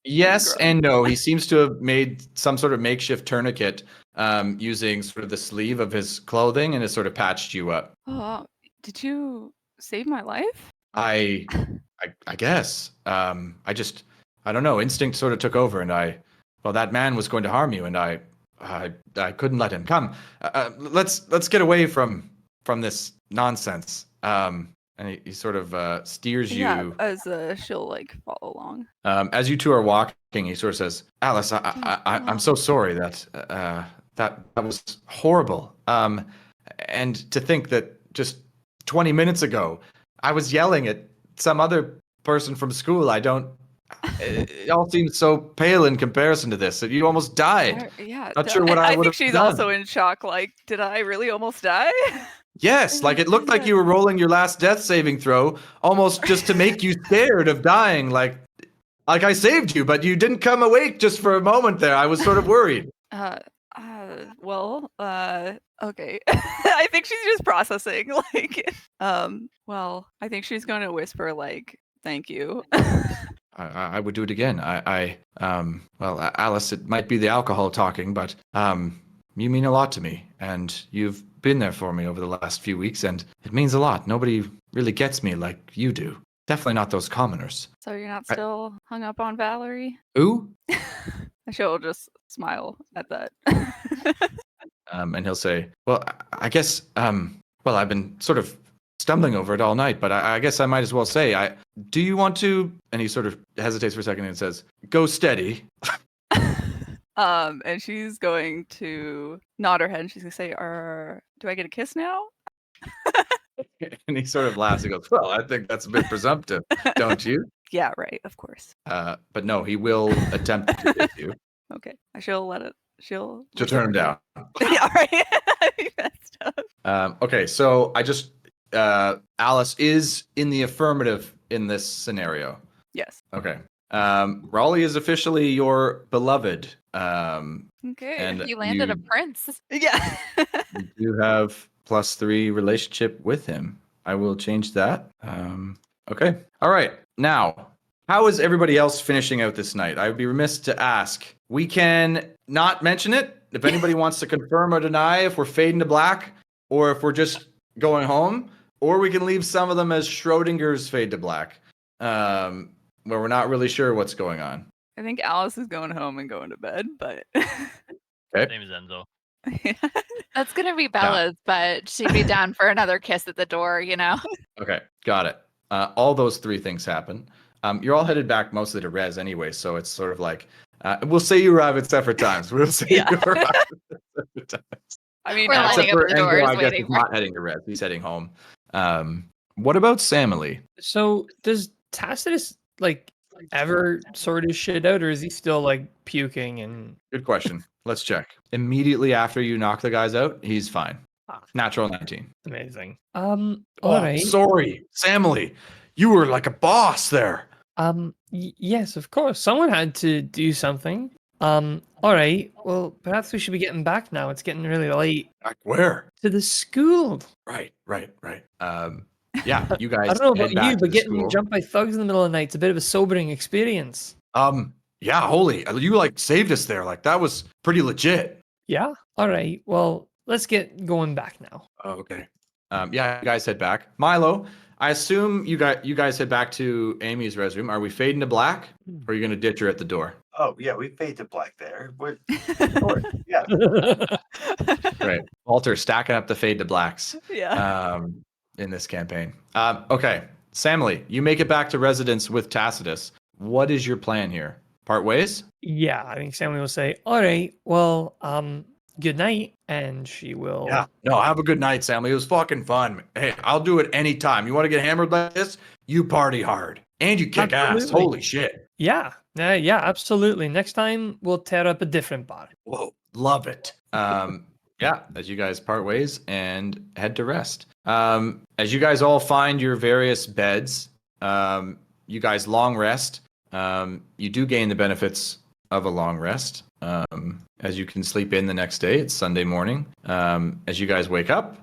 Yes Gross. and no. He seems to have made some sort of makeshift tourniquet using sort of the sleeve of his clothing and has sort of patched you up. Oh, did you save my life? I guess. I don't know. Instinct sort of took over, and that man was going to harm you, and I couldn't let him come. Let's get away from this nonsense. And he sort of steers you. Yeah, as she'll like follow along. As you two are walking, he sort of says, "Alice, I'm so sorry that that was horrible. And to think that just 20 minutes ago, I was yelling at some other person from school. It all seems so pale in comparison to this. That you almost died. Yeah, Not sure what I would think have she's done. also in shock. Like, did I really almost die? Yes, like it looked like you were rolling your last death saving throw, almost just to make you scared of dying. Like I saved you, but you didn't come awake just for a moment there. I was sort of worried. Well, okay. I think she's just processing. Like, well, I think she's going to whisper like, "Thank you." I would do it again. Well, Alice, it might be the alcohol talking, but you mean a lot to me, and you've been there for me over the last few weeks, and it means a lot. Nobody really gets me like you do. Definitely not those commoners. So you're not still hung up on Valerie? Who? She'll just smile at that. And he'll say, well, I guess, well, I've been sort of stumbling over it all night, but I guess I might as well say, do you want to, and he sort of hesitates for a second and says, go steady. And she's going to nod her head and she's going to say, do I get a kiss now? And he sort of laughs and goes, well, I think that's a bit presumptive, don't you? Yeah, right, of course. But no, he will attempt to kiss you. Okay, she'll let it. She'll To turn him down. Yeah, right. Messed up. Okay, so Alice is in the affirmative in this scenario. Yes. Okay. Raleigh is officially your beloved. Okay. And You landed a prince. Yeah. you do have +3 relationship with him. I will change that. Okay. All right. Now, how is everybody else finishing out this night? I would be remiss to ask. We can not mention it. If anybody wants to confirm or deny if we're fading to black or if we're just going home, or we can leave some of them as Schrodinger's fade to black, where we're not really sure what's going on. I think Alice is going home and going to bed, but Okay. Same as Enzo. yeah. That's gonna be Bella's, but she'd be down for another kiss at the door, you know. Okay, got it. All those 3 things happen. You're all headed back mostly to Res anyway, so it's sort of like, we'll say you arrive at separate times. We'll say Yeah. you arrive at separate times. I mean, We're we're lining lining up the doors, I guess waiting he's for. not heading to Res. He's heading home. What about Samily? So does Tacitus like ever sort his shit out, or is he still like puking and? Good question. Let's check. Immediately after you knock the guys out, he's fine. Ah. Natural 19. Amazing. Oh, All right. sorry, Samily. You were like a boss there. Yes, of course. Someone had to do something. All right. Well, perhaps we should be getting back now. It's getting really late. Like where? To the school. Right. Yeah, you guys. I don't know head about back you, to but the getting school. jumped by thugs in the middle of the night is a bit of a sobering experience. Yeah, holy. You like saved us there. Like that was pretty legit. Yeah. All right. Well, let's get going back now. Oh, okay. Yeah, you guys head back. Milo, I assume you guys head back to Amy's res room. Are we fading to black? Or are you gonna ditch her at the door? Oh yeah, we fade to black there. Sure, yeah. Great. Walter stacking up the fade to blacks. Yeah. In this campaign. Okay. Samily, you make it back to residence with Tacitus. What is your plan here? Part ways? Yeah, I think Sammy will say, all right, well, good night. And she will. Yeah. No, have a good night, Samily. It was fucking fun. Hey, I'll do it anytime. You want to get hammered like this? You party hard. And you kick ass. Absolutely. Holy shit. Yeah, absolutely. Next time we'll tear up a different bar. Whoa. Love it. Yeah, as you guys part ways and head to rest. As you guys all find your various beds, you guys long rest. You do gain the benefits of a long rest, as you can sleep in the next day. It's Sunday morning. As you guys wake up,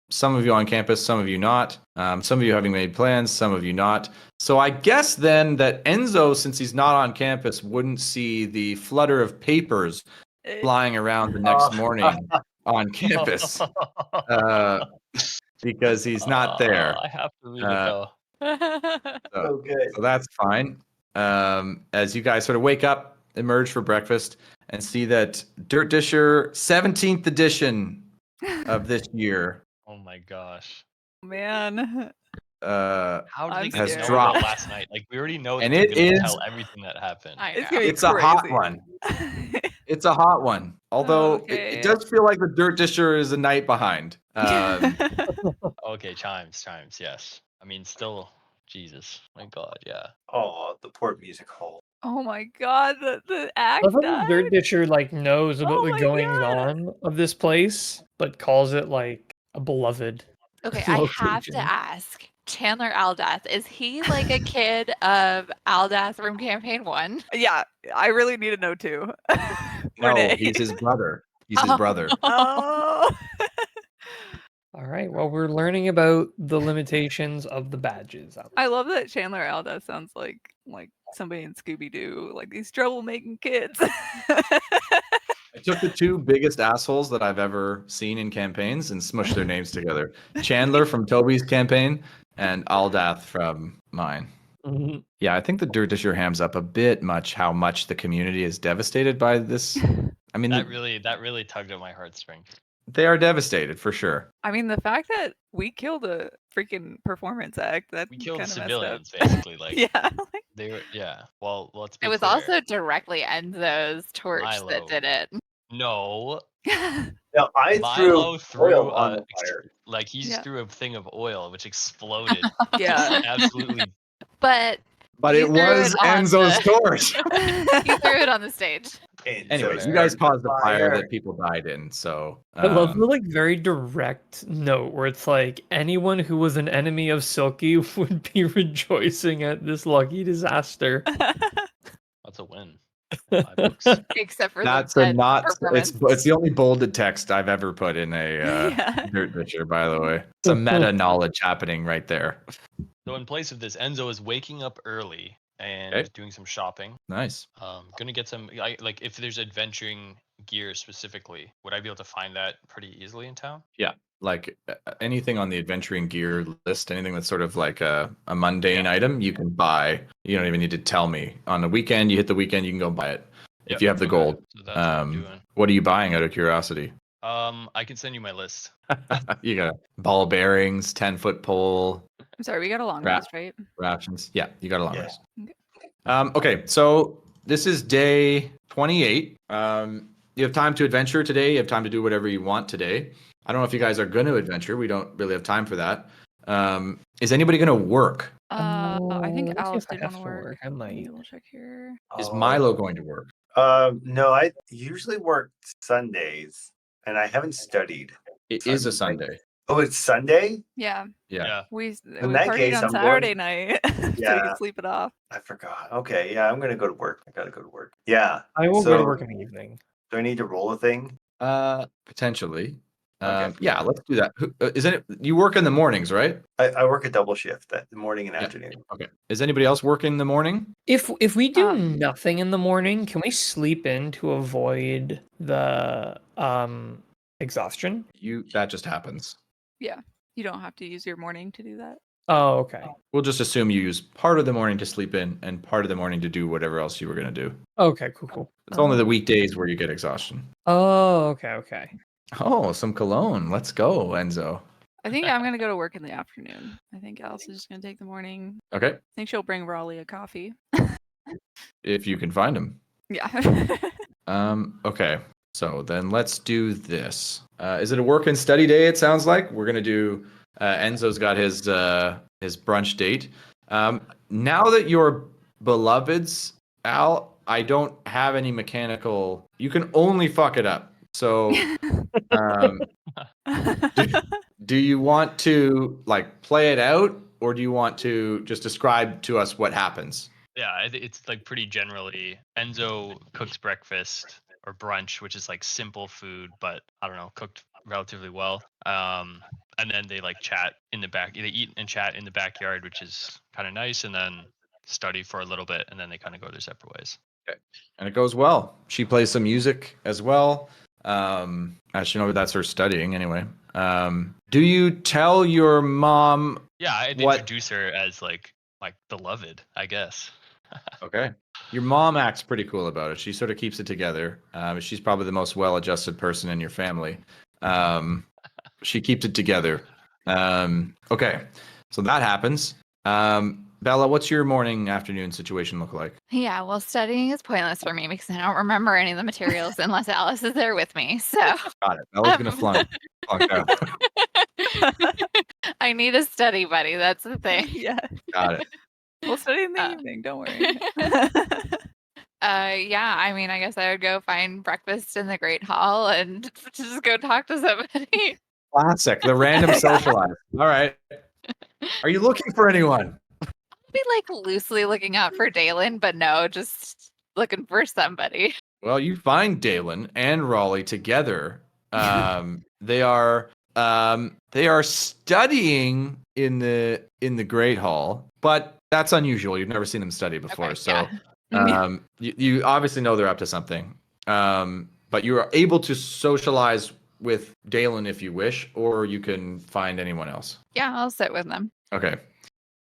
Some of you on campus, some of you not. Some of you having made plans, some of you not. So I guess then that Enzo, since he's not on campus, wouldn't see the flutter of papers flying around the next morning on campus because he's not there. I have to read it though. So good. So that's fine. As you guys sort of wake up, emerge for breakfast, and see that Dirt Disher 17th edition of this year Oh my gosh. Man. How did I'm they get has scared. to know dropped. that last night? Like we already know that And they're it gonna is- tell everything that happened. I It's know. gonna be It's a hot crazy. one. It's a hot one. Although Okay. it does feel like the Dirt Disher is a night behind. Okay, chimes, yes. I mean, still, Jesus, my God, yeah. Oh, the poor music hall. Oh my god, the act I love how the died? Dirt Disher like knows about Oh the my goings God. on of this place, but calls it like a beloved. Okay, I have location. to ask. Chandler Aldath, is he like a kid of Aldath from Campaign 1? Yeah, I really need to know too. No, Renee. he's his brother. He's his brother. Oh. All right. Well, we're learning about the limitations of the badges. I love that Chandler Alda sounds like somebody in Scooby Doo, like these troublemaking kids. I took the two biggest assholes that I've ever seen in campaigns and smushed their names together. Chandler from Toby's campaign and Aldath from mine. Mhm. Yeah, I think the Dirt Disher hams up a bit much how much the community is devastated by this. I mean, That really tugged at my heartstrings. they are devastated for sure. I mean, the fact that we killed a freaking performance act, that We killed kind of civilians, basically. Like Yeah. they were, yeah. Well, let's be It was clear. also directly Enzo's torch Milo. that did it. No, No, I Milo threw oil threw on the fire. like he just Yeah. threw a thing of oil which exploded. Yeah. Absolutely. But But You it threw was it on Enzo's the- torch. you threw it on the stage. And Anyways, so you guys started caused the fire fire. that people died in. So I love the like very direct note where it's like anyone who was an enemy of Silky would be rejoicing at this lucky disaster. That's a win. 5 books. Except for that's the a dead not. performance. It's the only bolded text I've ever put in a Yeah. Dirt Disher. By the way, it's a meta knowledge happening right there. So in place of this, Enzo is waking up early and Okay. doing some shopping. Nice. Gonna get some like if there's adventuring gear specifically, would I be able to find that pretty easily in town? Like anything on the adventuring gear list, anything that's sort of like a mundane item, you can buy. You don't even need to tell me. On the weekend, you hit the weekend, you can go buy it if Yep, you have the okay, gold. So that's what I'm doing. What are you buying out of curiosity? I can send you my list. You got ball bearings, 10-foot pole, I'm sorry, we got a long Crap. rest, right? rations. Yeah, you got a long Yeah. rest. Okay. Okay, so this is day 28. You have time to adventure today. You have time to do whatever you want today. I don't know if you guys are going to adventure. We don't really have time for that. Is anybody going to work? I think Let's see Alice if I did have want to to work. work. I Let me might. double check here. Is Oh, Milo going to work? No, I usually work Sundays, and I haven't studied. It is a Sunday. Oh, it's Sunday? Yeah, Yeah. we In we that partied case, on I'm going- Saturday night, so we Yeah. can sleep it off. I forgot. Okay, yeah, I'm gonna go to work. I gotta go to work. Yeah. I will go to So- work in the evening. Do I need to roll a thing? Potentially. Okay. Yeah, let's do that. Isn't it? You work in the mornings, right? I work a double shift that morning and Yeah. afternoon. Okay. Is anybody else working in the morning? If we do Um, nothing in the morning, can we sleep in to avoid the exhaustion? That just happens. You don't have to use your morning to do that. Oh, okay. We'll just assume you use part of the morning to sleep in and part of the morning to do whatever else you were going to do. Okay, cool. It's only the weekdays where you get exhaustion. Oh, okay. Oh, some cologne. Let's go, Enzo. I think I'm gonna go to work in the afternoon. I think Alice is just gonna take the morning. Okay. I think she'll bring Raleigh a coffee. If you can find him. Yeah. Okay. So then let's do this. Is it a work and study day? It sounds like we're gonna do. Enzo's got his brunch date. Now that you're beloveds, Al, I don't have any mechanical. You can only fuck it up. So, do you want to like play it out, or do you want to just describe to us what happens? Yeah, it's like pretty generally Enzo cooks breakfast or brunch, which is like simple food, but I don't know, cooked relatively well. And then they like chat in the back. They eat and chat in the backyard, which is kind of nice. And then study for a little bit, and then they kind of go their separate ways. Okay. And it goes well. She plays some music as well. Actually, no, that's her studying anyway. Do you tell your mom? Yeah, I'd What- introduce her as like my beloved, I guess. Okay. Your mom acts pretty cool about it. She sort of keeps it together. She's probably the most well-adjusted person in your family. She keeps it together. Okay. So that happens. Bella, what's your morning, afternoon situation look like? Yeah, well, studying is pointless for me because I don't remember any of the materials unless Alice is there with me. So Got it. Bella's gonna flunk out. I need a study buddy. That's the thing. Yeah. Got it. We'll study in the Uh, evening. Don't worry. Yeah, I mean, I guess I would go find breakfast in the Great Hall and just go talk to somebody. Classic. The random socialize. All right. Are you looking for anyone? Be like loosely looking out for Dalen, but no, just looking for somebody. Well, you find Dalen and Raleigh together. They are studying in the Great Hall, but that's unusual. You've never seen them study before, Okay, so yeah. you obviously know they're up to something. But you are able to socialize with Dalen if you wish, or you can find anyone else. Yeah, I'll sit with them. Okay.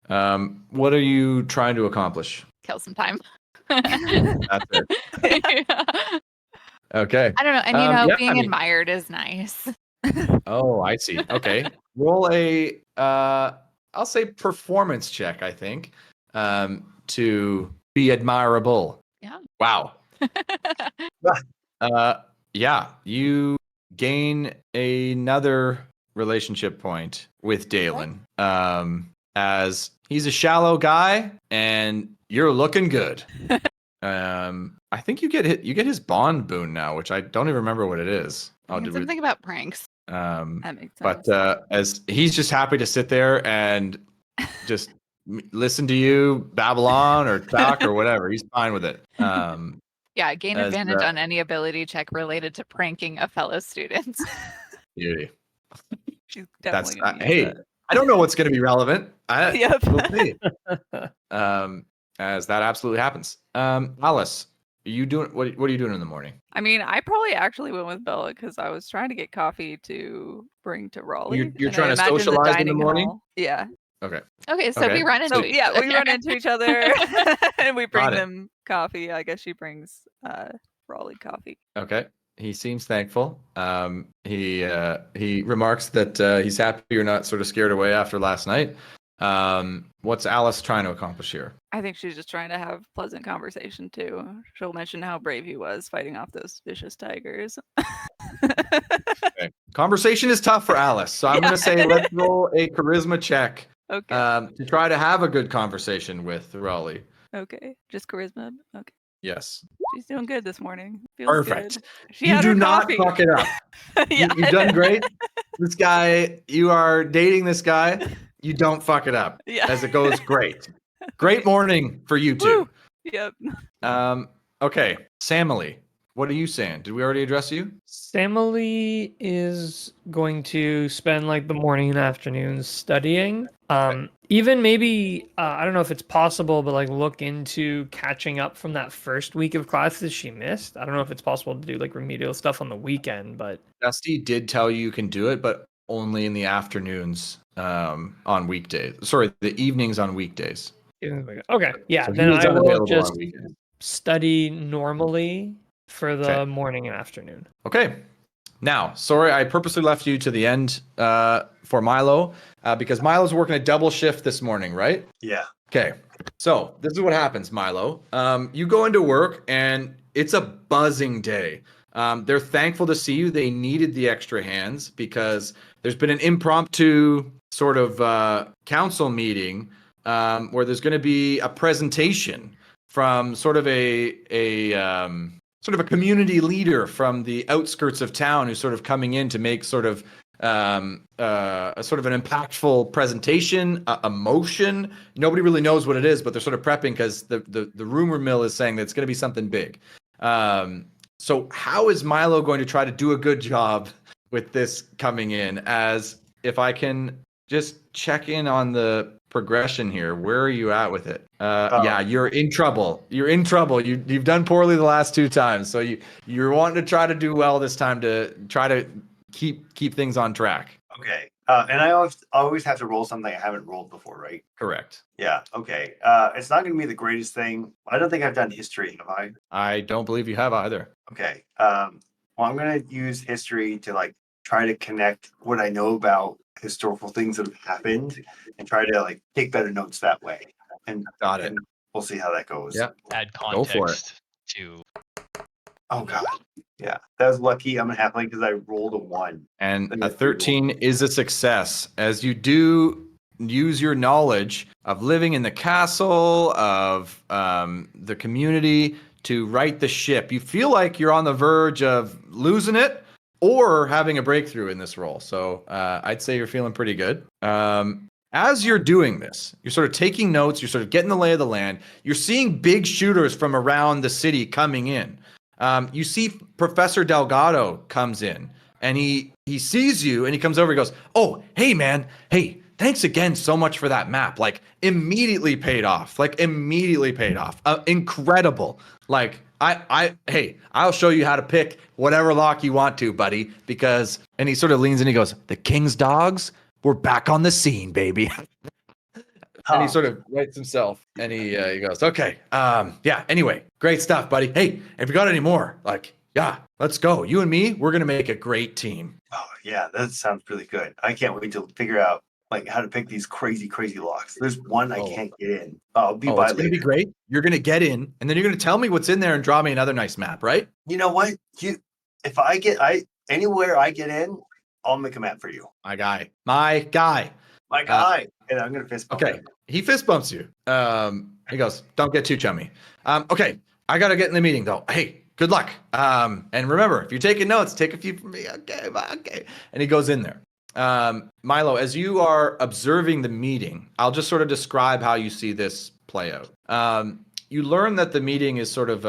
What are you trying to accomplish? Kill some time. That's it. Yeah. Okay. I don't know. And you know, yeah, being I mean- admired is nice. Oh, I see. Okay. Roll a I'll say performance check, I think. To be admirable. Yeah. Wow. Yeah, you gain another relationship point with Dalen. As he's a shallow guy and you're looking good. I think you get his bond boon now, which I don't even remember what it is. Oh, did we? Something about pranks. That makes sense. But as he's just happy to sit there and just listen to you babble on or talk or whatever, he's fine with it. Yeah, gain as, advantage on any ability check related to pranking a fellow student. Beauty. She's That's definitely gonna hey. use I don't know what's going to be relevant. Yep. We'll see. As that absolutely happens. Alice, are you doing what are you doing in the morning? I mean, I probably actually went with Bella because I was trying to get coffee to bring to Raleigh. You're and trying I to imagine socialize in the dining morning? hall- Yeah. Okay. Okay, so Okay, we run into so- each Yeah, other. we run into each other and we bring Got it. them coffee. I guess she brings Raleigh coffee. Okay. He seems thankful. He remarks that he's happy you're not sort of scared away after last night. What's Alice trying to accomplish here? I think she's just trying to have pleasant conversation too. She'll mention how brave he was fighting off those vicious tigers. Okay. Conversation is tough for Alice, so I'm going to say let's roll a charisma check Okay. to try to have a good conversation with Raleigh. Okay. Just charisma. Okay. Yes. She's doing good this morning. Feels Perfect. Good. She You had do her not coffee. fuck it up. Yeah. You've done great. This guy, you are dating this guy. You don't fuck it up. Yeah. As it goes great. Great morning for you two. Woo. Yep. Okay. Samily, what are you saying? Did we already address you? Samily is going to spend like the morning and afternoons studying. Even maybe I don't know if it's possible, but like look into catching up from that first week of classes she missed. I don't know if it's possible to do like remedial stuff on the weekend, but Dusty did tell you can do it, but only in the afternoons on weekdays. Sorry, the evenings on weekdays. okay, yeah. So he Then is I will unavailable just on weekends. study normally for the Okay. morning and afternoon. Okay. Now, sorry, I purposely left you to the end for Milo because Milo's working a double shift this morning, right? Yeah. Okay. So this is what happens, Milo. You go into work and it's a buzzing day. They're thankful to see you. They needed the extra hands because there's been an impromptu sort of council meeting where there's going to be a presentation from sort of a community leader from the outskirts of town who's sort of coming in to make sort of a sort of an impactful presentation, a motion. Nobody really knows what it is, but they're sort of prepping because the rumor mill is saying that it's going to be something big. So how is Milo going to try to do a good job with this coming in, as if I can just check in on the progression here. Where are you at with it? Yeah, you're in trouble. You're in trouble. You've done poorly the last 2 times, so you're wanting to try to do well this time to try to keep things on track. Okay. And I always have to roll something I haven't rolled before, right? Correct. Yeah. Okay. It's not going to be the greatest thing. I don't think I've done history, have I? I don't believe you have either. Okay. Well, I'm going to use history to like try to connect what I know about historical things that have happened and try to like take better notes that way. And Got it. and we'll see how that goes. Yep. Add Go for it. context to. Oh God. Yeah. That was lucky. I'm happy because I rolled a 1. And a 13 is a success, as you do use your knowledge of living in the castle, of the community, to right the ship. You feel like you're on the verge of losing it or having a breakthrough in this role. So I'd say you're feeling pretty good. As you're doing this, you're sort of taking notes, you're sort of getting the lay of the land. You're seeing big shooters from around the city coming in. You see Professor Delgado comes in, and he sees you, and he comes over, he goes, "Oh, hey man, hey, thanks again so much for that map. Like immediately paid off. Incredible. Like hey, I'll show you how to pick whatever lock you want to, buddy, because," and he sort of leans in, he goes, "The King's dogs, we're back on the scene, baby." And he sort of writes himself, and he goes, "Okay, yeah, anyway, great stuff, buddy. Hey, if you got any more, like, yeah, let's go. You and me, we're going to make a great team." Oh yeah, that sounds really good. I can't wait to figure out like how to pick these crazy locks. There's one I can't get in. I'll be by it's going to be great. You're going to get in, and then you're going to tell me what's in there and draw me another nice map, right? You know what? If anywhere I get in, I'll make a map for you. My guy. And I'm gonna fist bump Okay. him. He fist bumps you. He goes, "Don't get too chummy." Okay. I got to get in the meeting though. Hey, good luck. And remember, if you're taking notes, take a few from me. Okay. And he goes in there. Milo, as you are observing the meeting, I'll just sort of describe how you see this play out. You learn that the meeting is sort of,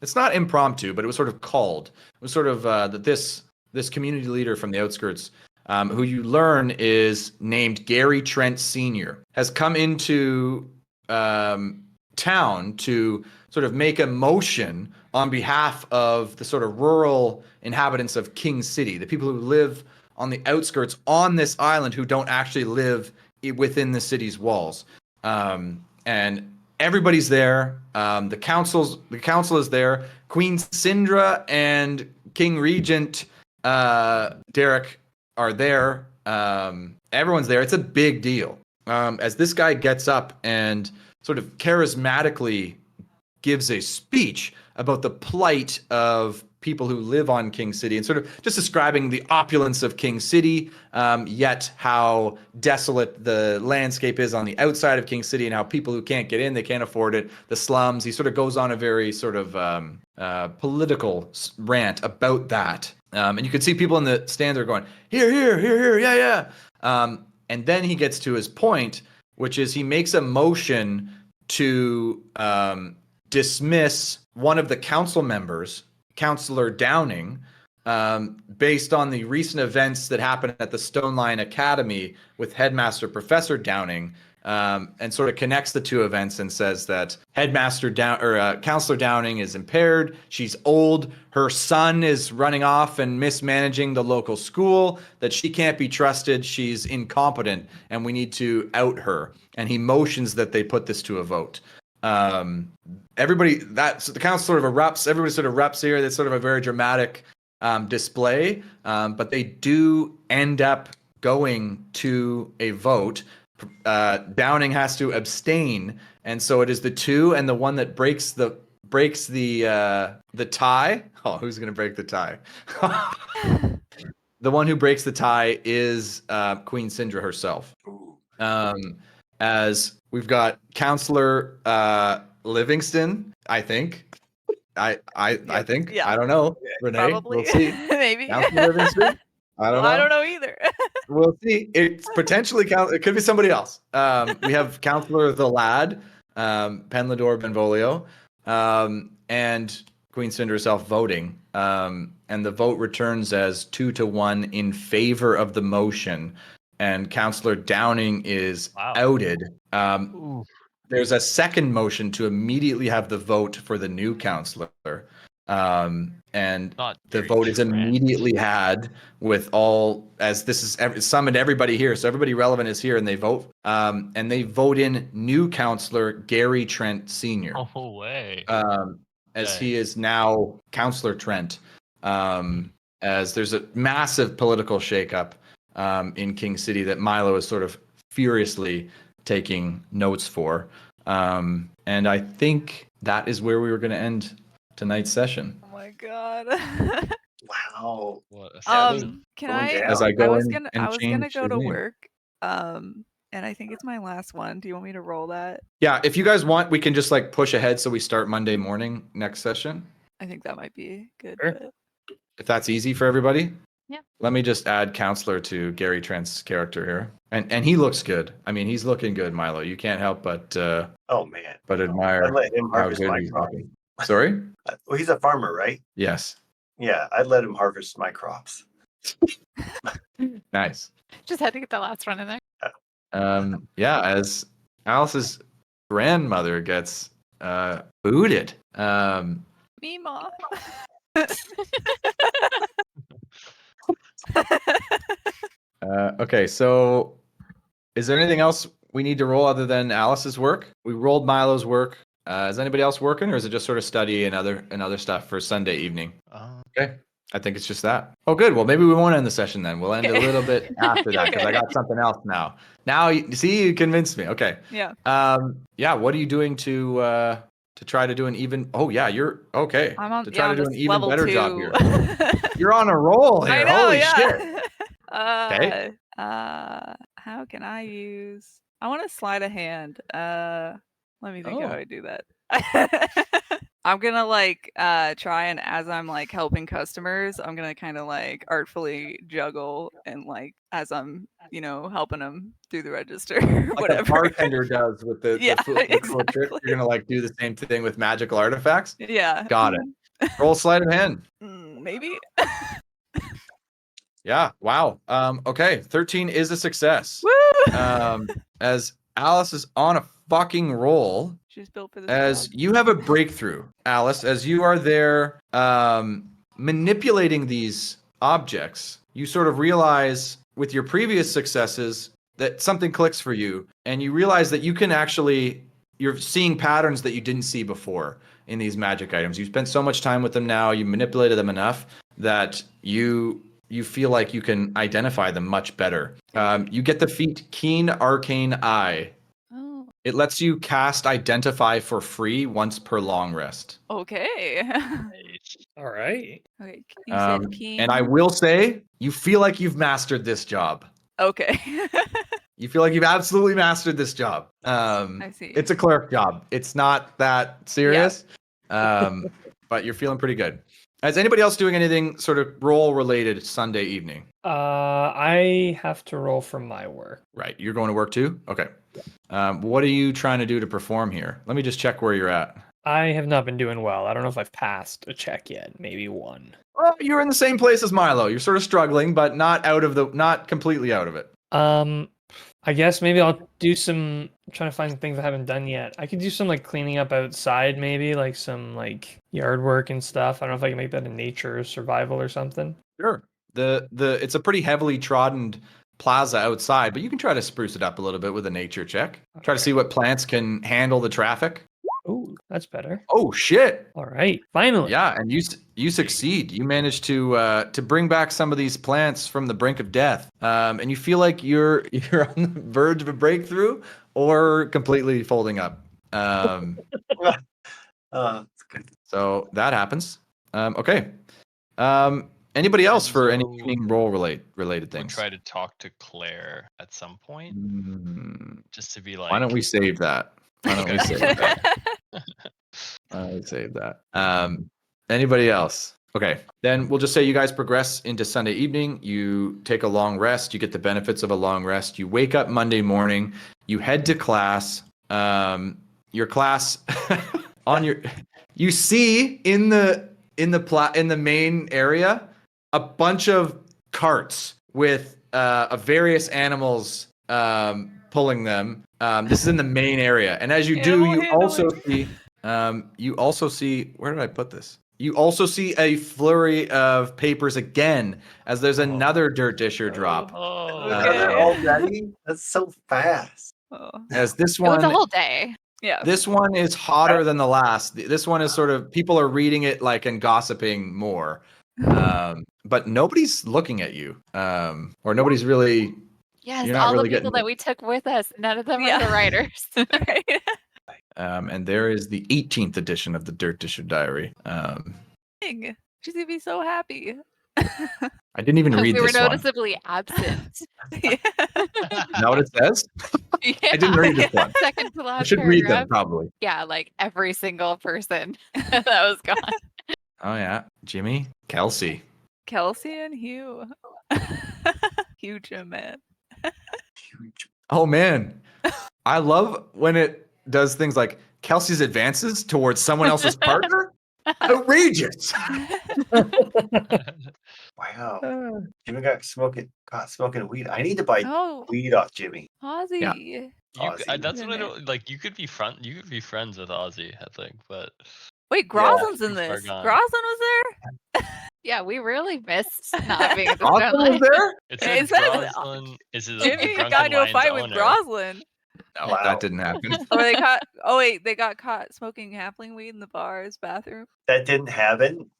it's not impromptu, but it was sort of called. It was sort of that this community leader from the outskirts, who you learn is named Gary Trent Sr., has come into town to sort of make a motion on behalf of the sort of rural inhabitants of King City, the people who live on the outskirts on this island who don't actually live within the city's walls. And everybody's there. The council is there. Queen Syndra and King Regent Derek are there. Everyone's there. It's a big deal. As this guy gets up and sort of charismatically gives a speech about the plight of people who live on King City and sort of just describing the opulence of King City, yet how desolate the landscape is on the outside of King City and how people who can't get in, they can't afford it, the slums. He sort of goes on a very sort of political rant about that. And you can see people in the stands are going, here, yeah. And then he gets to his point, which is he makes a motion to dismiss one of the council members, Councillor Downing, based on the recent events that happened at the Stone Lion Academy with Headmaster Professor Downing, and sort of connects the two events and says that Councillor Downing is impaired. She's old. Her son is running off and mismanaging the local school. That she can't be trusted. She's incompetent, and we need to out her. And he motions that they put this to a vote. So the council sort of erupts. Everybody sort of erupts here. That's sort of a very dramatic display. But they do end up going to a vote. Downing has to abstain, and so it is the two, and the one that breaks the tie. Oh, who's gonna break the tie? The one who breaks the tie is Queen Syndra herself. As we've got Councillor Livingston, I think. I think. Yeah. I don't know. Renee, Probably. we'll see. Maybe. Councillor Livingston. I don't know. I don't know either. We'll see. It's potentially it could be somebody else. We have Councillor the Lad, Penlador Benvolio, and Queen Cinder herself voting, and the vote returns as 2-1 in favor of the motion, and Counselor Downing is outed. There's a second motion to immediately have the vote for the new counselor, and the vote is immediately had with all, as this is summoned everybody here, so everybody relevant is here, and they vote, and they vote in new counselor Gary Trent Sr. Oh way. As he is now Counselor Trent, as there's a massive political shakeup in King City that Milo is sort of furiously taking notes for. And I think that is where we were going to end tonight's session. Oh my god. Wow. Can I? As I was and gonna change go his to name. work. And I think it's my last one. Do you want me to roll that? Yeah, if you guys want, we can just like push ahead so we start Monday morning next session. I think that might be good. Sure. But... If that's easy for everybody. Yeah. Let me just add counselor to Gary Trent's character here. And he looks good. I mean, he's looking good, Milo. You can't help but Oh man. but admire I'd let him how harvest good my he's crops. looking. Sorry? Well, he's a farmer, right? Yes. Yeah, I'd let him harvest my crops. Nice. Just had to get that last one in there. Yeah, as Alice's grandmother gets booted. Mima. Okay, so is there anything else we need to roll other than Alice's work? We rolled Milo's work. Is anybody else working, or is it just sort of study and other stuff for Sunday evening? Okay, I think it's just that. Oh, good. Well, maybe we won't end the session then. We'll end a little bit after that because I got something else now. Now, you convinced me. Okay. Yeah. Yeah. What are you doing to try to do an even? Oh, yeah. You're okay. I'm on. To try yeah, to do I'm an just even level better 2. job here. You're on a roll here. I know. Holy yeah. shit. Okay. How can I use? I want to slide a hand. Let me think how I do that. I'm gonna try, and as I'm like helping customers, I'm gonna kind of like artfully juggle and like as I'm helping them through the register, Like whatever. a bartender does with the cool trick. exactly. You're gonna like do the same thing with magical artifacts. Yeah. Got it. Roll sleight of hand. Maybe. Yeah. Wow. Okay. 13 is a success. Woo! As Alice is on a fucking roll. She's built for this. As job. you have a breakthrough, Alice, as you are there manipulating these objects, you sort of realize with your previous successes that something clicks for you, and you realize that you can actually, you're seeing patterns that you didn't see before in these magic items. You spent so much time with them now, you manipulated them enough that you feel like you can identify them much better. You get the feat Keen Arcane Eye. Oh. It lets you cast Identify for free once per long rest. Okay. All right. Okay. You said keen. And I will say, you feel like you've mastered this job. Okay. You feel like you've absolutely mastered this job. I see. It's a clerk job. It's not that serious, but you're feeling pretty good. Is anybody else doing anything sort of role related Sunday evening? I have to roll for my work. Right. You're going to work too? Okay. What are you trying to do to perform here? Let me just check where you're at. I have not been doing well. I don't know if I've passed a check yet. Maybe one. Well, you're in the same place as Milo. You're sort of struggling, but not completely out of it. I guess maybe I'll do some. I'm trying to find things I haven't done yet. I could do some like cleaning up outside, maybe like some like yard work and stuff. I don't know if I can make that a nature or survival or something. Sure. It's a pretty heavily trodden plaza outside, but you can try to spruce it up a little bit with a nature check. Try to see what plants can handle the traffic. Oh, that's better. Oh shit! All right, finally. Yeah, and you succeed. You manage to bring back some of these plants from the brink of death, and you feel like you're on the verge of a breakthrough or completely folding up. So that happens. Okay. Anybody else for any evening role related things? We'll try to talk to Claire at some point, just to be like. Why don't we save that? Why don't we save that? Anybody else? Okay, then we'll just say you guys progress into Sunday evening. You take a long rest. You get the benefits of a long rest. You wake up Monday morning. You head to class. Your class You see in the main area a bunch of carts with various animals pulling them. This is in the main area, and as you do, you also see where did I put this? You also see a flurry of papers again, as there's another dirt disher drop. Oh, Another already? That's so fast. Oh. As this It was a one, whole day. Yeah. this one is hotter than the last. This one is sort of people are reading it like and gossiping more, but nobody's looking at you, or nobody's really. Yes, You're not all really the people getting that we took with us, none of them Yeah. are the writers. Right. And there is the 18th edition of the Dirt Disher Diary. Dang, she's gonna be so happy. I didn't even read We were this one. noticeably absent. Yeah. Is that what it says? Yeah. I didn't read this one. Second to last I should read paragraph. them probably. Yeah, like every single person that was gone. Oh yeah, Jimmy, Kelsey. Kelsey and Hugh. Huge man. Huge. Oh man, I love when it does things like Kelsey's advances towards someone else's partner. Outrageous. Wow. Jimmy got smoking weed. I need to buy Oh, weed off Jimmy. Ozzy. Yeah. Ozzy. That's what I Goodness. don't like. You could be friends with Ozzy, I think, but Wait, Groslin's in Too far this. gone. Groslin was there? Yeah, we really missed not being at the Austin stone was line. there? it It says says Groslin is the Jimmy Drunken got into a Lion's fight with owner. Groslin. No, Wow. that didn't happen. Or they caught. Oh wait, they got caught smoking halfling weed in the bar's bathroom. That didn't happen.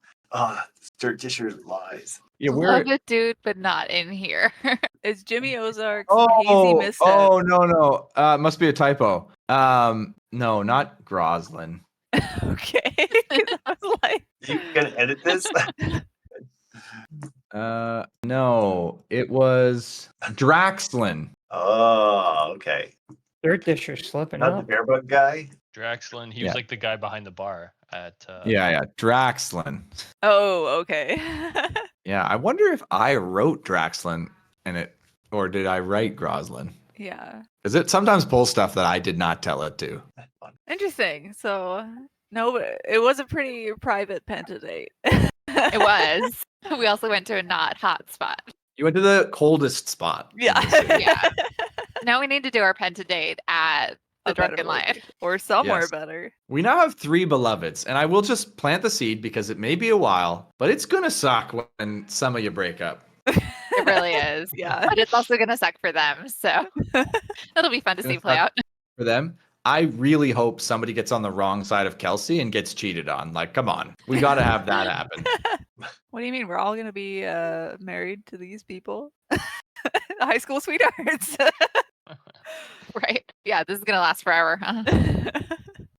Dirt Disher lies. Yeah, Love it, dude, but not in here. It's Jimmy Ozark's hazy misstep. Oh no. It must be a typo. No, not Groslin. Okay. I was like, You gonna edit this? No, it was Draxlin. Oh, okay. Dirt disher slipping Not the up. bear bug guy. Draxlin, he Yeah. was like the guy behind the bar at. Yeah, Draxlin. oh, okay. Yeah, I wonder if I wrote Draxlin in it, or did I write Groslin? Yeah. Because it sometimes pulls stuff that I did not tell it to. Interesting. So no, but it was a pretty private penta date. It was. We also went to a not hot spot. You went to the coldest spot. in Yeah. the city. Yeah. Now we need to do our penta date at the A better Drunken Lion. location. Or somewhere Yes. better. We now have 3 beloveds, and I will just plant the seed because it may be a while, but it's gonna suck when some of you break up. It really is. Yeah. But it's also going to suck for them. So it'll be fun to Gonna see play suck. out. For them, I really hope somebody gets on the wrong side of Kelsey and gets cheated on. Like, come on, we got to have that happen. What do you mean? We're all gonna be married to these people? High school sweethearts. Right. Yeah, this is going to last forever. Huh?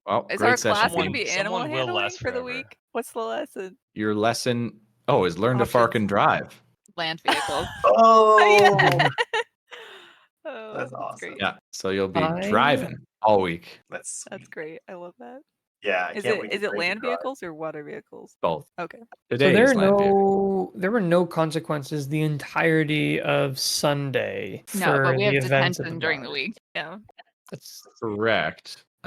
Well, Is great our session. class gonna Jim. be animal Someone will handling last for the forever. week? What's the lesson? Your lesson, is learn to fark Options. and drive. Land vehicles. Oh, Oh, That's awesome. Great. Yeah, so you'll be I- driving all week. that's That's great. I love that. yeah. I Is can't it wait to is it drink and land drive. vehicles or water vehicles? Both. Okay. Today So is land vehicle. there were no consequences the entirety of Sunday No, for but we the have events at detention the during the bar. week. Yeah. That's Correct. Is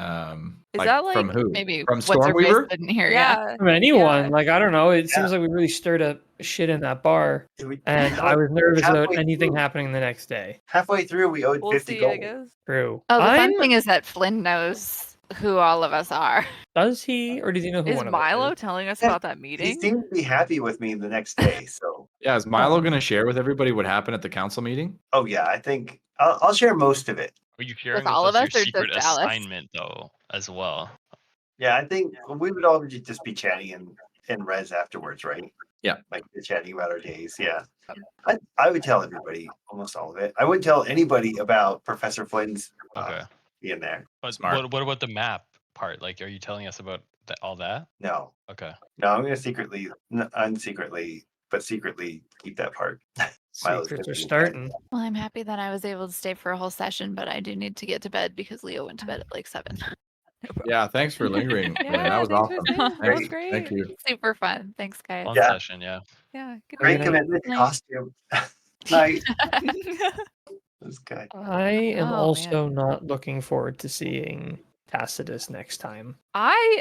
Like, that from like who? Maybe From what's her face Stormweaver? didn't hear. Yeah. from anyone. Yeah. Like I don't know. It Yeah. seems like we really stirred up shit in that bar, Did we- and I was nervous about halfway anything through- happening the next day. Halfway through, we owed We'll 50 see, gold. I guess. True. Oh, the fun I'm- thing is that Flynn knows who all of us are. Does he, or does he know who Is one of Milo us is? telling us Yeah, about that He meeting? seemed to be happy with me the next day. So, Yeah, is Milo Oh. going to share with everybody what happened at the council meeting? oh yeah, I think I'll share most of it. Are you sharing all of your us or just secret Alice? assignment though, as well? Yeah, I think we would all just be chatting in res afterwards, right? Yeah. Like chatting about our days. Yeah. I would tell everybody almost all of it. I wouldn't tell anybody about Professor Flynn's Okay. being there. But Smart. what about the map part? Like, are you telling us about all that? No, Okay. no, I'm gonna secretly keep that part. Milo's Secrets gonna are be starting. Well, I'm happy that I was able to stay for a whole session, but I do need to get to bed because Leo went to bed at like 7. Yeah, thanks for lingering. Yeah, man. That was thanks for awesome. staying. That was Great. Thank great. you. Super fun. Thanks, guys. Fun Yeah. session, yeah. Yeah. Good Great Yeah. commitment to Nice. costume. Nice. That's good. I am Oh, also not looking forward to seeing Tacitus next time. I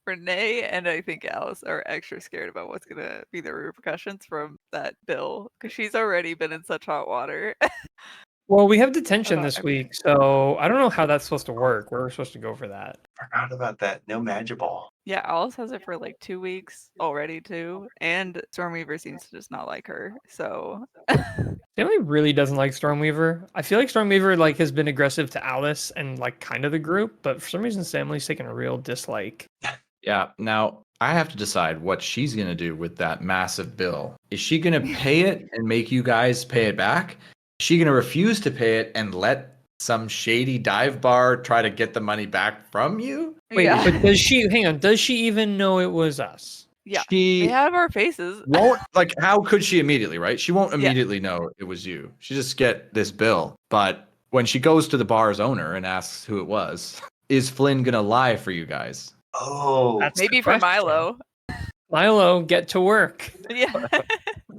Renee and I think Alice are extra scared about what's gonna be the repercussions from that bill because she's already been in such hot water. Well, we have detention About this week, so I don't know how that's supposed to work. Where we're supposed to go for that. Forgot about that. No magic ball. Yeah, Alice has it for like 2 weeks already too, and Stormweaver seems to just not like her. So Stanley really doesn't like Stormweaver. I feel like Stormweaver like has been aggressive to Alice and like kind of the group, but for some reason Stanley's taken a real dislike. Yeah. Now I have to decide what she's gonna do with that massive bill. Is she gonna pay it and make you guys pay it back? Is she gonna refuse to pay it and let some shady dive bar try to get the money back from you? Wait, yeah, but does she hang on, does she even know it was us? yeah, She they have our faces. won't like how could she immediately, right? She won't immediately know it was you. She just get this bill. But when she goes to the bar's owner and asks who it was, is Flynn gonna lie for you guys? Oh, That's the Maybe for question. Milo. Milo, get to work. Yeah.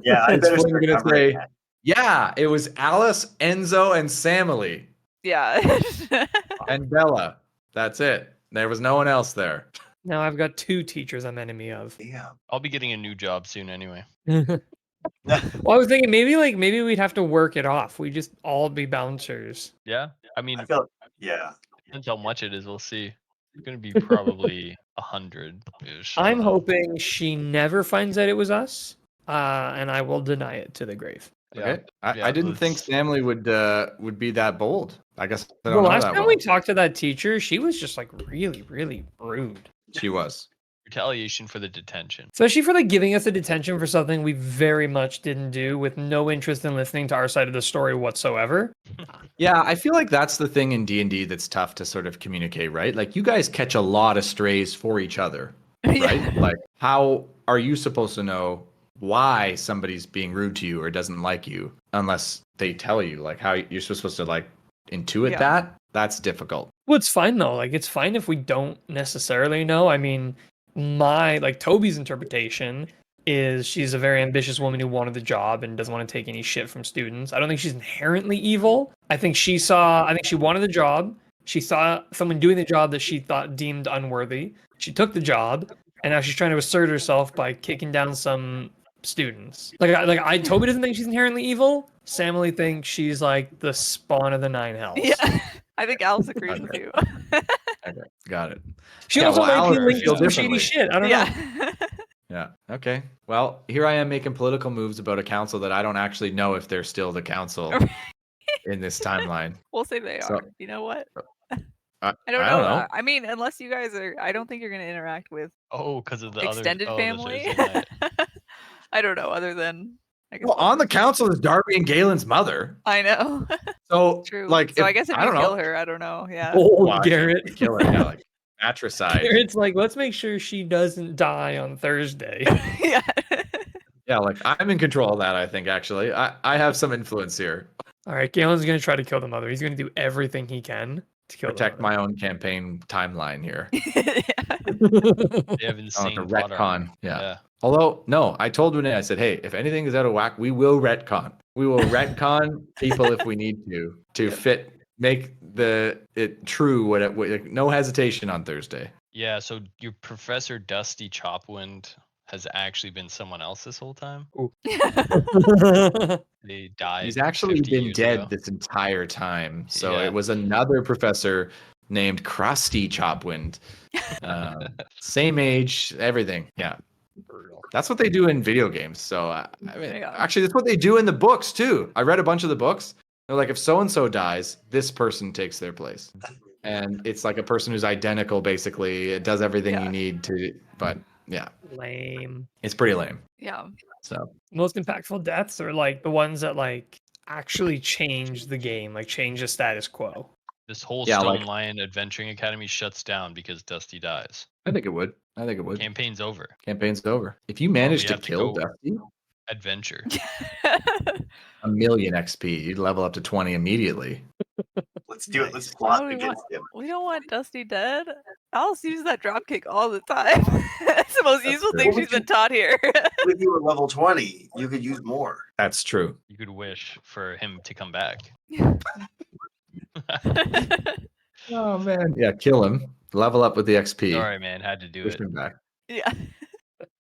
yeah. I It's better Flynn start gonna covering say, that. yeah, it was Alice, Enzo, and Samily Yeah. and Bella. That's it. There was no one else there. Now I've got 2 teachers I'm enemy of. Yeah. I'll be getting a new job soon anyway. Well, I was thinking maybe we'd have to work it off. We just all be bouncers. Yeah, I mean, I feel. Yeah. depends how much it is. We'll see. It's gonna be probably 100-ish. I'm hoping she never finds out it was us, and I will deny it to the grave. Okay. I Yeah, didn't think let's- Stanley would be that bold. I guess I The don't know last that time well. we talked to that teacher, she was just like really, really rude. She was. Retaliation for the detention. Especially for like giving us a detention for something we very much didn't do with no interest in listening to our side of the story whatsoever. Yeah, I feel like that's the thing in D&D that's tough to sort of communicate, right? Like you guys catch a lot of strays for each other, right? Yeah. Like how are you supposed to know why somebody's being rude to you or doesn't like you unless they tell you? Like how you're supposed to like intuit Yeah. that? That's difficult. Well, it's fine though. Like it's fine if we don't necessarily know. I mean, Toby's interpretation is she's a very ambitious woman who wanted the job and doesn't want to take any shit from students. I don't think she's inherently evil. I think she wanted the job. She saw someone doing the job that she thought deemed unworthy. She took the job, and now she's trying to assert herself by kicking down some students. Toby doesn't think she's inherently evil. Samily thinks she's like the spawn of the 9 hells. Yeah. I think Alice agrees with you. Okay, got it. She Yeah, also well, might be Alice linked feels to some shady differently. shit. I don't know. Yeah. Yeah. Okay. Well, here I am making political moves about a council that I don't actually know if they're still the council in this timeline. We'll say they So- are. You know what? I I don't I know. don't know. I mean, unless you guys are, I don't think you're going to interact with Oh, because of the extended other, family. The Thursday night. I don't know. Other than, I guess. Well, on the council is Darby and Galen's mother. I know. So, True. like, So I guess if I you don't kill know. her, I don't know. Yeah. Old Well, I can't Garrett. kill her. Yeah, like matricide. Garrett's like, let's make sure she doesn't die on Thursday. Yeah. Yeah, like I'm in control of that. I think actually, I have some influence here. All right, Galen's gonna try to kill the mother. He's gonna do everything he can to kill Protect the my own campaign timeline here. mother. They have I insane want to plot armor. retcon. Yeah. Although, no, I told Renee, I said, hey, if anything is out of whack, we will retcon. We will retcon people if we need to fit, make it true. No hesitation on Thursday. Yeah, so your Professor Dusty Chopwind has actually been someone else this whole time. They died. He's actually 50 been years dead ago. this entire time. So Yeah. it was another professor named Krusty Chopwind. Same age, everything. Yeah. That's what they do in video games. So, I mean, Yeah. actually, that's what they do in the books, too. I read a bunch of the books. They're like, if so-and-so dies, this person takes their place. And it's like a person who's identical, basically. It does everything Yeah. you need to. But, yeah, Lame. it's pretty lame. Yeah. So, Most impactful deaths are like the ones that like actually change the game, like change the status quo. This whole Yeah, Stone like- Lion Adventuring Academy shuts down because Dusty dies. I think it would. Campaign's over. Campaign's over. If you manage we to have to kill go- Dusty, Adventure. 1,000,000 XP, you'd level up to 20 immediately. Let's do it. Let's Nice. plot Oh, we against him. We don't want Dusty dead. Alice uses that dropkick all the time. That's the most useful true. thing What she's would been taught here. If you were level 20, you could use more. That's true. You could wish for him to come back. Oh man. Yeah, kill him. Level up with the XP. Sorry, man. Had to do Push it. him back. Yeah.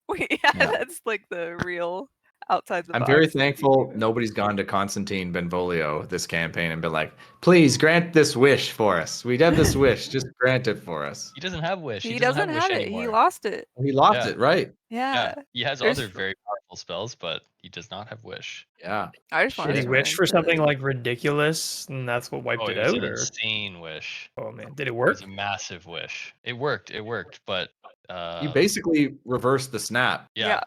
Wait, yeah, Yeah. that's like the real outside the I'm box. very thankful nobody's gone to Constantine Benvolio this campaign and been like, please grant this wish for us. We have this wish. Just grant it for us. He doesn't have wish. He doesn't doesn't have wish have it. anymore. He lost it. He lost Yeah. it, right? Yeah. Yeah, he has There's- other very powerful spells, but he does not have wish. Yeah. I just Shit. wanted Did he to wish run for into something the- like ridiculous, and that's what wiped Oh, it it was out? an Or insane wish. oh man, did it It work? was a massive wish. It worked, but You basically reversed the snap, yeah.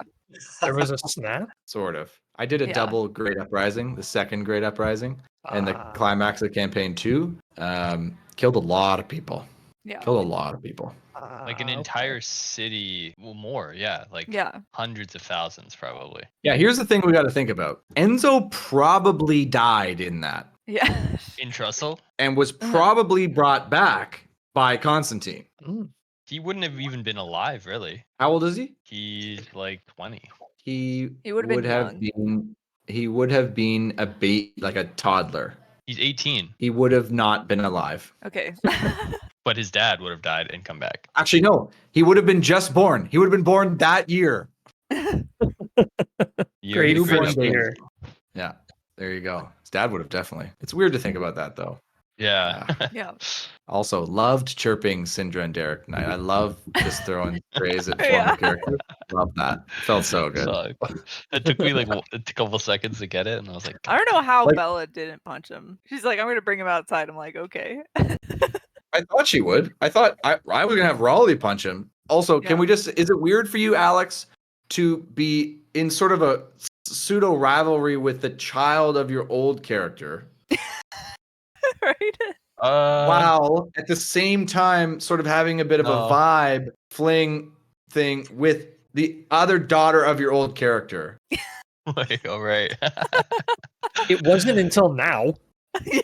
There was a snap. sort of. I did a Yeah. double Great Uprising, the second Great Uprising, and the Ah. climax of campaign 2. Killed a lot of people. Yeah. Killed a lot of people. Like an Okay. entire city, well, more, yeah, like Yeah. hundreds of thousands probably. Yeah, here's the thing we got to think about. Enzo probably died in that Yeah. In Trussell, and was Uh-huh. probably brought back by Constantine. Mm. he wouldn't have even been alive, really. How old is he? He's like 20. He would've been young. he would have been a like a toddler. He's 18, He would have not been alive. Okay. but his dad would have died and come back. Actually, no. He would have been just born. He would have been born that year. Year he Great newborn grew up. baby. here. Yeah. There you go. His dad would have definitely. It's weird to think about that though. Yeah. Yeah. Also, loved chirping Syndra and Derek tonight. I love just throwing praise at Yeah. former characters. Love that. Felt so good. So, it took me like a couple seconds to get it, and I was like, I don't know how Like- Bella didn't punch him. She's like, I'm gonna bring him outside. I'm like, okay. I thought she would. I thought I was gonna have Raleigh punch him. Also, can Yeah. we just? Is it weird for you, Alex, to be in sort of a pseudo rivalry with the child of your old character, Right? while at the same time sort of having a bit of No. a vibe fling thing with the other daughter of your old character? Like, all right. It wasn't until now. Yeah.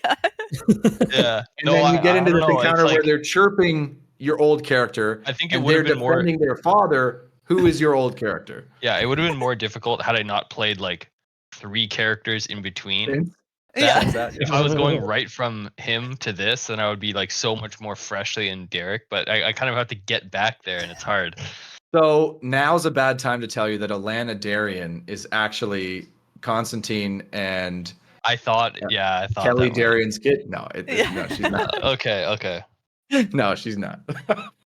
Yeah. And then you get into this encounter where they're chirping your old character, I think it and would they're have been more. defending their father, who is your old character. Yeah, it would have been more difficult had I not played like 3 characters in between. Yeah. If I was going right from him to this, then I would be like so much more freshly in Derek. But I kind of have to get back there, and it's hard. So now's a bad time to tell you that Alana Darien is actually Constantine and I thought Kelly that way. Darien's kid. No, Yeah. no, she's not. Okay. No, she's not.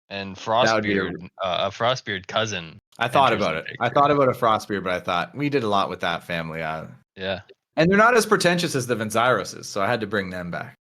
And would be Frostbeard, a Frostbeard cousin. I thought about it. Interesting I thought about a Frostbeard, but I thought we did a lot with that family. Yeah. And they're not as pretentious as the Venzairoses, so I had to bring them back.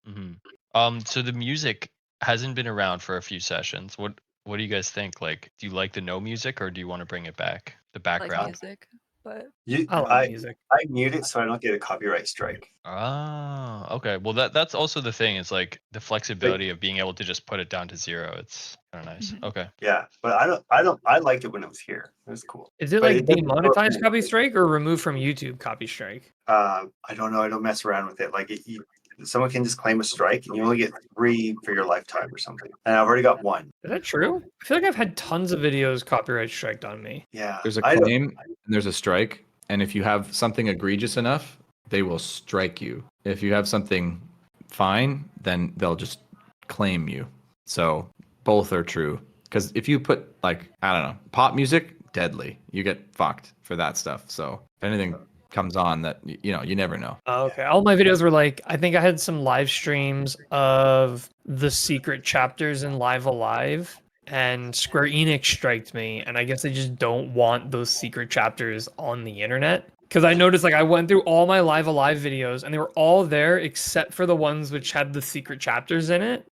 So the music hasn't been around for a few sessions. What do you guys think? Like, do you like the no music, or do you want to bring it back? The Like background. music, but I like music. I mute it so I don't get a copyright strike. Oh, okay. Well, that's also the thing. It's like the flexibility of being able to just put it down to 0. It's kind of nice. Mhm. Okay. Yeah, but I liked it when it was here. It was cool. Is it But like it doesn't work demonetized for- copy strike or removed from YouTube copy strike? I don't know. I don't mess around with it. Like someone can just claim a strike, and you only get 3 for your lifetime or something. And I've already got 1. Is that true? I feel like I've had tons of videos copyright striked on me. Yeah, There's a I don't- claim and there's a strike, and if you have something egregious enough, they will strike you. If you have something fine, then they'll just claim you. So both are true. Because if you put like, I don't know, pop music, deadly. You get fucked for that stuff. So if anything comes on that, you never know. Okay. All my videos were like, I think I had some live streams of the secret chapters in Live Alive, and Square Enix striked me, and I guess they just don't want those secret chapters on the internet. Because I noticed, like, I went through all my Live Alive videos, and they were all there except for the ones which had the secret chapters in it.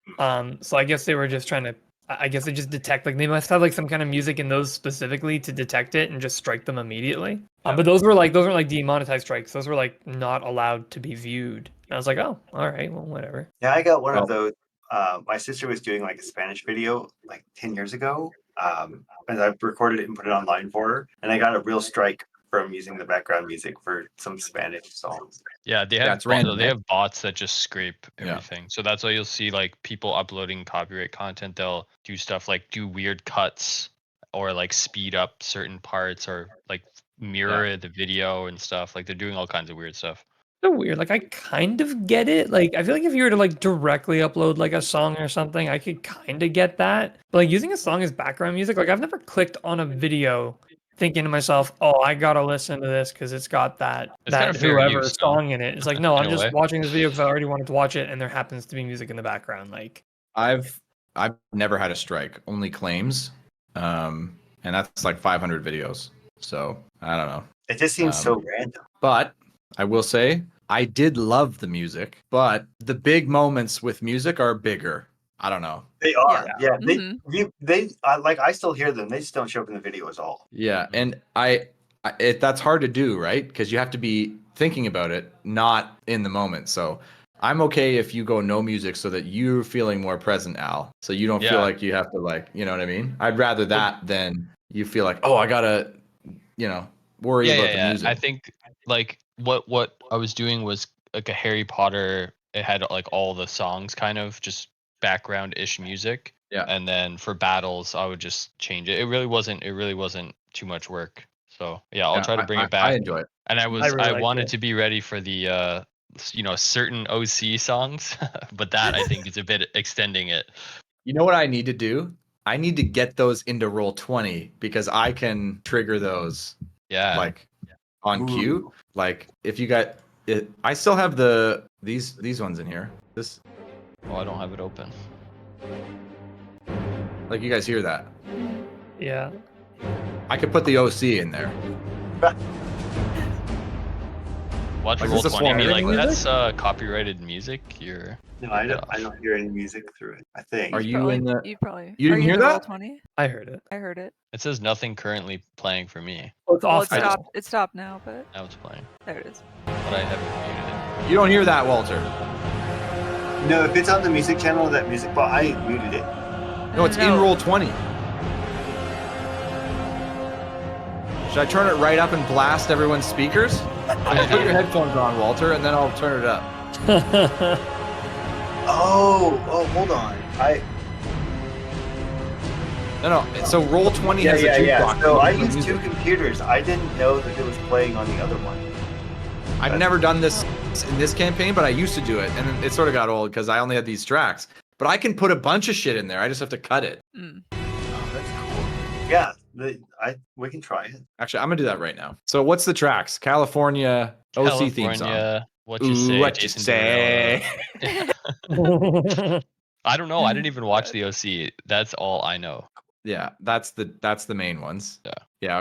So I guess they were just trying to, I guess they just detect, like, they must have like some kind of music in those specifically to detect it and just strike them immediately. But those weren't like demonetized strikes. Those were like not allowed to be viewed. And I was like, oh, all right, well, whatever. Yeah, I got one Well- of those. My sister was doing like a Spanish video like 10 years ago. And I recorded it and put it online for her. And I got a real strike from using the background music for some Spanish songs. Yeah, they Yeah, have it's random, they right? have bots that just scrape Yeah. everything. So that's why you'll see like people uploading copyright content. They'll do stuff like do weird cuts or like speed up certain parts or like mirror the video and stuff. Like they're doing all kinds of weird stuff. so weird. Like I kind of get it. Like I feel like if you were to like directly upload like a song or something, I could kind of get that. But like using a song as background music, like I've never clicked on a video thinking to myself, "Oh, I gotta listen to this because it's got that It's kind that of fair whoever use, though, song in it." It's like, no, in I'm a just way. watching this video because I already wanted to watch it, and there happens to be music in the background. Like I've never had a strike, only claims, and that's like 500 videos. So I don't know. It just seems so random. But I will say I did love the music, but the big moments with music are bigger. I don't know. They are, yeah. Mhm. They like I still hear them. They just don't show up in the video at all. Yeah, and that's hard to do, right? Because you have to be thinking about it, not in the moment. So I'm okay if you go no music so that you're feeling more present, Al. So you don't feel Yeah. like you have to like, you know what I mean? I'd rather that than you feel like, oh, I gotta, worry about the music. I think like what I was doing was like a Harry Potter. It had like all the songs kind of just background-ish music. Yeah. And then for battles, I would just change it. It really wasn't too much work. So yeah, I'll try to bring it back. I enjoy it. And I really like wanted it. to be ready for the certain OC songs, but that I think is a bit extending it. You know what I need to do? I need to get those into roll 20 because I can trigger those Yeah. like on cue. Ooh. Like if you got it, I still have these ones in here. This, Oh, I don't have it open. like, you guys hear that? yeah. I could put the OC in there. Watch Like, roll is this 20 be swearing like music? that's copyrighted music. No, I don't hear any music through it. I think. Are you in the? You probably. You didn't are you hear in the that? Roll20? I heard it. I heard it. It says nothing currently playing for me. Oh, it's Well, off. it I just- stopped. It stopped now, but Now it's playing, there it is. but I haven't muted You don't hear that, Walter? No, if it's on the music channel, that music bar, I muted it. No, it's in roll 20. Should I turn it right up and blast everyone's speakers? Put your headphones on, Walter, and then I'll turn it up. Oh, hold on. No. So roll 20 has a jukebox. So I with used music. 2 computers. I didn't know that it was playing on the other one. I've never done this in this campaign, but I used to do it, and it sort of got old because I only had these tracks. But I can put a bunch of shit in there. I just have to cut it. Mm. Oh, that's cool. Yeah, we can try it. Actually, I'm gonna do that right now. So what's the tracks? California OC theme song. California, what you Ooh, say, what you Jason say? Derulo. I don't know. I didn't even watch the OC. That's all I know. Yeah, that's the main ones. Yeah. Yeah.